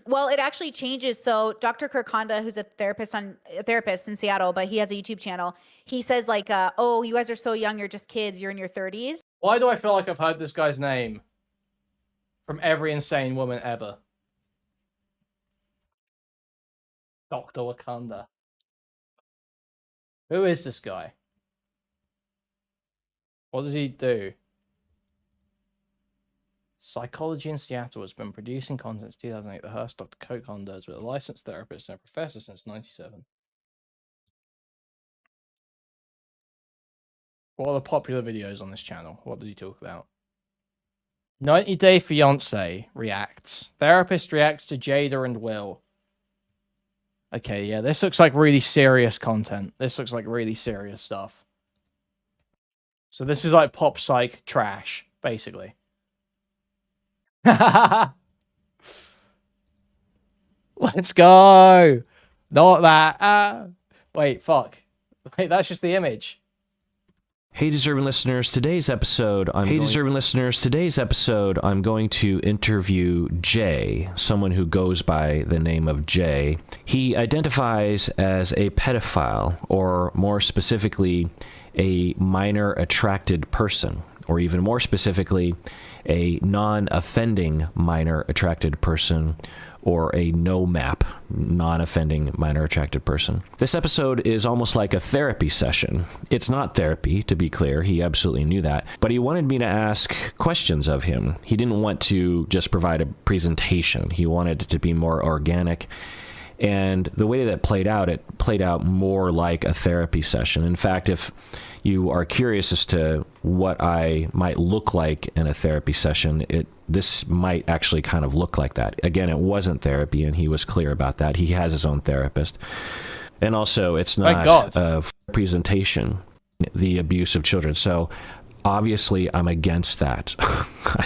Well, it actually changes. So Dr. Kirk Honda, who's a therapist in Seattle, but he has a YouTube channel. He says like, oh, you guys are so young, you're just kids, you're in your 30s. Why do I feel like I've heard this guy's name from every insane woman ever? Dr. Wakanda. Who is this guy? What does he do? Psychology in Seattle has been producing content since 2008. The Hearst Dr. Coke Honda has been a licensed therapist and a professor since 97. What are the popular videos on this channel? What does he talk about? 90 Day Fiance reacts. Therapist reacts to Jada and Will. Okay, yeah, this looks like really serious content. This looks like really serious stuff. So this is like pop psych trash, basically. Let's go. Not that. Wait, fuck. Wait, that's just the image. Hey, deserving listeners, today's episode, I'm going to interview Jay, someone who goes by the name of Jay. He identifies as a pedophile, or more specifically, a minor attracted person, or even more specifically, a non-offending minor attracted person, or a no-map, non-offending minor attracted person. This episode is almost like a therapy session. It's not therapy, to be clear. He absolutely knew that. But he wanted me to ask questions of him. He didn't want to just provide a presentation. He wanted it to be more organic. And the way that it played out more like a therapy session. In fact, if you are curious as to what I might look like in a therapy session, this might actually kind of look like that. Again, it wasn't therapy, and he was clear about that. He has his own therapist. And also, it's not a presentation, the abuse of children. So obviously, I'm against that. I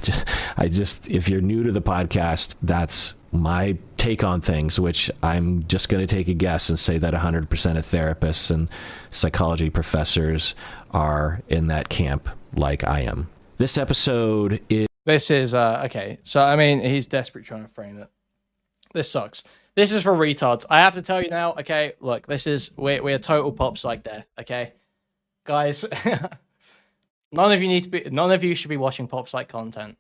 just, if you're new to the podcast, that's my take on things, which I'm just going to take a guess and say that 100% of therapists and psychology professors are in that camp like I am. This episode is... This is, okay. So, I mean, he's desperate trying to frame it. This sucks. This is for retards. I have to tell you now, okay, look, this is, we're total pop psych there, okay? Guys, none of you should be watching pop psych content.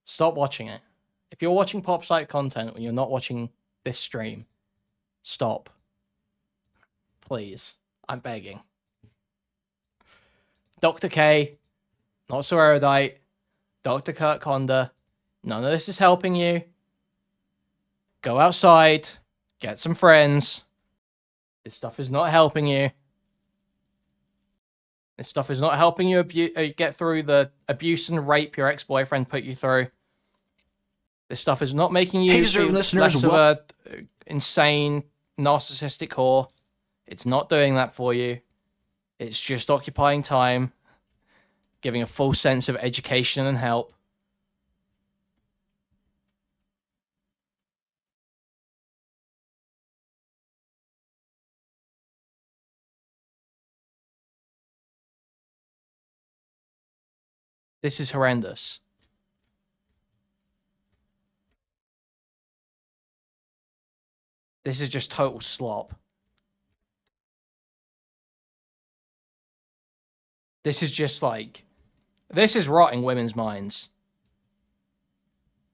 Stop watching it. If you're watching pop psych content when you're not watching this stream, stop. Please. I'm begging. Dr. K, not so erudite. Dr. Kirk Honda, none of this is helping you. Go outside. Get some friends. This stuff is not helping you. This stuff is not helping you get through the abuse and rape your ex-boyfriend put you through. This stuff is not making you less of a insane, narcissistic whore. It's not doing that for you. It's just occupying time, giving a full sense of education and help. This is horrendous. This is just total slop. This is just like... This is rotting women's minds.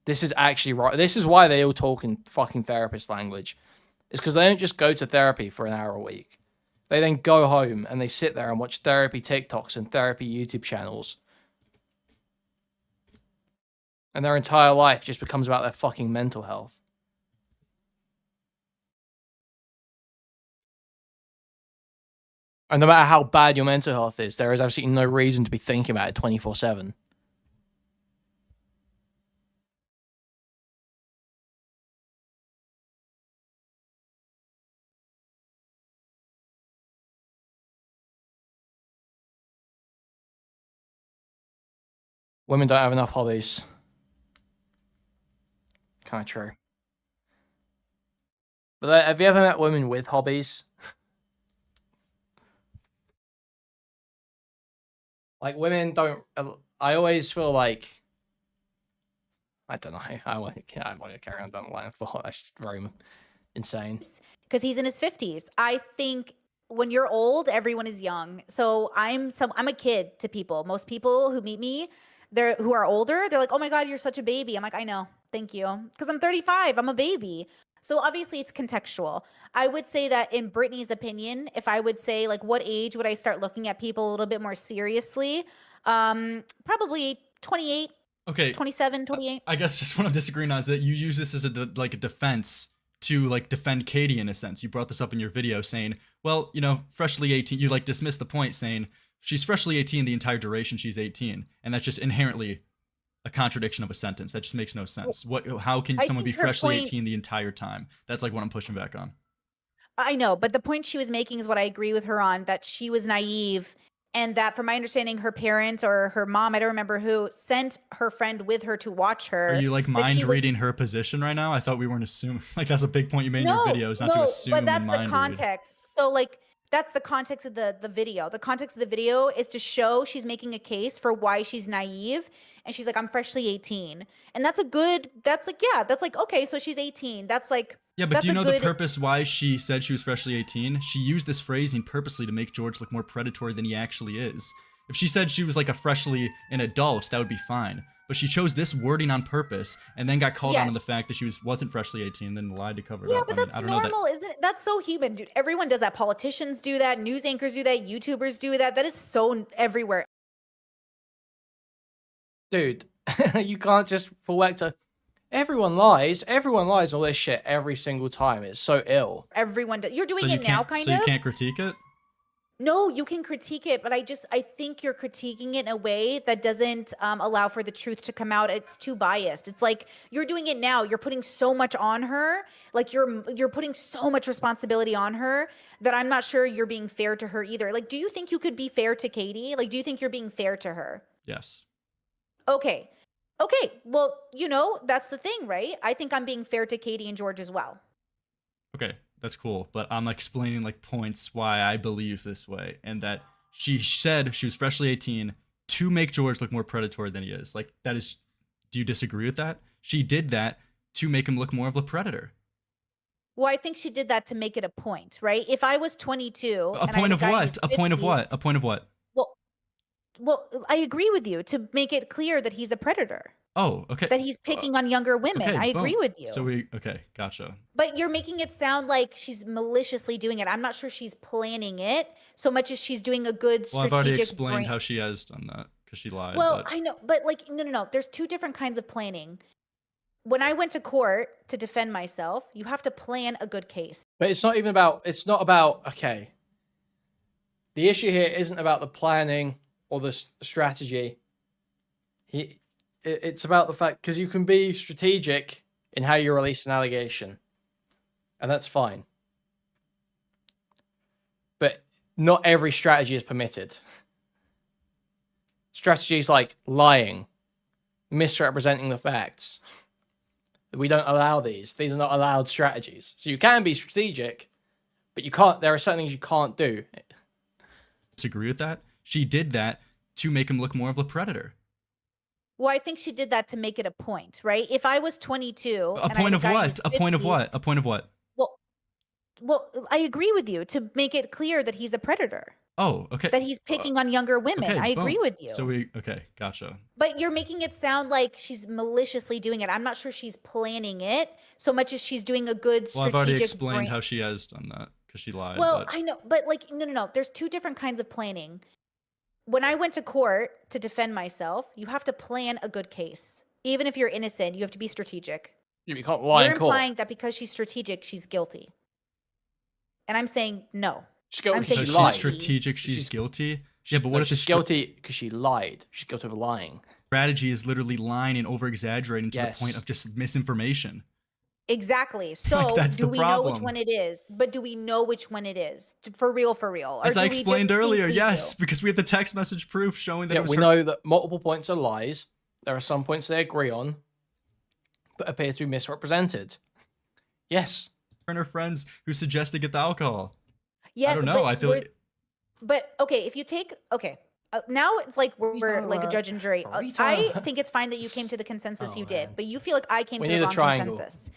This is actually right. This is why they all talk in fucking therapist language. It's because they don't just go to therapy for an hour a week. They then go home and they sit there and watch therapy TikToks and therapy YouTube channels. And their entire life just becomes about their fucking mental health. And no matter how bad your mental health is, there is absolutely no reason to be thinking about it 24/7. Women don't have enough hobbies. Kind of true. But have you ever met women with hobbies? Like, women don't... I always feel like... I don't know. I want to carry on down the line of thought. That's just very insane. Because he's in his 50s. I think when you're old, everyone is young. So I'm a kid to people. Most people who meet me, who are older, they're like, "Oh my God, you're such a baby." I'm like, "I know. Thank you." Because I'm 35. I'm a baby. So obviously it's contextual. I would say that in Brittany's opinion, if I would say like what age would I start looking at people a little bit more seriously? Probably 28, Okay. 27, 28. I guess just what I'm disagreeing on is that you use this as a defense to like defend Katie in a sense. You brought this up in your video saying, well, you know, freshly 18, you like dismissed the point saying she's freshly 18 the entire duration she's 18. And that's just inherently a contradiction of a sentence. That just makes no sense. How can someone be freshly 18 the entire time? That's like what I'm pushing back on. I know, but the point she was making is what I agree with her on, that she was naive, and that from my understanding, her parents or her mom, I don't remember who, sent her friend with her to watch her. Are you like mind reading her position right now? I thought we weren't assuming. Like, that's a big point you made in your videos, not to assume but that's and the mind context. So like, that's the context of the video. The context of the video is to show she's making a case for why she's naive. And she's like, I'm freshly 18. And that's like, okay, so she's 18. That's like, yeah, but do you know the purpose why she said she was freshly 18? She used this phrasing purposely to make George look more predatory than he actually is. If she said she was like an adult, that would be fine. But she chose this wording on purpose and then got called out on the fact that she wasn't freshly 18 and then lied to cover it up. Yeah, but that's normal, isn't it? That's so human, dude. Everyone does that. Politicians do that. News anchors do that. YouTubers do that. That is so everywhere. Dude, you can't just fall back to... Everyone lies. Everyone lies all this shit every single time. It's so ill. Everyone does. You're doing it now, kind of. So you can't critique it? No, you can critique it, but I think you're critiquing it in a way that doesn't allow for the truth to come out. It's too biased. It's like you're doing it now. You're putting so much on her. Like you're putting so much responsibility on her that I'm not sure you're being fair to her either. Like, do you think you could be fair to Katie? Like, do you think you're being fair to her? Yes. Okay. Well, you know, that's the thing, right? I think I'm being fair to Katie and George as well. Okay, that's cool. But I'm explaining like points why I believe this way, and that she said she was freshly 18 to make George look more predatory than he is. Like, that is, do you disagree with that? She did that to make him look more of a predator. Well, I think she did that to make it a point, right? If I was 22, a point of what? A point of what? A point of what? Well, I agree with you, to make it clear that he's a predator. Oh, okay. That he's picking on younger women. Okay, I agree with you. So okay, gotcha. But you're making it sound like she's maliciously doing it. I'm not sure she's planning it so much as she's doing a good strategic... Well, I've already explained how she has done that because she lied. Well, I know, but like, no. There's two different kinds of planning. When I went to court to defend myself, you have to plan a good case. But it's not about, okay. The issue here isn't about the planning or the strategy. It's about the fact, because you can be strategic in how you release an allegation, and that's fine. But not every strategy is permitted. Strategies like lying, misrepresenting the facts. We don't allow these. These are not allowed strategies. So you can be strategic, but you can't. There are certain things you can't do. Disagree with that? She did that to make him look more of a predator. Well, I think she did that to make it a point, right? If I was 22... A point of what? A point of what? A point of what? Well, I agree with you, to make it clear that he's a predator. Oh, okay. That he's picking on younger women. Okay, I agree with you. So okay, gotcha. But you're making it sound like she's maliciously doing it. I'm not sure she's planning it so much as she's doing a good strategic... Well, I've already explained how she has done that because she lied. Well, I know, but like, no. There's two different kinds of planning. When I went to court to defend myself, you have to plan a good case. Even if you're innocent, you have to be strategic. You can't lie in court. You're implying that because she's strategic, she's guilty. And I'm saying no. She's guilty because she's strategic, she's guilty. Yeah, but what if she's guilty because she lied? She's guilty of lying. Strategy is literally lying and over-exaggerating to the point of just misinformation. Exactly. So do we know which one it is? But do we know which one it is? For real? Or as I explained earlier, yes, because we have the text message proof showing that it was we know that multiple points are lies. There are some points they agree on, but appear to be misrepresented. Yes. And her friends who suggest to get the alcohol. Yes, I don't know. I feel like But okay, if you take now it's like we're like a judge and jury. I think it's fine that you came to the consensus you did, but you feel like I came We to the need a wrong triangle. consensus.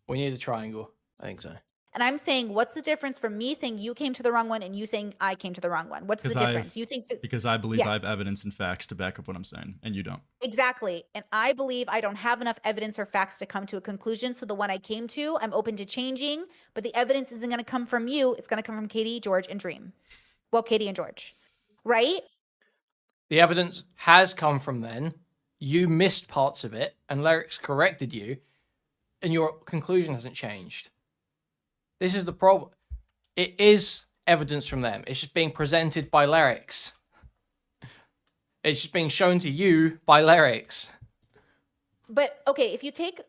We need a triangle. I think so. And I'm saying, what's the difference from me saying you came to the wrong one and you saying I came to the wrong one? What's the difference? You think that because I believe Yeah. I have evidence and facts to back up what I'm saying, and you don't. exactly. And I believe I don't have enough evidence or facts to come to a conclusion. So the one I came to, I'm open to changing, but the evidence isn't going to come from you. It's going to come from Katie, George, and Dream. Well, Katie and George, right? The evidence has come from then. You missed parts of it, and Lyrics corrected you, and your conclusion hasn't changed. This is the problem. It is evidence from them. It's just being presented by Lyrics. It's just being shown to you by Lyrics. But okay, if you take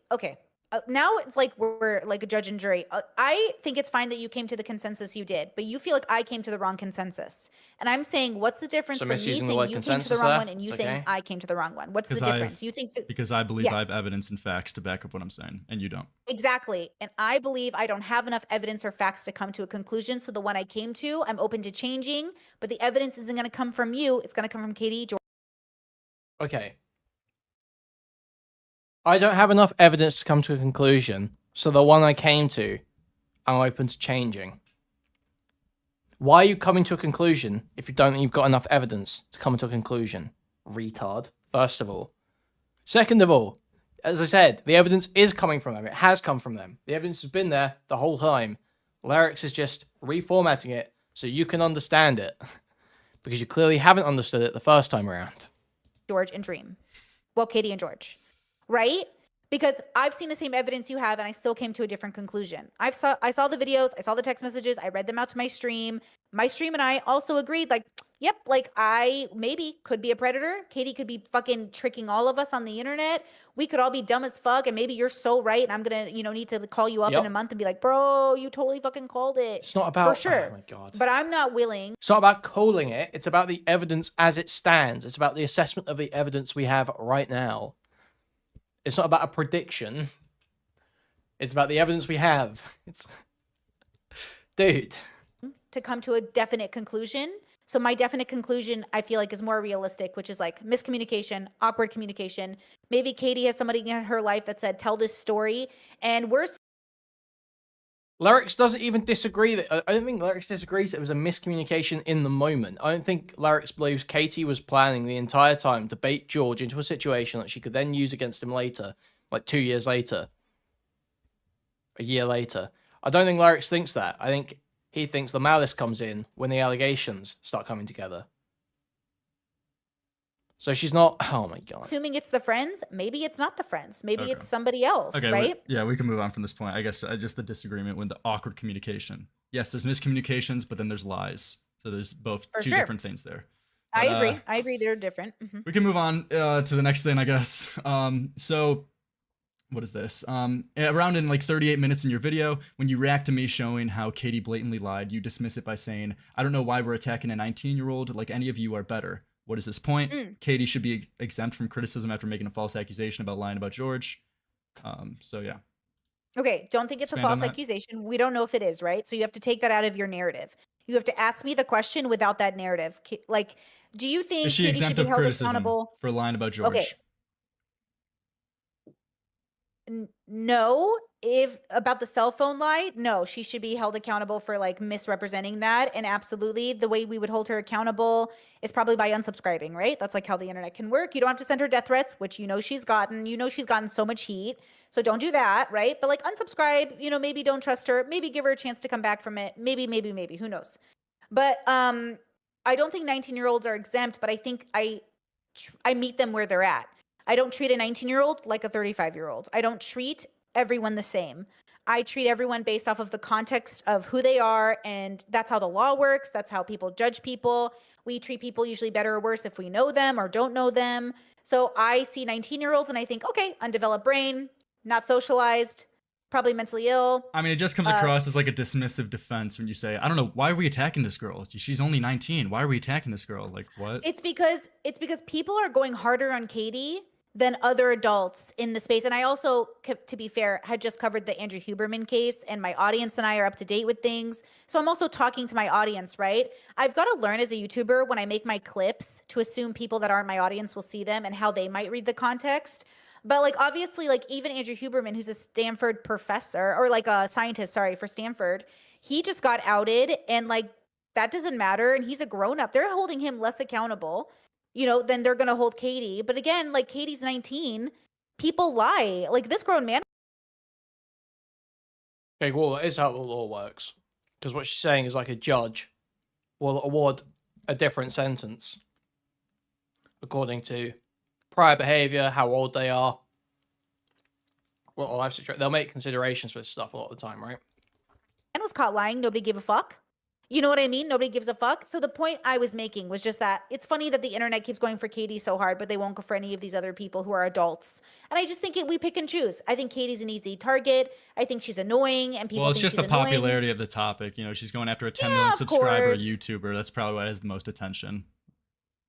now it's like we're like a judge and jury. I think it's fine that you came to the consensus you did, but you feel like I came to the wrong consensus. And I'm saying, what's the difference So from me misusing the saying word you came to the consensus wrong there? one and you It's saying okay. I came to the wrong one? What's the Because difference? You think that Because I believe Yeah. I have evidence and facts to back up what I'm saying, and you don't. exactly. And I believe I don't have enough evidence or facts to come to a conclusion. So the one I came to, I'm open to changing, but the evidence isn't going to come from you. It's going to come from Katie, George. Okay. I don't have enough evidence to come to a conclusion, so the one I came to, I'm open to changing. Why are you coming to a conclusion if you don't think you've got enough evidence to come to a conclusion? Retard, first of all. Second of all, as I said, the evidence is coming from them. It has come from them. The evidence has been there the whole time. Lyrics is just reformatting it so you can understand it. Because you clearly haven't understood it the first time around. George and Dream. Well, Katie and George, right? Because I've seen the same evidence you have, and I still came to a different conclusion. I saw the videos, I saw the text messages, I read them out to my stream. My stream and I also agreed, like, yep, like I maybe could be a predator. Katie could be fucking tricking all of us on the internet. We could all be dumb as fuck, and maybe you're so right, and I'm gonna, need to call you up Yep. in a month and be like, bro, you totally fucking called it. It's not about... For sure. Oh my god. But I'm not willing. It's not about calling it. It's about the evidence as it stands. It's about the assessment of the evidence we have right now. It's not about a prediction. It's about the evidence we have. It's... Dude. To come to a definite conclusion. So my definite conclusion, I feel like, is more realistic, which is like miscommunication, awkward communication. Maybe Katie has somebody in her life that said, tell this story. And we're Lyrics doesn't even disagree that... I don't think Lyrics disagrees that it was a miscommunication in the moment. I don't think Lyrics believes Katie was planning the entire time to bait George into a situation that she could then use against him later. Like 2 years later. A year later. I don't think Lyrics thinks that. I think he thinks the malice comes in when the allegations start coming together. So she's not... Oh my god. assuming it's the friends. Maybe it's not the friends. Maybe Okay. it's somebody else, Okay, right? we can move on from this point. I guess just the disagreement with the awkward communication. Yes, there's miscommunications, but then there's lies. So there's both For two sure. different things there. I But, agree. I agree. They're different. Mhm. We can move on to the next thing, I guess. So what is this? Around in like 38 minutes in your video, when you react to me showing how Katie blatantly lied, you dismiss it by saying, I don't know why we're attacking a 19-year-old, like any of you are better. What is this point? Katie should be exempt from criticism after making a false accusation about lying about George. So yeah. Okay, don't think it's Expand a on false that. accusation. We don't know if it is, right? So you have to take that out of your narrative. You have to ask me the question without that narrative. Like, do you think Is she Katie should exempt be of held criticism accountable? for lying about George? Okay. No, if about the cell phone lie, no, she should be held accountable for like misrepresenting that. And absolutely, the way we would hold her accountable is probably by unsubscribing, right? That's like how the internet can work. You don't have to send her death threats, which she's gotten. She's gotten so much heat. So don't do that, right? But like unsubscribe, maybe don't trust her. Maybe give her a chance to come back from it. Maybe, who knows? But I don't think 19-year-olds are exempt, but I think I meet them where they're at. I don't treat a 19-year-old like a 35-year-old. I don't treat everyone the same. I treat everyone based off of the context of who they are, and that's how the law works. That's how people judge people. We treat people usually better or worse if we know them or don't know them. So I see 19-year-olds and I think, okay, undeveloped brain, not socialized, probably mentally ill. I mean, it just comes across as like a dismissive defense when you say, I don't know, why are we attacking this girl? She's only 19. Why are we attacking this girl? Like, what? It's because people are going harder on Katie than other adults in the space. And I also, to be fair, had just covered the Andrew Huberman case, and my audience and I are up to date with things. So I'm also talking to my audience, right? I've got to learn as a YouTuber when I make my clips to assume people that aren't my audience will see them and how they might read the context. But like, obviously, like even Andrew Huberman, who's a Stanford professor, or like a scientist, sorry, for Stanford, he just got outed, and like, that doesn't matter. And he's a grown up. They're holding him less accountable, you know, then they're going to hold Katie. But again, like Katie's 19, people lie. Like this grown man. Okay, well, that is how the law works. Because what she's saying is like a judge will award a different sentence according to prior behavior, how old they are, what life situation. They'll make considerations for this stuff a lot of the time, right? Man was caught lying. Nobody gave a fuck. You know what I mean? Nobody gives a fuck. So the point I was making was just that it's funny that the internet keeps going for Katie so hard, but they won't go for any of these other people who are adults. And I just think we pick and choose. I think Katie's an easy target. I think she's annoying, and people. Well, it's think just the she's annoying. popularity of the topic. You know, she's going after a 10 Yeah, million of subscriber course. YouTuber. That's probably why it has the most attention.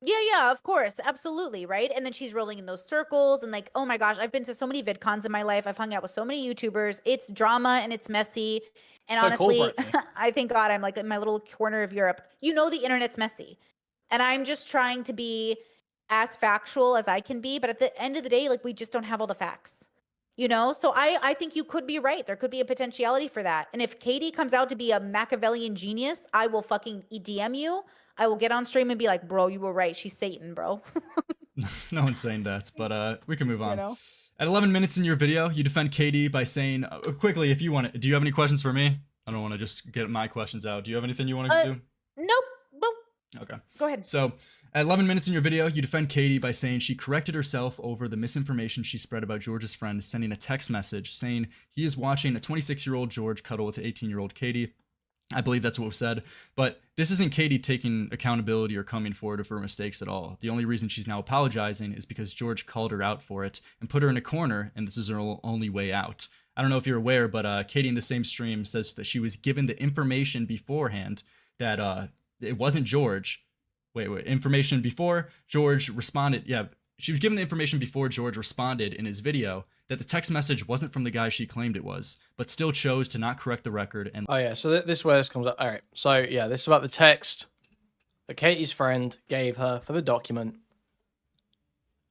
Yeah, of course. Absolutely, right? And then she's rolling in those circles, and like, oh my gosh, I've been to so many VidCons in my life. I've hung out with so many YouTubers. It's drama and it's messy. And So cool, honestly, Brittany. I thank God I'm like in my little corner of Europe. You know, the internet's messy. And I'm just trying to be as factual as I can be. But at the end of the day, like, we just don't have all the facts, you know? So I think you could be right. There could be a potentiality for that. And if Katie comes out to be a Machiavellian genius, I will fucking DM you. I will get on stream and be like, bro, you were right. She's Satan, bro. No one's saying that, but we can move on. You know? At 11 minutes in your video, you defend Katie by saying, quickly, if you want to, do you have any questions for me? I don't want to just get my questions out. Do you have anything you want to do? Nope. Okay. Go ahead. So, at 11 minutes in your video, you defend Katie by saying she corrected herself over the misinformation she spread about George's friend, sending a text message saying he is watching a 26-year-old George cuddle with an 18-year-old Katie. I believe that's what was said, but this isn't Katie taking accountability or coming forward of her mistakes at all. The only reason she's now apologizing is because George called her out for it and put her in a corner, and this is her only way out. I don't know if you're aware, but Katie in the same stream says that she was given the information beforehand that it wasn't George. Wait, information before George responded. Yeah, she was given the information before George responded in his video that the text message wasn't from the guy she claimed it was, but still chose to not correct the record. And Oh yeah, so this is where this comes up. All right, so yeah, this is about the text that Katie's friend gave her for the document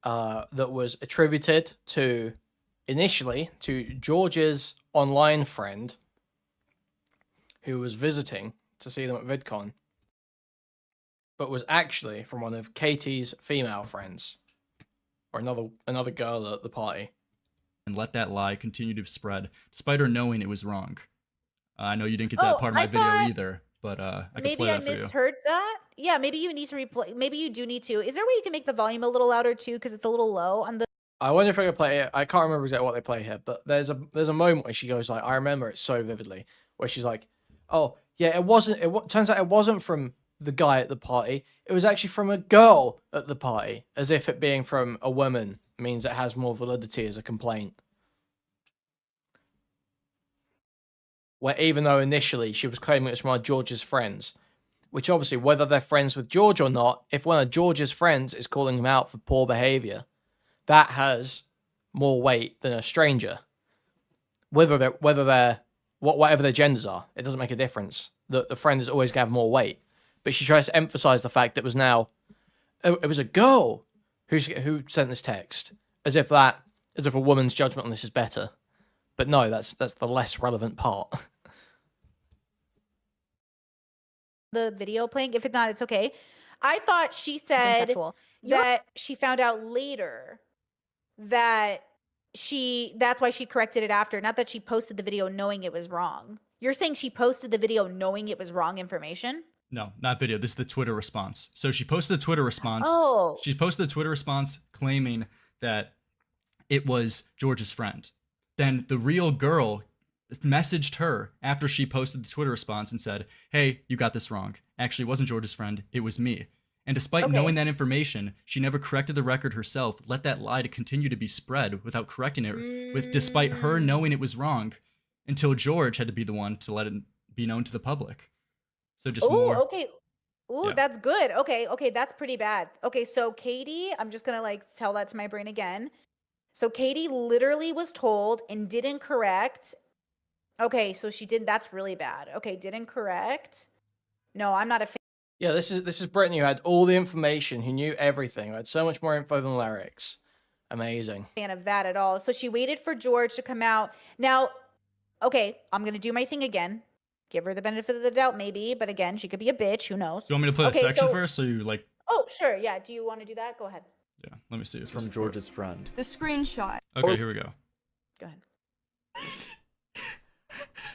that was attributed to, initially, to George's online friend who was visiting to see them at VidCon, but was actually from one of Katie's female friends, or another girl at the party. And let that lie continue to spread, despite her knowing it was wrong. I know you didn't get that part of my video either, but I can Maybe play I that for you. misheard that. Yeah, maybe you need to replay. Maybe you do need to. Is there a way you can make the volume a little louder too? Because it's a little low on the. I wonder if I could play it. I can't remember exactly what they play here, but there's a moment where she goes like, I remember it so vividly, where she's like, "Oh yeah, it wasn't. Turns out it wasn't from the guy at the party. It was actually from a girl at the party, as if it being from a woman means it has more validity as a complaint." Where even though initially she was claiming it was one of George's friends, which obviously, whether they're friends with George or not, if one of George's friends is calling him out for poor behavior, that has more weight than a stranger. Whether they're whatever their genders are, it doesn't make a difference. The friend is always going to have more weight. But she tries to emphasize the fact that it was now, it was a girl who sent this text, as if a woman's judgment on this is better. But no, that's the less relevant part. The video playing. If it's not, it's okay. I thought she said that she found out later that that's why she corrected it after. Not that she posted the video knowing it was wrong. You're saying she posted the video knowing it was wrong information? No, not video. This is the Twitter response. So she posted a Twitter response. Oh. She posted a Twitter response claiming that it was George's friend. Then the real girl messaged her after she posted the Twitter response and said, "Hey, you got this wrong. Actually, it wasn't George's friend. It was me." And despite knowing that information, she never corrected the record herself, let that lie to continue to be spread without correcting it, despite her knowing it was wrong, until George had to be the one to let it be known to the public. So just more. Okay. Ooh, Yeah. that's good. Okay, okay, that's pretty bad. Okay, so Katie, I'm just gonna like tell that to my brain again. So Katie literally was told and didn't correct. Okay, so she did. That's really bad. Okay, didn't correct. No, I'm not a Yeah, this is Brittany who had all the information, who knew everything, who had so much more info than Lyrics. Amazing. fan of that at all. So she waited for George to come out. Now, okay, I'm gonna do my thing again. Give her the benefit of the doubt, maybe. But again, she could be a bitch. Who knows? Do you want me to play Okay, a section so- first, so you like? Oh, sure. Yeah. Do you want to do that? Go ahead. Yeah, let me see. It's from George's friend. The screenshot. Okay, here we go. Go ahead.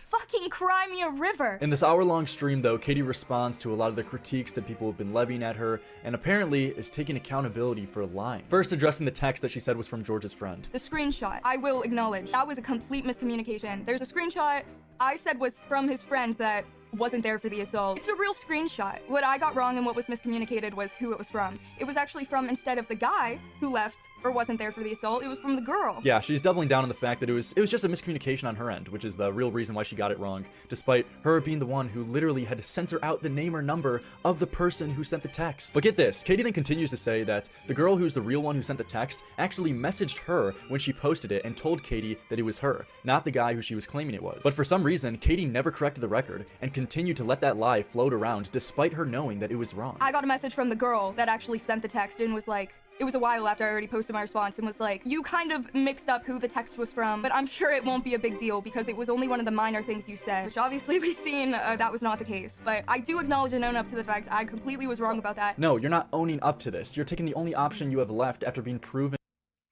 Fucking cry me a river. In this hour-long stream, though, Katie responds to a lot of the critiques that people have been levying at her, and apparently is taking accountability for lying. First, addressing the text that she said was from George's friend. The screenshot. I will acknowledge that was a complete miscommunication. There's a screenshot I said was from his friend that wasn't there for the assault. It's a real screenshot. What I got wrong and what was miscommunicated was who it was from. It was actually from, instead of the guy who left or wasn't there for the assault, it was from the girl. Yeah, she's doubling down on the fact that it was just a miscommunication on her end, which is the real reason why she got it wrong, despite her being the one who literally had to censor out the name or number of the person who sent the text. But get this, Katie then continues to say that the girl who's the real one who sent the text actually messaged her when she posted it and told Katie that it was her, not the guy who she was claiming it was. But for some reason, Katie never corrected the record and continued to let that lie float around despite her knowing that it was wrong. I got a message from the girl that actually sent the text and was like, it was a while after I already posted my response, and was like, you kind of mixed up who the text was from, but I'm sure it won't be a big deal because it was only one of the minor things you said, which obviously we've seen that was not the case. But I do acknowledge and own up to the fact I completely was wrong about that. No, you're not owning up to this. You're taking the only option you have left after being proven.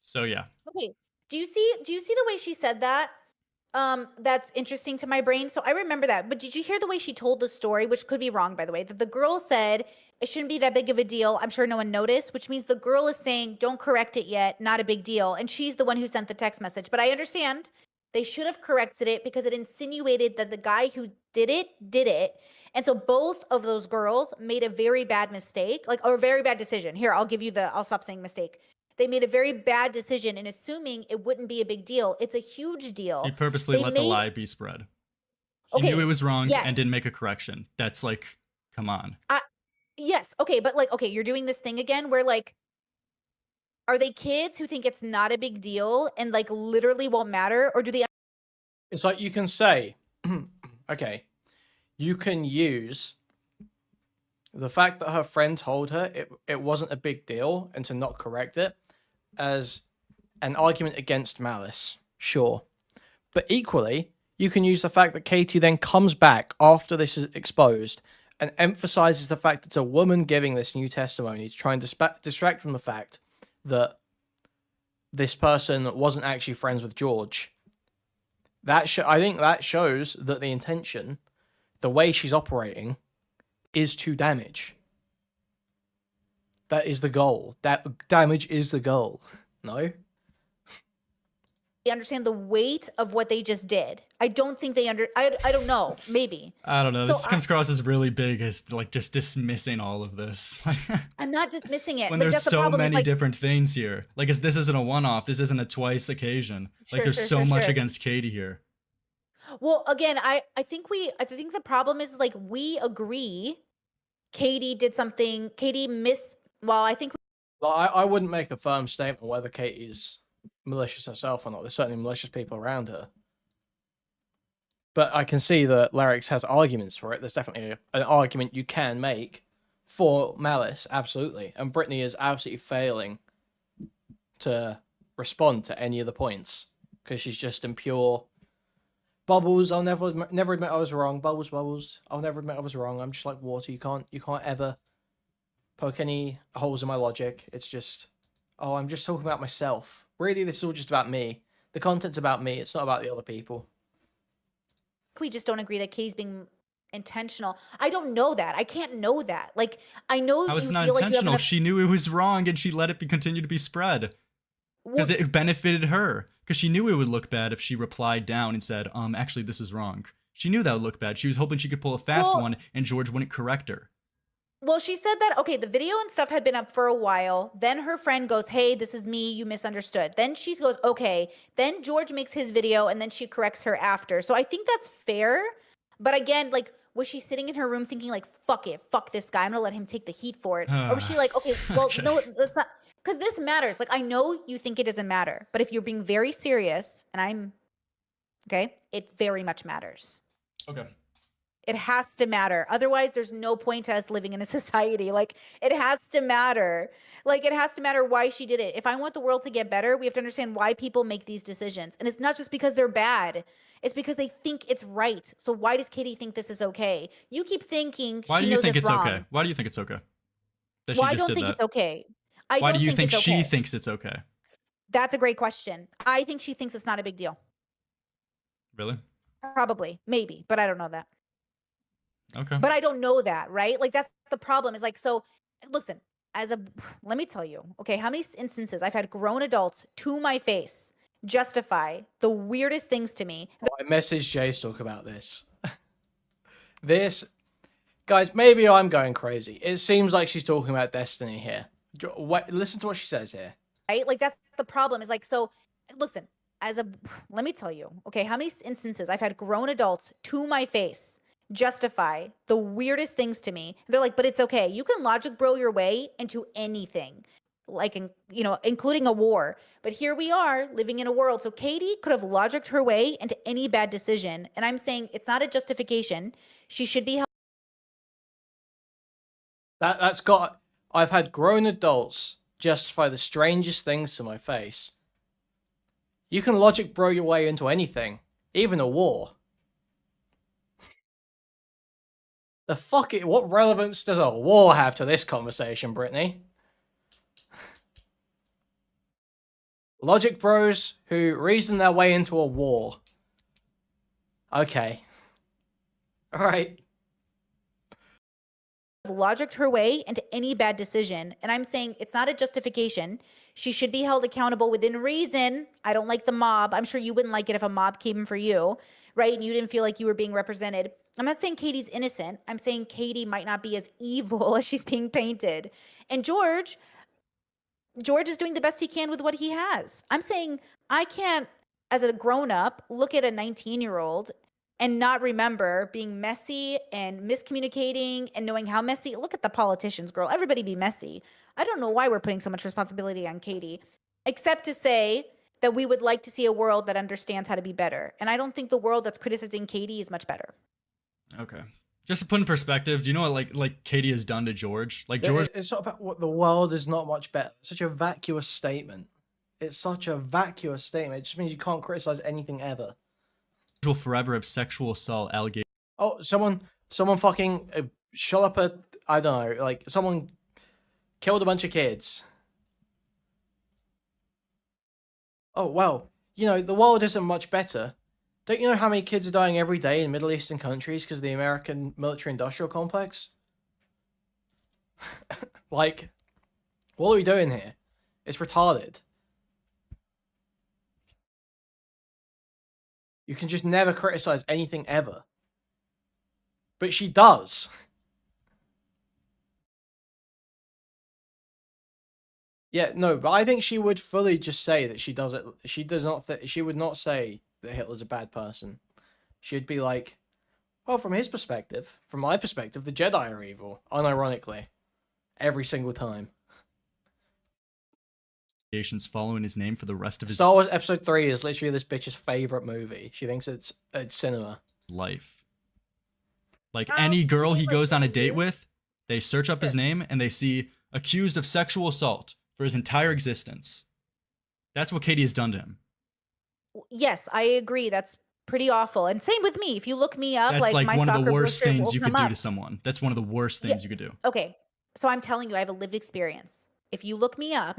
So yeah, Okay. Do you see the way she said that? That's interesting to my brain. So I remember that. But did you hear the way she told the story, which could be wrong, by the way, that the girl said it shouldn't be that big of a deal. I'm sure no one noticed, which means the girl is saying, don't correct it yet. Not a big deal. And she's the one who sent the text message. But I understand they should have corrected it because it insinuated that the guy who did it. And so both of those girls made a very bad mistake, or a very bad decision. Here, I'll stop saying mistake. They made a very bad decision in assuming it wouldn't be a big deal. It's a huge deal. he purposely They let the made- lie be spread. He Okay, knew it was wrong yes. and didn't make a correction. That's like, come on. Yes. Okay. But like, okay, you're doing this thing again where like, are they kids who think it's not a big deal and like literally won't matter? Or do they It's like you can say, okay, you can use the fact that her friend told her it wasn't a big deal and to not correct it as an argument against malice, sure. But equally, you can use the fact that Katie then comes back after this is exposed and emphasizes the fact that it's a woman giving this new testimony to try and distract from the fact that this person wasn't actually friends with George. I think that shows that the intention, the way she's operating, is to damage. That is the goal. That damage is the goal. No? understand the weight of what they just did? I don't think they I don't know. Maybe. I don't know. So This comes across as really big as like just dismissing all of this. I'm not dismissing it. When but there's that's the so problem, is, many like, different things here. Like this isn't a one-off. This isn't a twice occasion. Sure, Like there's sure, so sure, much sure. against Katie here. Well, again, I think the problem is like we agree Katie did something. Well, I think Well, I wouldn't make a firm statement whether Katie's malicious herself or not. There's certainly malicious people around her. But I can see that Larix has arguments for it. There's definitely an argument you can make for malice, absolutely. And Brittany is absolutely failing to respond to any of the points because she's just in pure bubbles. I'll never admit I was wrong. Bubbles. I'll never admit I was wrong. I'm just like water. You can't ever poke any holes in my logic. It's just, oh, I'm just talking about myself. Really, this is all just about me. The content's about me. It's not about the other people. we just don't agree that Katie's being intentional. I don't know that. I can't know that. Like, I know How is you it not feel like you have intentional? enough. She knew it was wrong and she let it continue to be spread. Because it benefited her. Because she knew it would look bad if she replied down and said, actually, this is wrong. She knew that would look bad. She was hoping she could pull a fast Well- one and George wouldn't correct her. Well, she said that, okay, the video and stuff had been up for a while. Then her friend goes, hey, this is me. You misunderstood. Then she goes, okay. Then George makes his video and then she corrects her after. So I think that's fair. But again, like, Was she sitting in her room thinking like, fuck it, fuck this guy, I'm gonna let him take the heat for it? Or was she like, okay, well, Okay. no, that's not, because this matters. Like, I know you think it doesn't matter, but if you're being very serious, and I'm, okay, it very much matters. Okay. It has to matter. Otherwise, there's no point to us living in a society. Like, it has to matter. Like, it has to matter why she did it. If I want the world to get better, we have to understand why people make these decisions. And it's not just because they're bad. It's because they think it's right. So why does Katie think this is okay? You keep thinking Why she do you knows think it's wrong. okay? Why do you think it's okay? That Well, she I just don't did think that. it's okay. Why do you think it's she okay. thinks it's okay? That's a great question. I think she thinks it's not a big deal. Really? Probably. Maybe. But I don't know that. Okay. But I don't know that, right? Like, that's the problem. Is like, so listen, let me tell you, okay, how many instances I've had grown adults to my face justify the weirdest things to me. I messaged Jay to talk about this. This, guys, maybe I'm going crazy. It seems like she's talking about Destiny here. Listen to what she says here. Right? Like, that's the problem. Is like, so listen, let me tell you, okay, how many instances I've had grown adults to my face justify the weirdest things to me. They're like, but it's okay. You can logic bro your way into anything, like, including a war. But here we are living in a world. So Katie could have logicked her way into any bad decision. And I'm saying it's not a justification. She should be held. I've had grown adults justify the strangest things to my face. You can logic bro your way into anything, even a war. What relevance does a war have to this conversation, Brittany? Logic bros who reason their way into a war. Okay. Alright. Logicked her way into any bad decision. And I'm saying it's not a justification. She should be held accountable within reason. I don't like the mob. I'm sure you wouldn't like it if a mob came for you, right? And you didn't feel like you were being represented. I'm not saying Katie's innocent. I'm saying Katie might not be as evil as she's being painted. And George is doing the best he can with what he has. I'm saying I can't, as a grown-up, look at a 19-year-old and not remember being messy and miscommunicating and knowing how messy. Look at the politicians, girl. Everybody be messy. I don't know why we're putting so much responsibility on Katie, except to say that we would like to see a world that understands how to be better. And I don't think the world that's criticizing Katie is much better. Okay. Just to put in perspective, do you know what like Katie has done to George? Like George. It's not about what the world is not much better. It's such a vacuous statement. It's such a vacuous statement. It just means you can't criticize anything ever. Will forever have sexual assault allegations. Oh, someone fucking shot up a, I don't know, like someone killed a bunch of kids. Oh, well, the world isn't much better. Don't you know how many kids are dying every day in Middle Eastern countries because of the American military-industrial complex? Like, what are we doing here? It's retarded. You can just never criticize anything ever. But she does. Yeah, no, but I think she would fully just say that she does it. She does not. She would not say that Hitler's a bad person. She'd be like, well, from his perspective, from my perspective, the Jedi are evil, unironically, every single time. Following his name for the rest of his Star Wars Episode 3 is literally this bitch's favorite movie. She thinks it's cinema. life. Like any girl he goes on a date with, they search up his name and they see accused of sexual assault for his entire existence. That's what Katie has done to him. Yes, I agree. That's pretty awful. And same with me. If you look me up, That's like my one of the stalker worst brochure things will you could come do up. to someone. That's one of the worst things you could do. Okay, so I'm telling you, I have a lived experience. If you look me up,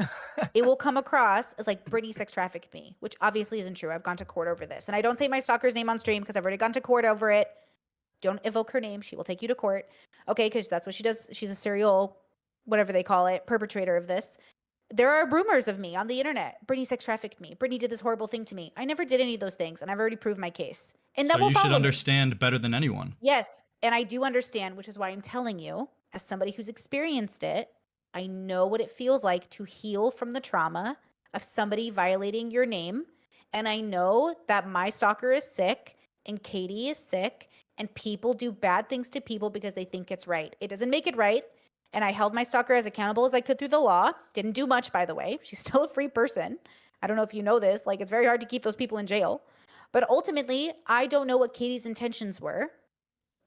it will come across as like Brittany sex trafficked me, which obviously isn't true. I've gone to court over this. And I don't say my stalker's name on stream because I've already gone to court over it. Don't evoke her name. She will take you to court. Okay, because that's what she does. She's a serial, whatever they call it, perpetrator of this. There are rumors of me on the internet. Brittany sex trafficked me. Brittany did this horrible thing to me. I never did any of those things, and I've already proved my case. And that So will you follow should me. understand better than anyone. Yes, and I do understand, which is why I'm telling you, as somebody who's experienced it, I know what it feels like to heal from the trauma of somebody violating your name. And I know that my stalker is sick and Katie is sick and people do bad things to people because they think it's right. It doesn't make it right. And I held my stalker as accountable as I could through the law. Didn't do much, by the way. She's still a free person. I don't know if you know this. Like, it's very hard to keep those people in jail. But ultimately, I don't know what Katie's intentions were,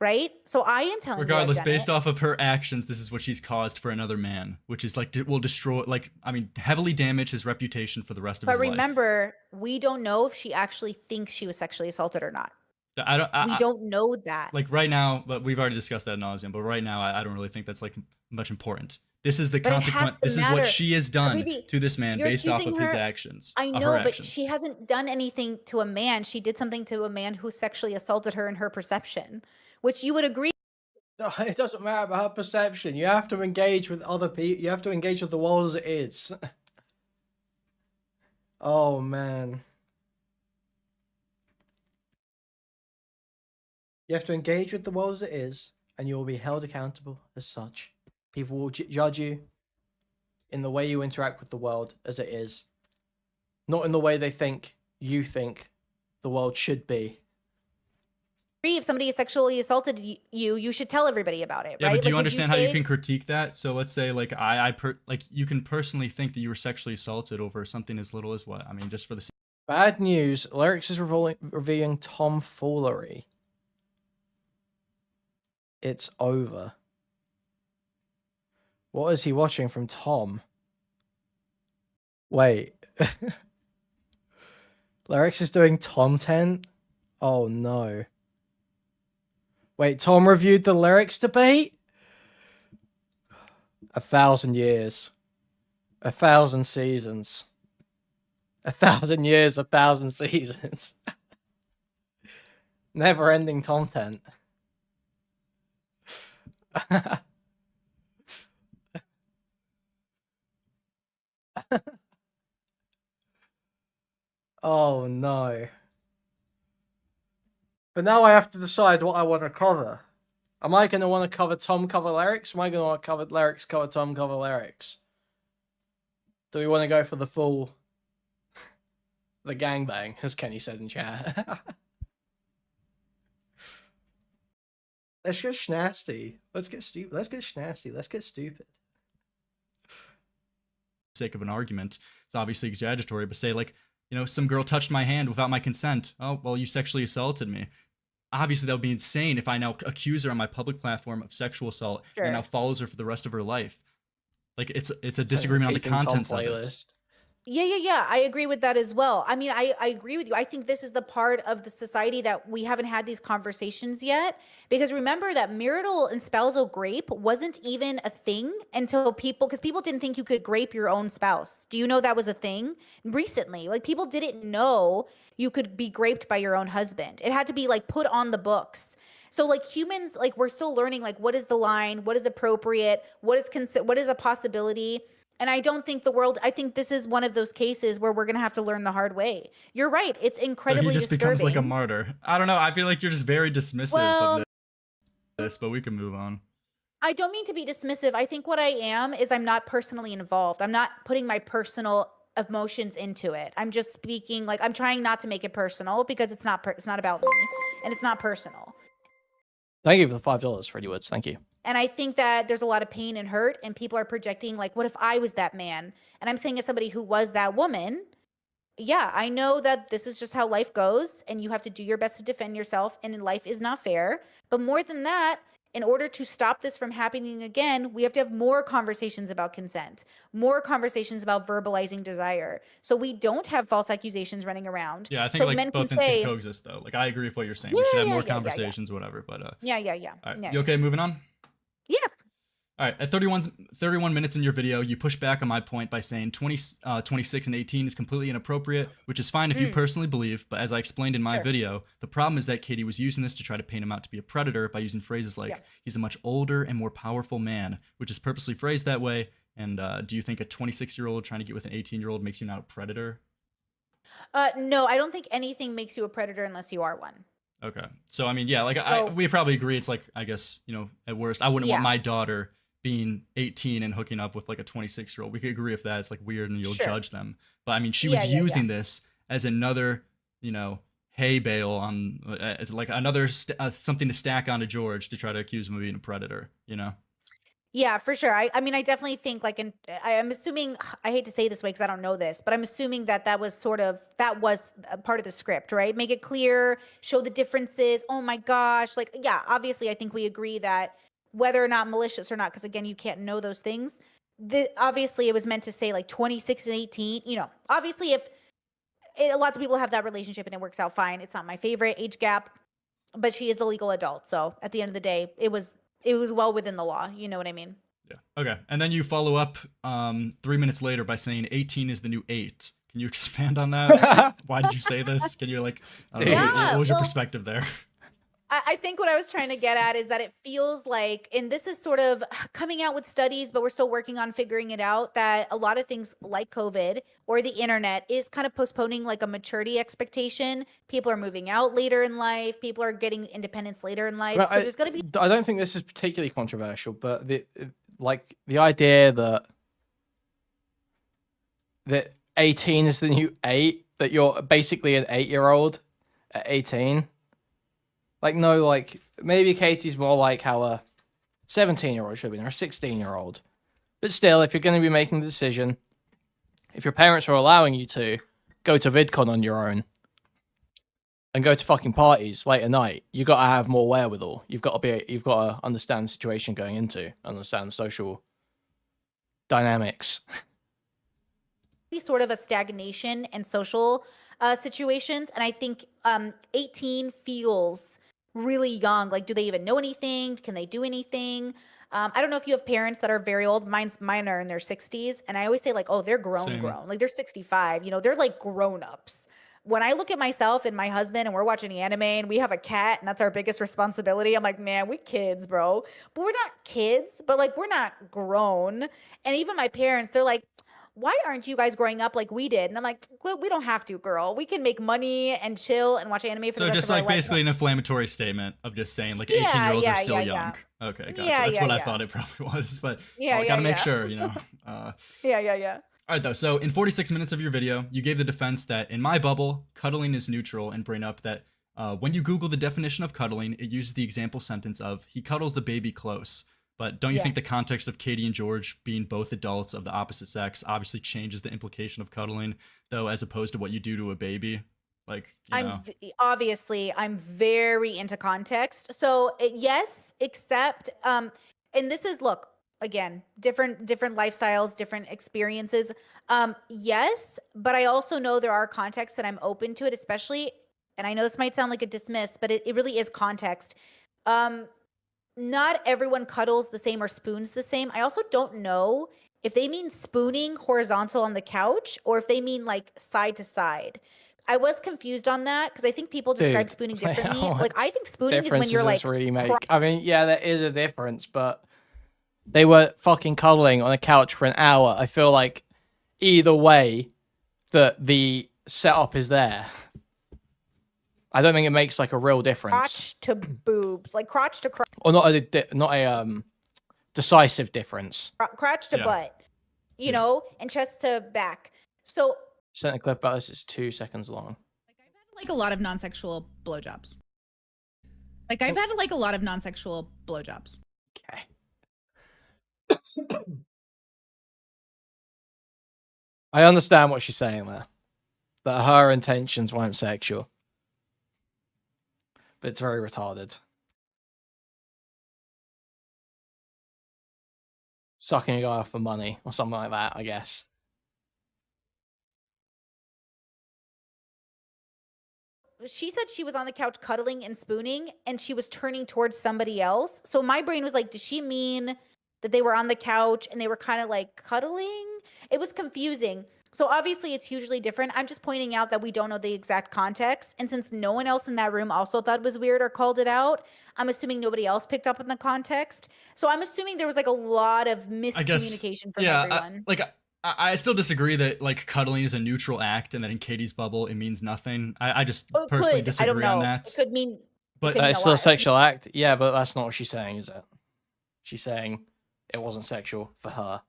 right? So I am telling regardless, you I've done based it. off of her actions, this is what she's caused for another man, which is like will destroy, like, I mean, heavily damage his reputation for the rest of his But life. remember, we don't know if she actually thinks she was sexually assaulted or not. We don't know that. Like right now, but we've already discussed that ad nauseum. But right now, I don't really think that's like much important. This is the But it has consequence. to This is what matter. she has done Habibi, to this man you're based off of accusing his her- actions. I her know, but actions. she hasn't done anything to a man. She did something to a man who sexually assaulted her in her perception, which you would agree. It doesn't matter about her perception. You have to engage with other people. You have to engage with the world as it is. Oh, man. You have to engage with the world as it is, and you will be held accountable as such. People will judge you in the way you interact with the world as it is, not in the way they think you think the world should be. If somebody sexually assaulted you, you should tell everybody about it, Yeah, right? but do you Like, would understand how you say- can critique that? So let's say like like you can personally think that you were sexually assaulted over something as little as what? I mean, just for the Bad news. Lyrics is revealing tomfoolery. It's over. What is he watching from Tom? Wait. Lyrics is doing Tom 10? Oh no. Wait, Tom reviewed the Lyrics debate? 1,000 years. 1,000 seasons. 1,000 years, 1,000 seasons. Never ending content. Oh no. But now I have to decide what I want to cover. Am I going to want to cover Tom cover Lyrics? Am I going to want to cover Lyrics cover Tom cover Lyrics? Do we want to go for the full... the gangbang, as Kenny said in chat? Let's get schnasty. Let's get stupid. Let's get schnasty. Let's get stupid. sake of an argument, it's obviously exaggeratory, but say like, you know, some girl touched my hand without my consent. Oh, well, you sexually assaulted me. Obviously, that would be insane if I now accuse her on my public platform of sexual assault Sure. and now follows her for the rest of her life. Like, it's a disagreement on the Peeping Tom contents of it. playlist. Yeah. I agree with that as well. I mean, I agree with you. I think this is the part of the society that we haven't had these conversations yet. Because remember that marital and spousal grape wasn't even a thing until because people didn't think you could grape your own spouse. Do you know that was a thing recently? Like, people didn't know you could be graped by your own husband. It had to be like put on the books. So like humans, like we're still learning, like what is the line, what is appropriate, what is a possibility. And I don't think I think this is one of those cases where we're going to have to learn the hard way. You're right. It's So incredibly he just disturbing. becomes like a martyr. I don't know. I feel like you're just very dismissive Well- of this, but we can move on. I don't mean to be dismissive. I think what I am is I'm not personally involved. I'm not putting my personal emotions into it. I'm just speaking, like, I'm trying not to make it personal because it's not about me and it's not personal. Thank you for the $5, Freddie Woods. Thank you. And I think that there's a lot of pain and hurt, and people are projecting, like, what if I was that man? And I'm saying, as somebody who was that woman, yeah, I know that this is just how life goes, and you have to do your best to defend yourself, and life is not fair. But more than that, in order to stop this from happening again, we have to have more conversations about consent, more conversations about verbalizing desire, so we don't have false accusations running around. Yeah, I think so like men both can things say, can coexist though. Like I agree with what you're saying. We should have more yeah. conversations, whatever. But Yeah. all right, Yeah. you okay? Moving on. Yeah. All right, at 31 minutes in your video, you push back on my point by saying 26 and 18 is completely inappropriate, which is fine if you personally believe, but as I explained in my Sure. video, the problem is that Katie was using this to try to paint him out to be a predator by using phrases like, he's a much older and more powerful man, which is purposely phrased that way. And do you think a 26-year-old trying to get with an 18-year-old makes you not a predator? No, I don't think anything makes you a predator unless you are one. Okay. So, I mean, yeah, like So- we probably agree. It's like, I guess, you know, at worst, I wouldn't want Yeah. my daughter being 18 and hooking up with like a 26-year-old. We could agree if that's like weird and you'll Sure. judge them. But I mean, she was Yeah. using this as another, you know, hay bale on like another something to stack onto George to try to accuse him of being a predator, you know? Yeah, for sure. I mean, I definitely think like, I'm assuming, I hate to say this way because I don't know this, but I'm assuming that that was a part of the script, right? Make it clear, show the differences. Oh my gosh. Like, yeah, obviously I think we agree that whether or not malicious or not, because again, you can't know those things. Obviously it was meant to say like 26 and 18, you know, obviously if lots of people have that relationship and it works out fine. It's not my favorite age gap, but she is the legal adult. So at the end of the day, it was well within the law. You know what I mean? Yeah. Okay. And then you follow up 3 minutes later by saying 18 is the new 8. Can you expand on that? Why did you say this? Can you like, what was your perspective there? I think what I was trying to get at is that it feels like, and this is sort of coming out with studies, but we're still working on figuring it out, that a lot of things like COVID or the internet is kind of postponing like a maturity expectation. People are moving out later in life. People are getting independence later in life. But So there's going to be. I don't think this is particularly controversial, but the idea that 18 is the new 8, that you're basically an 8-year-old at 18. Like, no, like, maybe Katie's more like how a 17-year-old should be, or a 16-year-old. But still, if you're going to be making the decision, if your parents are allowing you to go to VidCon on your own and go to fucking parties late at night, you got to have more wherewithal. You've got to understand the situation going into, understand the social dynamics. Sort of a stagnation in social situations, and I think 18 feels really young. Like, do they even know anything? Can they do anything? I don't know if you have parents that are very old. Mine are in their 60s, and I always say like, oh, they're grown. Like they're 65. You know, they're like grown-ups. When I look at myself and my husband and we're watching anime and we have a cat and that's our biggest responsibility, I'm like, man, we kids, bro. But we're not kids, but like we're not grown. And even my parents, they're like, why aren't you guys growing up like we did? And I'm like, well, we don't have to, girl. We can make money and chill and watch anime for the rest just of our like life. basically an inflammatory statement of just saying like 18-year-olds are still young. Okay, gotcha. That's what I thought it probably was, but I gotta make sure, you know. Yeah. All right, though. So in 46 minutes of your video, you gave the defense that in my bubble, cuddling is neutral, and bring up that when you Google the definition of cuddling, it uses the example sentence of he cuddles the baby close. But don't you think the context of Katie and George being both adults of the opposite sex obviously changes the implication of cuddling, though, as opposed to what you do to a baby? Like, you know. Obviously, I'm very into context. So yes, except, and this is, look, again, different lifestyles, different experiences. Yes, but I also know there are contexts that I'm open to it, especially, and I know this might sound like a dismiss, but it really is context. Not everyone cuddles the same or spoons the same. I also don't know if they mean spooning horizontal on the couch or if they mean like side to side. I was confused on that because I think people describe spooning differently. Like, I think spooning is when you're like. Really make? I mean, yeah, there is a difference, but they were fucking cuddling on a couch for an hour. I feel like either way, the setup is there. I don't think it makes like a real difference. Crotch to boobs, like crotch to crotch. Or not a decisive difference. Crotch to butt, you know, and chest to back. So sent a clip about this. It's 2 seconds long. Like, I've had like a lot of non-sexual blowjobs. Like, I've had like a lot of non-sexual blowjobs. Okay. I understand what she's saying there. That her intentions weren't sexual. But it's very retarded. Sucking a guy off for money or something like that, I guess. She said she was on the couch cuddling and spooning and she was turning towards somebody else. So my brain was like, does she mean that they were on the couch and they were kind of like cuddling? It was confusing. So obviously it's hugely different. I'm just pointing out that we don't know the exact context. And since no one else in that room also thought it was weird or called it out, I'm assuming nobody else picked up on the context. So I'm assuming there was like a lot of miscommunication from everyone. I still disagree that like cuddling is a neutral act and that in Katie's bubble it means nothing. I just personally disagree on that. It could mean, but it's still a sexual act. Yeah, but that's not what she's saying, is it? She's saying it wasn't sexual for her.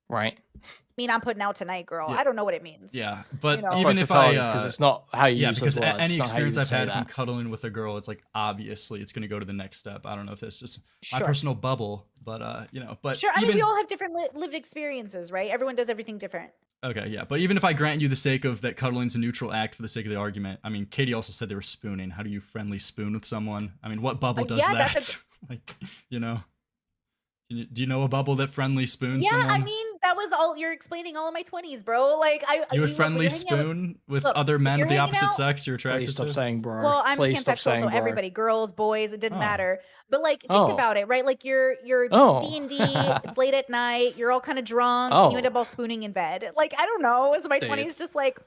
right? mean I'm putting out tonight, girl. Yeah. I don't know what it means. Yeah, but You know. even if I, because it's not how you yeah, use because those words. any It's not how you experience would I've say had from that. cuddling with a girl, it's like obviously it's gonna go to the next step. I don't know if it's just my Sure. personal bubble, but you know, but Sure. I mean, even we all have different lived experiences, right? Everyone does everything different. okay, yeah, but even if I grant you the sake of that cuddling's a neutral act for the sake of the argument, I mean, Katie also said they were spooning. How do you friendly spoon with someone? I mean, what bubble does yeah, that? that's Like, you know, do you know a bubble that friendly spoons Yeah, someone? I mean, that was all you're explaining all of my 20s, bro. Like you would when friendly you're hanging out spoon with look, other if men you're of the hanging opposite out- sex you're attracted Please stop to? saying bro. Well, I'm Please stop pansexual, saying so bro. everybody, girls, boys, it didn't Oh. matter. But like, think Oh. about it, right? Like you're Oh. D&D, it's late at night, you're all kind of drunk, and you end Oh. up all spooning in bed. Like, I don't know. Was my Dude. 20s just like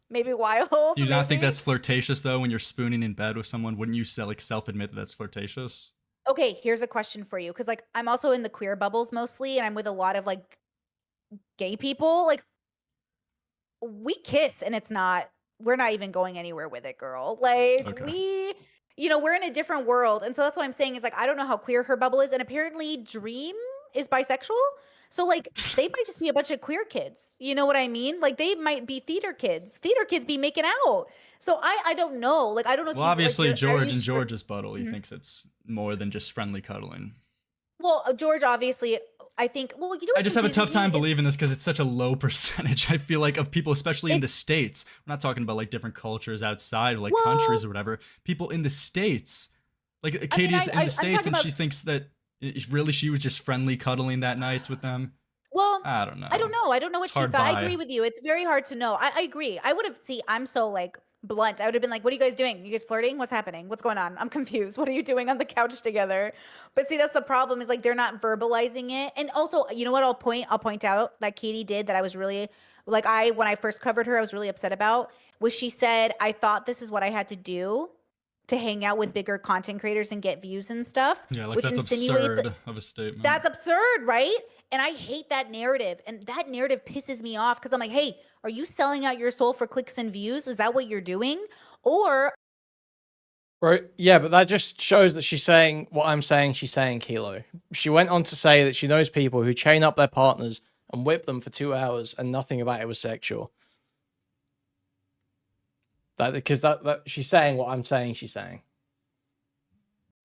maybe wild? Do you not think maybe? that's flirtatious though when you're spooning in bed with someone? Wouldn't you like self-admit that that's flirtatious? Okay, here's a question for you, because like I'm also in the queer bubbles mostly, and I'm with a lot of like gay people. Like, we kiss, and we're not even going anywhere with it, girl. Like, Okay. we're in a different world, and so that's what I'm saying is like I don't know how queer her bubble is, and apparently Dream is bisexual. So like they might just be a bunch of queer kids. You know what I mean? Like they might be theater kids. Theater kids be making out. So I don't know. Like I don't know if Well, you, obviously like, are George you and sure- George's buttle, he Mhm. thinks it's more than just friendly cuddling. Well, George obviously, I think. Well, you know, what I just have a tough confuses me time is- believing this because it's such a low percentage. I feel like of people, especially in the States. We're not talking about like different cultures outside, like Well- countries or whatever. People in the States, like Katie's in I'm the States, talking and she about- thinks that really she was just friendly cuddling that night with them. Well, I don't know. I don't know. I don't know what It's she hard thought. I buy. agree with you. It's very hard to know. I agree. I would have. I'm so like blunt. I would have been like, "What are you guys doing? You guys flirting? What's happening? What's going on? I'm confused. What are you doing on the couch together?" But see, that's the problem. Is like they're not verbalizing it. And also, you know what? I'll point out that Katie did that I was really like when I first covered her, I was really upset about was she said I thought this is what I had to do to hang out with bigger content creators and get views and stuff. Yeah, like which that's insinuates absurd of a statement. That's absurd, right? And I hate that narrative. And that narrative pisses me off because I'm like, hey, are you selling out your soul for clicks and views? Is that what you're doing? Or Right. Yeah, but that just shows that she's saying what I'm saying she's saying, Kilo. She went on to say that she knows people who chain up their partners and whip them for 2 hours and nothing about it was sexual. Because that she's saying what I'm saying she's saying.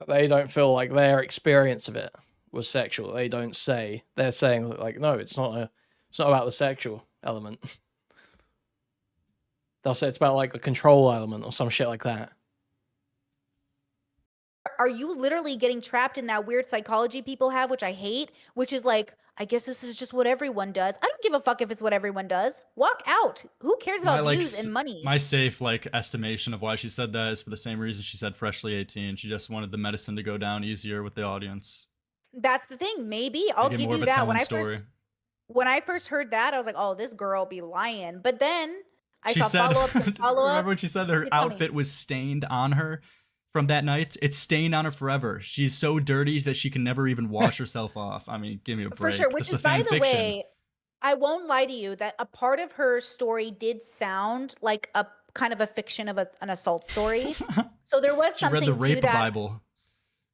They don't feel like their experience of it was sexual. They don't say. They're saying like, no, it's not about the sexual element. They'll say it's about like the control element or some shit like that. are you literally getting trapped in that weird psychology people have, which I hate, which is like, I guess this is just what everyone does. I don't give a fuck if it's what everyone does. Walk out. Who cares about views and money? My safe estimation of why she said that is for the same reason she said freshly 18. She just wanted the medicine to go down easier with the audience. That's the thing. Maybe I'll Make it give more you of a that. telling story. When I first heard that, I was like, oh, this girl be lying. But then I She saw said, follow-ups and follow-ups. remember when she said her You tell me. outfit was stained on her from that night? It's stained on her forever. She's so dirty that she can never even wash herself off. I mean, give me a break. For sure. Which This is, a by fan the fiction. way, I won't lie to you that a part of her story did sound like a kind of a fiction of an assault story. So there was She read something the rape to that. Bible.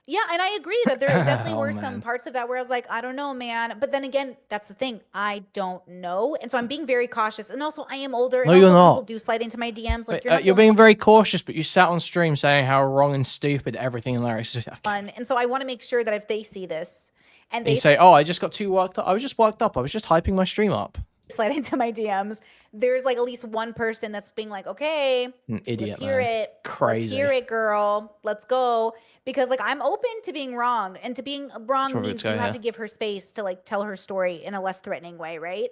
Yeah, and I agree that there definitely Oh, were some man. parts of that where I was like, I don't know, man. But then again, that's the thing. I don't know. And so I'm being very cautious. And also, I am older. No, and you're also not. People do slide into my DMs. Like, But, you're not the you're only being very cautious, but you sat on stream saying how wrong and stupid everything in Larry's. one. And so I want to make sure that if they see this and And they you say, "Oh, I just got too worked up. I was just worked up. I was just hyping my stream up." slide into my DMs, there's like at least one person that's being like, okay, An idiot, let's hear man. it. Let's Crazy. hear it, girl. Let's go. Because like I'm open to being wrong. And to being wrong Sure, means let's you go, have yeah. to give her space to like tell her story in a less threatening way, right?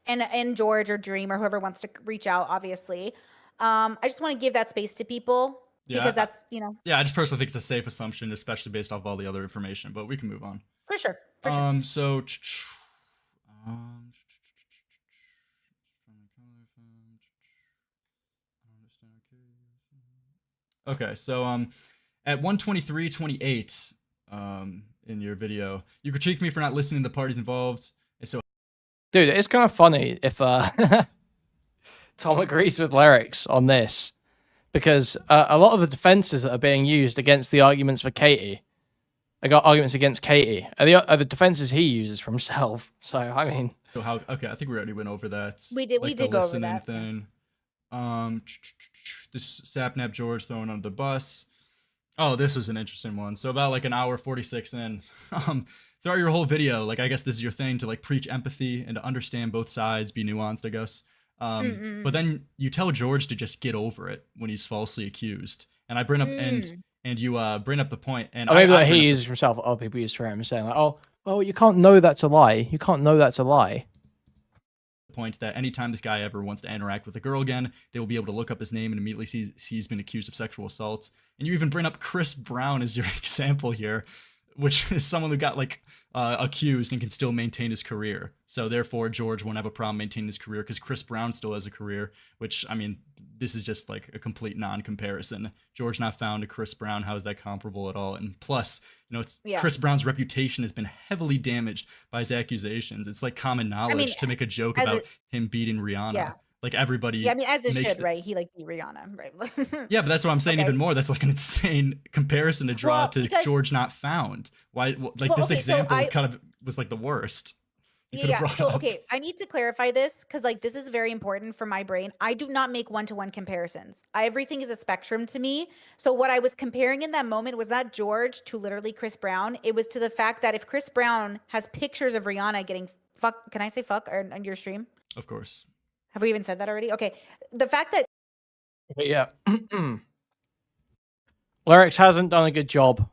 And George or Dream or whoever wants to reach out, obviously. I just want to give that space to people Yeah, because that's, you know, Yeah, I just personally think it's a safe assumption, especially based off all the other information. But we can move on. for sure. For sure. So. Okay, so at 1:23:28 in your video, you critique me for not listening to the parties involved. And so Dude, it's kind of funny if Tom agrees with lyrics on this, because a lot of the defenses that are being used against the arguments for Katie, I got arguments against Katie, are the defenses he uses for himself. So I mean, So how? Okay, I think we already went over that. We did- we Like, did the go over listening that, yeah. thing. This Sapnap George thrown on the bus. Oh, this was an interesting one. So about like an hour 46 in, throughout your whole video, like I guess this is your thing to like preach empathy and to understand both sides, be nuanced, I guess. But then you tell George to just get over it when he's falsely accused, and I bring up and you bring up the point, and Or maybe I like bring he up uses himself, or other people use for him, saying like, oh, you can't know that's a lie. You can't know that's a lie. the point that anytime this guy ever wants to interact with a girl again, they will be able to look up his name and immediately see he's been accused of sexual assault. And you even bring up Chris Brown as your example here, which is someone who got like accused and can still maintain his career. So therefore, George won't have a problem maintaining his career because Chris Brown still has a career. Which, I mean, this is just like a complete non-comparison. George not found to Chris Brown. How is that comparable at all? And plus, you know, it's Chris Brown's reputation has been heavily damaged by his accusations. It's like common knowledge to make a joke about him beating Rihanna. Yeah. Like everybody. Yeah, I mean, as it makes should, right? He like beat Rihanna, right? Yeah, but that's what I'm saying. Okay. Even more, that's like an insane comparison to draw Well, to because- George not found. Why? Like Well, this okay, so example I- kind of was like the worst. You could have Yeah, brought so up. okay, I need to clarify this because like this is very important for my brain. I do not make one-to-one comparisons. Everything is a spectrum to me. So what I was comparing in that moment was not George to literally Chris Brown. It was to the fact that if Chris Brown has pictures of Rihanna getting fuck, can I say fuck on your stream? Of course. Have we even said that already? Okay. The fact that But yeah. Lyrics hasn't done a good job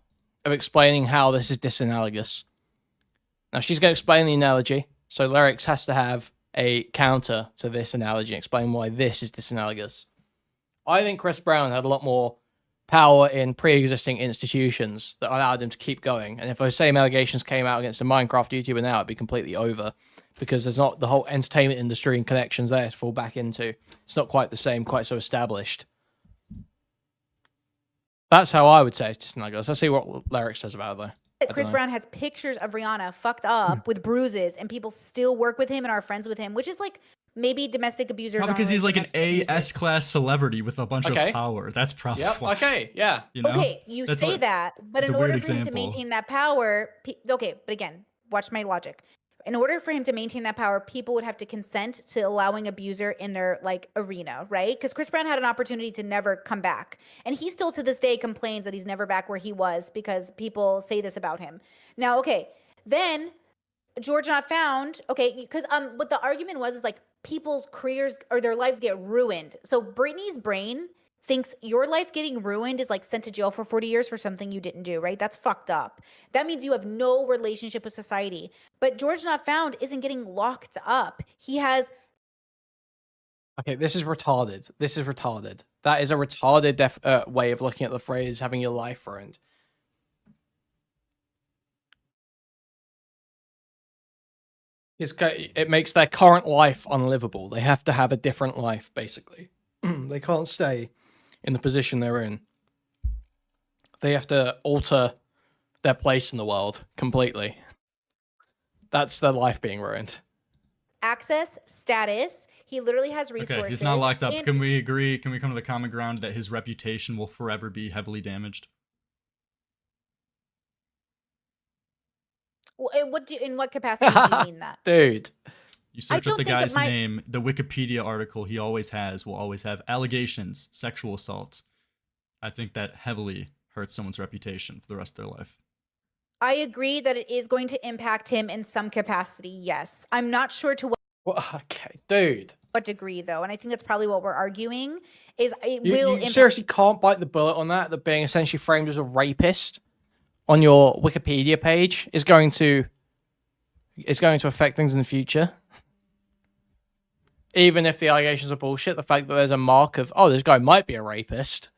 of explaining how this is disanalogous. Now she's going to explain the analogy, so Lyrics has to have a counter to this analogy and explain why this is disanalogous. I think Chris Brown had a lot more power in pre-existing institutions that allowed him to keep going, and if those same allegations came out against a Minecraft YouTuber now, it'd be completely over, because there's not the whole entertainment industry and connections there to fall back into. It's not quite the same, quite so established. That's how I would say it's disanalogous. Let's see what Lyrics says about it, though. Chris Brown has pictures of Rihanna fucked up with bruises, and people still work with him and are friends with him, which is like maybe domestic abusers. Probably because aren't he's like an domestic abusers. A class celebrity with a bunch of power. That's probably Yep. why. Okay. Yeah. You know? Okay, you That's say like- that, but it's in a weird order for him to example. maintain that power, okay, but again, watch my logic. In order for him to maintain that power, people would have to consent to allowing abuser in their like arena, right? Because Chris Brown had an opportunity to never come back, and he still to this day complains that he's never back where he was because people say this about him. Now, okay, then George not found, okay, because what the argument was is like people's careers or their lives get ruined. So Britney's brain thinks your life getting ruined is like sent to jail for 40 years for something you didn't do, right? That's fucked up. That means you have no relationship with society. But George Not Found isn't getting locked up. He has Okay, this is retarded. This is retarded. That is a retarded way of looking at the phrase having your life ruined. It makes their current life unlivable. They have to have a different life, basically. They can't stay in the position they're in. They have to alter their place in the world completely. That's their life being ruined. access, status. He literally has resources. Okay, he's not locked up. and- Can we agree? Can we come to the common ground that his reputation will forever be heavily damaged? In what capacity do you mean that? Dude. You search up don't the think that guy's my- name, the Wikipedia article he always has will always have allegations, sexual assault. I think that heavily hurts someone's reputation for the rest of their life. I agree that it is going to impact him in some capacity. Yes, I'm not sure to Okay, dude. what degree though, and I think that's probably what we're arguing. Is it You, will you impact- seriously can't bite the bullet on that being essentially framed as a rapist on your Wikipedia page is going to affect things in the future. Even if the allegations are bullshit, the fact that there's a mark of, oh, this guy might be a rapist,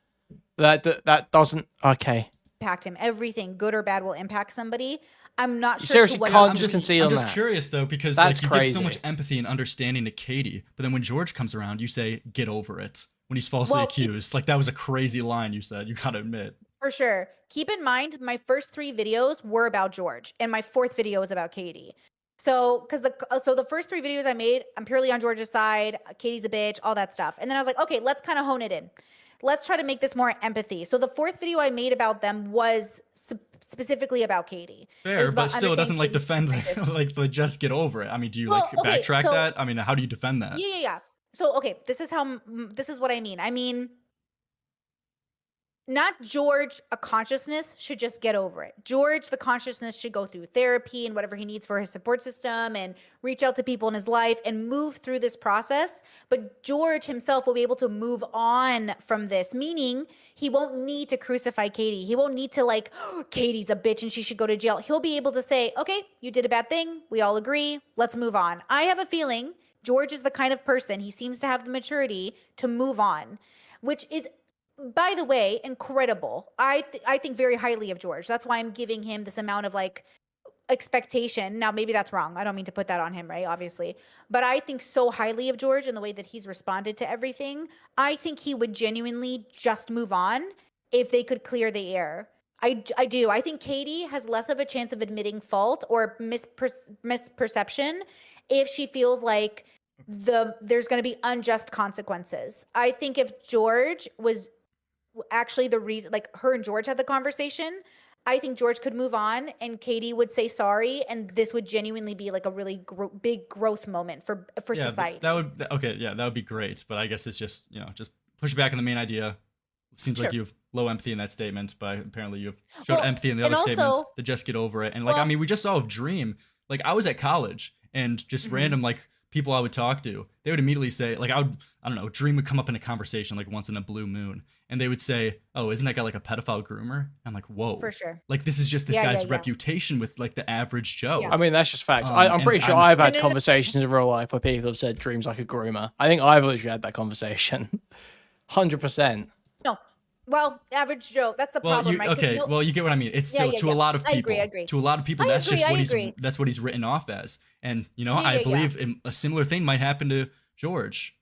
that doesn't, okay. impact him. Everything, good or bad, will impact somebody. I'm not You sure. seriously to what can't I'm just concede I'm on just that. curious though, because That's like you give so crazy. much empathy and understanding to Katie, but then when George comes around, you say, "Get over it." When he's falsely Well, accused, like that was a crazy line you said. You gotta admit. For sure. Keep in mind, my first 3 videos were about George, and my 4th video was about Katie. So, because the first 3 videos I made, I'm purely on George's side. Katie's a bitch, all that stuff. And then I was like, okay, let's kind of hone it in. let's try to make this more empathy. So the fourth video I made about them was specifically about Katie. It Fair, was about but still, it doesn't like understanding defend Katie's perspective. like just get over it. I mean, do you Well, like okay, backtrack so- that? I mean, how do you defend that? Yeah. So, okay, this is what I mean. I mean, not George, a consciousness should just get over it. George, the consciousness, should go through therapy and whatever he needs for his support system and reach out to people in his life and move through this process. But George himself will be able to move on from this, meaning he won't need to crucify Katie. He won't need to like, oh, Katie's a bitch and she should go to jail. He'll be able to say, okay, you did a bad thing. We all agree. Let's move on. I have a feeling George is the kind of person, he seems to have the maturity to move on, which is, by the way, incredible. I think very highly of George. That's why I'm giving him this amount of like expectation. Now, maybe that's wrong. I don't mean to put that on him, right? Obviously. But I think so highly of George and the way that he's responded to everything. I think he would genuinely just move on if they could clear the air. I do. I think Katie has less of a chance of admitting fault or misperception if she feels like there's going to be unjust consequences. I think if George was actually the reason, like her and George had the conversation, I think George could move on and Katie would say sorry, and this would genuinely be like a really big growth moment for society. That would be great. But I guess it's just just push back on the main idea. It seems like you have low empathy in that statement, but apparently you have showed empathy in the other statements to just get over it. And like, I mean, we just saw with Dream. Like, I was at college and just random like people I would talk to, they would immediately say, like, I don't know, Dream would come up in a conversation like once in a blue moon, and they would say, oh, isn't that guy like a pedophile groomer? I'm like, whoa. For sure. Like, this is just this guy's reputation with like the average Joe. I mean, that's just facts. I'm pretty sure I've had conversations in real life where people have said Dream's like a groomer. I think I've literally had that conversation. 100%. No. Well, average Joe, that's the problem, right? Okay, well, you get what I mean. It's still to a lot of people. I agree. To a lot of people, that's what he's written off as. And I believe a similar thing might happen to George.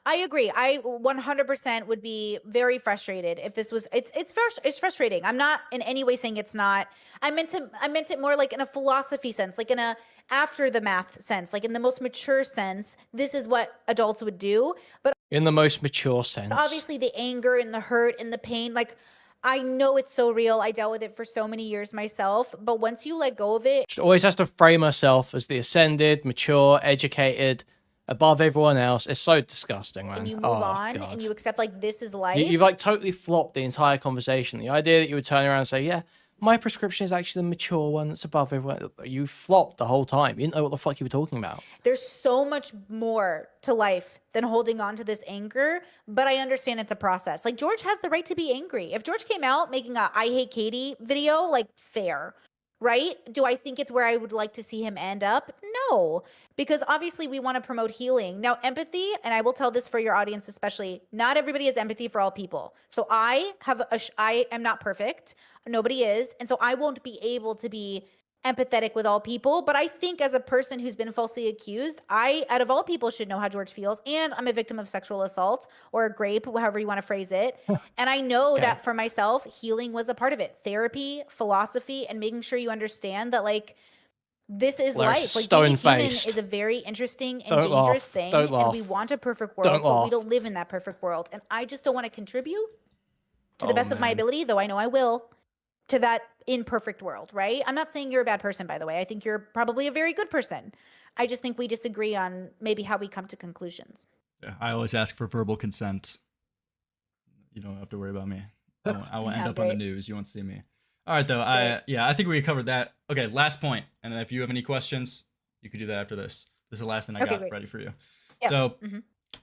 I agree. I 100% would be very frustrated if this was. It's frustrating. I'm not in any way saying it's not. I meant it more like in a philosophy sense, like in a after the math sense, like in the most mature sense. This is what adults would do, but in the most mature sense. Obviously, the anger and the hurt and the pain, like I know it's so real. I dealt with it for so many years myself, but once you let go of it, she always has to frame herself as the ascended, mature, educated, above everyone else. It's so disgusting, man. And you move on and you accept like this is life. You've like totally flopped the entire conversation. The idea that you would turn around and say, yeah, my prescription is actually the mature one that's above everyone. You flopped the whole time. You didn't know what the fuck you were talking about. There's so much more to life than holding on to this anger, but I understand it's a process. Like George has the right to be angry. If George came out making a I hate Katie video, like fair. Right? Do I think it's where I would like to see him end up? No, because obviously we want to promote healing. Now, empathy, and I will tell this for your audience especially, not everybody has empathy for all people. So I am not perfect. Nobody is. And so I won't be able to be empathetic with all people. But I think as a person who's been falsely accused, I, out of all people, should know how George feels. And I'm a victim of sexual assault or a grape, however you want to phrase it. And I know that for myself, healing was a part of it. Therapy, philosophy, and making sure you understand that like this is life. Like being human is a very interesting and dangerous thing. And we want a perfect world, but we don't live in that perfect world. And I just don't want to contribute to the best of my ability, though I know I will, to that imperfect world, right? I'm not saying you're a bad person, by the way. I think you're probably a very good person. I just think we disagree on maybe how we come to conclusions. Yeah, I always ask for verbal consent. You don't have to worry about me. I won't end up on the news. You won't see me. All right, though. I think we covered that. Okay, last point. And then if you have any questions, you could do that after this. This is the last thing I got ready for you. Yeah. So,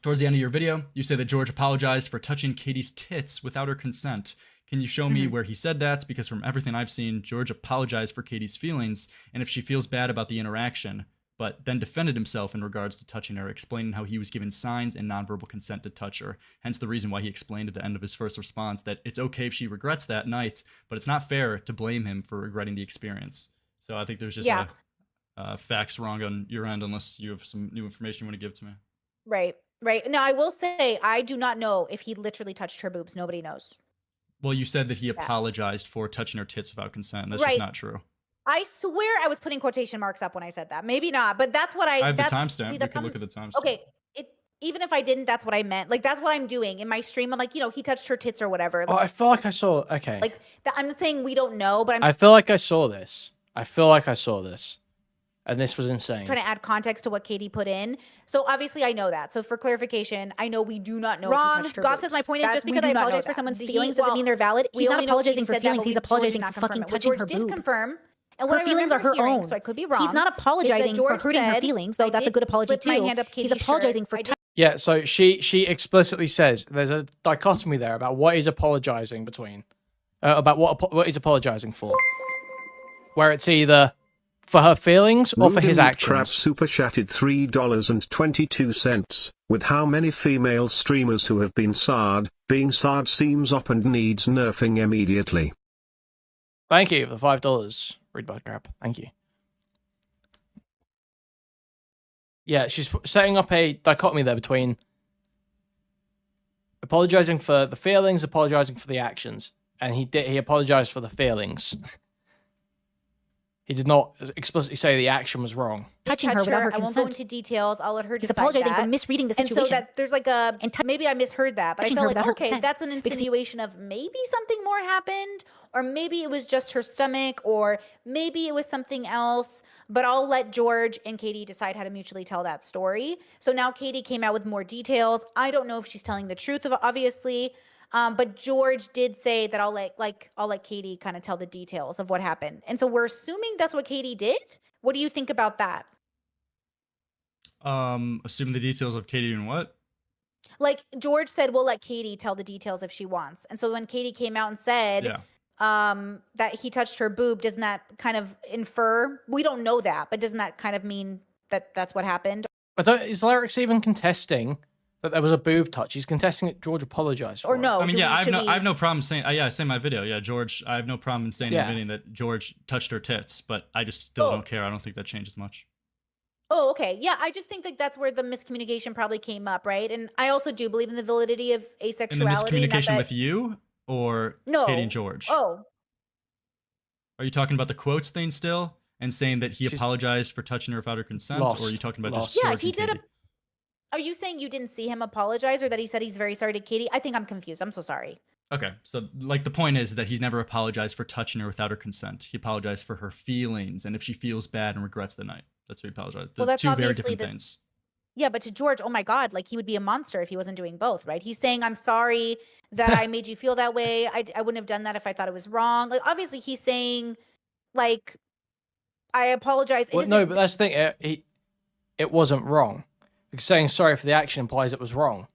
towards the end of your video, you say that George apologized for touching Katie's tits without her consent. Can you show me where he said that? Because from everything I've seen, George apologized for Katie's feelings, and if she feels bad about the interaction, but then defended himself in regards to touching her, explaining how he was given signs and nonverbal consent to touch her. Hence the reason why he explained at the end of his first response that it's okay if she regrets that night, but it's not fair to blame him for regretting the experience. So I think there's just facts wrong on your end, unless you have some new information you want to give to me. Right. Now, I will say, I do not know if he literally touched her boobs. Nobody knows. Well, you said that he apologized for touching her tits without consent. That's just not true. I swear I was putting quotation marks up when I said that. Maybe not, but that's what I have the timestamp. We can look at the timestamp. Okay. even if I didn't, that's what I meant. Like, that's what I'm doing in my stream. I'm like, he touched her tits or whatever. Oh, I feel like I saw. Okay. Like, I'm saying we don't know, but I'm I feel like I saw this. And this was insane. trying to add context to what Katie put in. So obviously I know that. So for clarification, I know we do not know. Wrong. If he touched her God boobs. says my point is just We because do I not know apologize for that. someone's He- feelings doesn't mean they're valid. we He's not only know apologizing Katie for said that, feelings. but He's George did apologizing not for confirm fucking it. What touching her George did boob. confirm. And Her what I feelings are remember her hearing, own. so I could be wrong. He's not is that apologizing for George hurting her said, feelings, though. I That's a did good apology slip my too. hand up He's Katie's apologizing shirt. for I did Yeah, so she explicitly says there's a dichotomy there about what he's apologizing between, about what he's apologizing for, where it's either for her feelings or for his Ruben Crab actions. super chatted $3.22. With how many female streamers who have been SAR'd, being SAR'd seems op and needs nerfing immediately. Thank you for the $5. Read by crap. Thank you. Yeah, she's setting up a dichotomy there between apologizing for the feelings, apologizing for the actions, and he apologized for the feelings. He did not explicitly say the action was wrong. touching her without her I won't go consent. into details. I'll let her He's decide apologizing that. for misreading the And situation. so that there's like a maybe I misheard that, but I Touching felt her like without her okay, consent. that's an Because he- insinuation of maybe something more happened, or maybe it was just her stomach, or maybe it was something else. But I'll let George and Katie decide how to mutually tell that story. So now Katie came out with more details. I don't know if she's telling the truth of obviously. But George did say that I'll let Katie kind of tell the details of what happened. And so we're assuming that's what Katie did. What do you think about that? Assuming the details of Katie and what? Like George said, we'll let Katie tell the details if she wants. And so when Katie came out and said Yeah. that he touched her boob, doesn't that kind of infer? We don't know that, but doesn't that kind of mean that that's what happened? Is Lyrics even contesting that there was a boob touch? He's contesting that George apologized for Or no? I mean, do yeah, we- I have no problem saying. Yeah, I say in my video. Yeah, George, I have no problem in saying Yeah. admitting that George touched her tits, but I just still Oh. don't care. I don't think that changes much. Oh, okay. Yeah, I just think that that's where the miscommunication probably came up, right? And I also do believe in the validity of In asexuality. the not miscommunication that- with you or No. Katie and George? Oh, Are you talking about the quotes thing still and saying that he She's apologized for touching her without her consent, or are you lost. talking about Lost. just Yeah, George he and did Katie? are you saying you didn't see him apologize, or that he said he's very sorry to Katie? I think I'm confused. I'm so sorry. Okay, so like the point is that he's never apologized for touching her without her consent. He apologized for her feelings and if she feels bad and regrets the night. That's what he apologized. Well, The that's two very obviously different the- things. Yeah, but to George, oh my God, like he would be a monster if he wasn't doing both, right? He's saying, I'm sorry that I made you feel that way. I wouldn't have done that if I thought it was wrong. Like, obviously, he's saying, like, I apologize. It Well, no, isn't- but that's the thing. It wasn't wrong. Because saying sorry for the action implies it was wrong.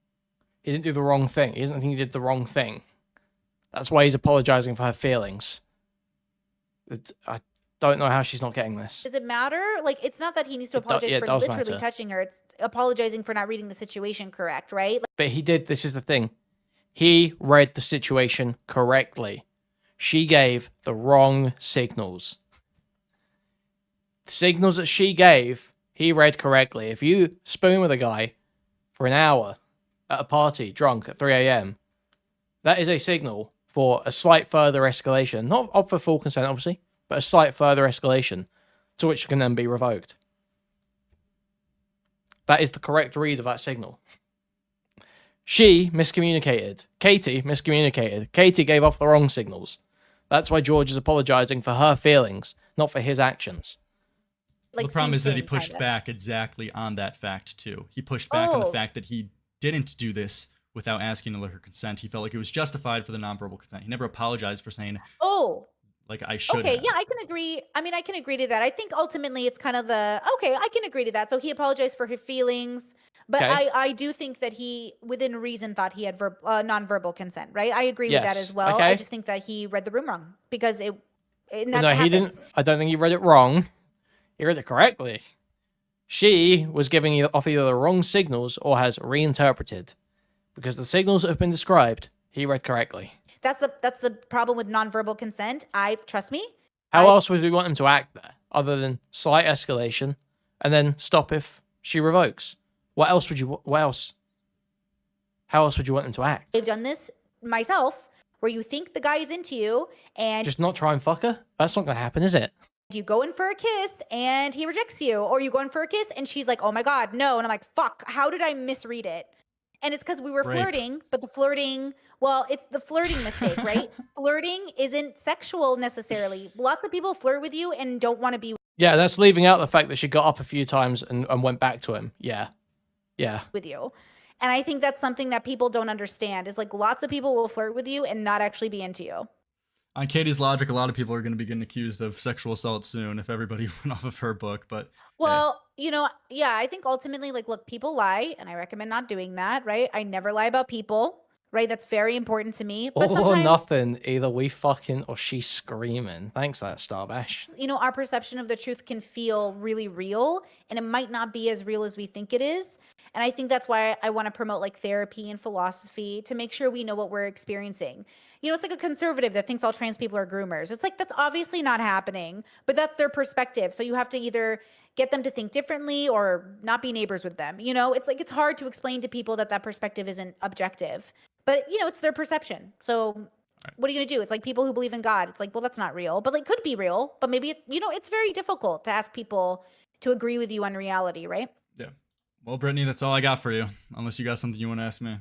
He didn't do the wrong thing. He doesn't think he did the wrong thing. That's why he's apologizing for her feelings. I don't know how she's not getting this. Does it matter? Like, it's not that he needs to It do- apologize yeah, it for does literally matter. touching her. It's apologizing for not reading the situation correct, right? Like, But he did. This is the thing. He read the situation correctly. She gave the wrong signals. The signals that she gave, he read correctly. If you spoon with a guy for an hour at a party, drunk at 3 a.m., that is a signal for a slight further escalation. Not for full consent, obviously, but a slight further escalation to which can then be revoked. That is the correct read of that signal. She miscommunicated. Katie miscommunicated. Katie gave off the wrong signals. That's why George is apologizing for her feelings, not for his actions. like The problem same is that he thing, pushed kinda. back exactly on that fact too. He pushed back on the Oh. fact that he didn't do this without asking her consent. He felt like it was justified for the nonverbal consent. He never apologized for saying Oh, like I should. okay. have. Yeah, I can agree. I mean, I can agree to that. I think ultimately it's kind of okay, I can agree to that. So he apologized for his feelings, but Okay. I do think that he, within reason, thought he had nonverbal consent, right? I agree with that Yes, as well. I okay. just think that he read the room wrong because it No, he didn't. I don't think he read it wrong. He read it correctly. She was giving off either the wrong signals or has reinterpreted. Because the signals that have been described, he read correctly. That's the problem with nonverbal consent. Trust me. How else would we want him to act there, other than slight escalation, and then stop if she revokes? What else would you? What else? How else would you want him to act? I've done this myself, where you think the guy is into you, and Just not try and fuck her? That's not going to happen, is it? you go in for a kiss and he rejects you, or you go in for a kiss and she's like, oh my God, no. And I'm like, fuck, how did I misread it? And it's because we were Rape. flirting, but the flirting, well, it's the flirting mistake, right? Flirting isn't sexual necessarily. Lots of people flirt with you and don't want to be Yeah, that's leaving out the fact that she got up a few times and went back to him. Yeah. Yeah. with you. And I think that's something that people don't understand is like lots of people will flirt with you and not actually be into you. On Katie's logic, a lot of people are going to be getting accused of sexual assault soon if everybody went off of her book. But Well, you know, yeah, I think ultimately, like, look, people lie, and I recommend not doing that, right? I never lie about people, right? That's very important to me. But All or sometimes, nothing. Either we fucking or she's screaming. Thanks for that, Starbash. you know, our perception of the truth can feel really real, and it might not be as real as we think it is. And I think that's why I want to promote like therapy and philosophy to make sure we know what we're experiencing. You know, it's like a conservative that thinks all trans people are groomers. It's like, that's obviously not happening, but that's their perspective. So you have to either get them to think differently or not be neighbors with them. You know, it's like, it's hard to explain to people that that perspective isn't objective, but you know, it's their perception. So what are you going to do? It's like people who believe in God. It's like, well, that's not real, but like could be real, but maybe it's, you know, it's very difficult to ask people to agree with you on reality, right? yeah. Well, Brittany, that's all I got for you. Unless you got something you want to ask me.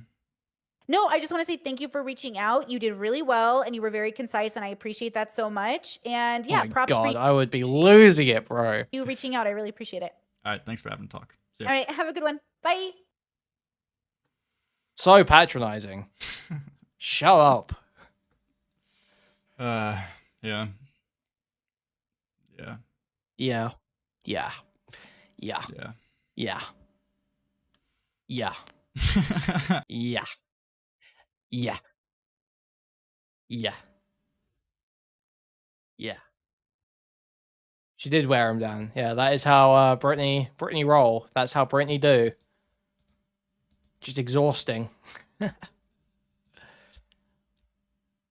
No, I just want to say thank you for reaching out. You did really well and you were very concise and I appreciate that so much. And yeah, Oh my props God, for I would be losing it, bro. you reaching out. I really appreciate it. All right. Thanks for having a talk. See ya. All right, have a good one. Bye. So patronizing. Shut up. Yeah. Yeah. Yeah. Yeah. Yeah. Yeah. Yeah. Yeah. Yeah. Yeah. Yeah. Yeah. She did wear him down. Yeah, that is how Brittany roll. That's how Brittany do. Just exhausting.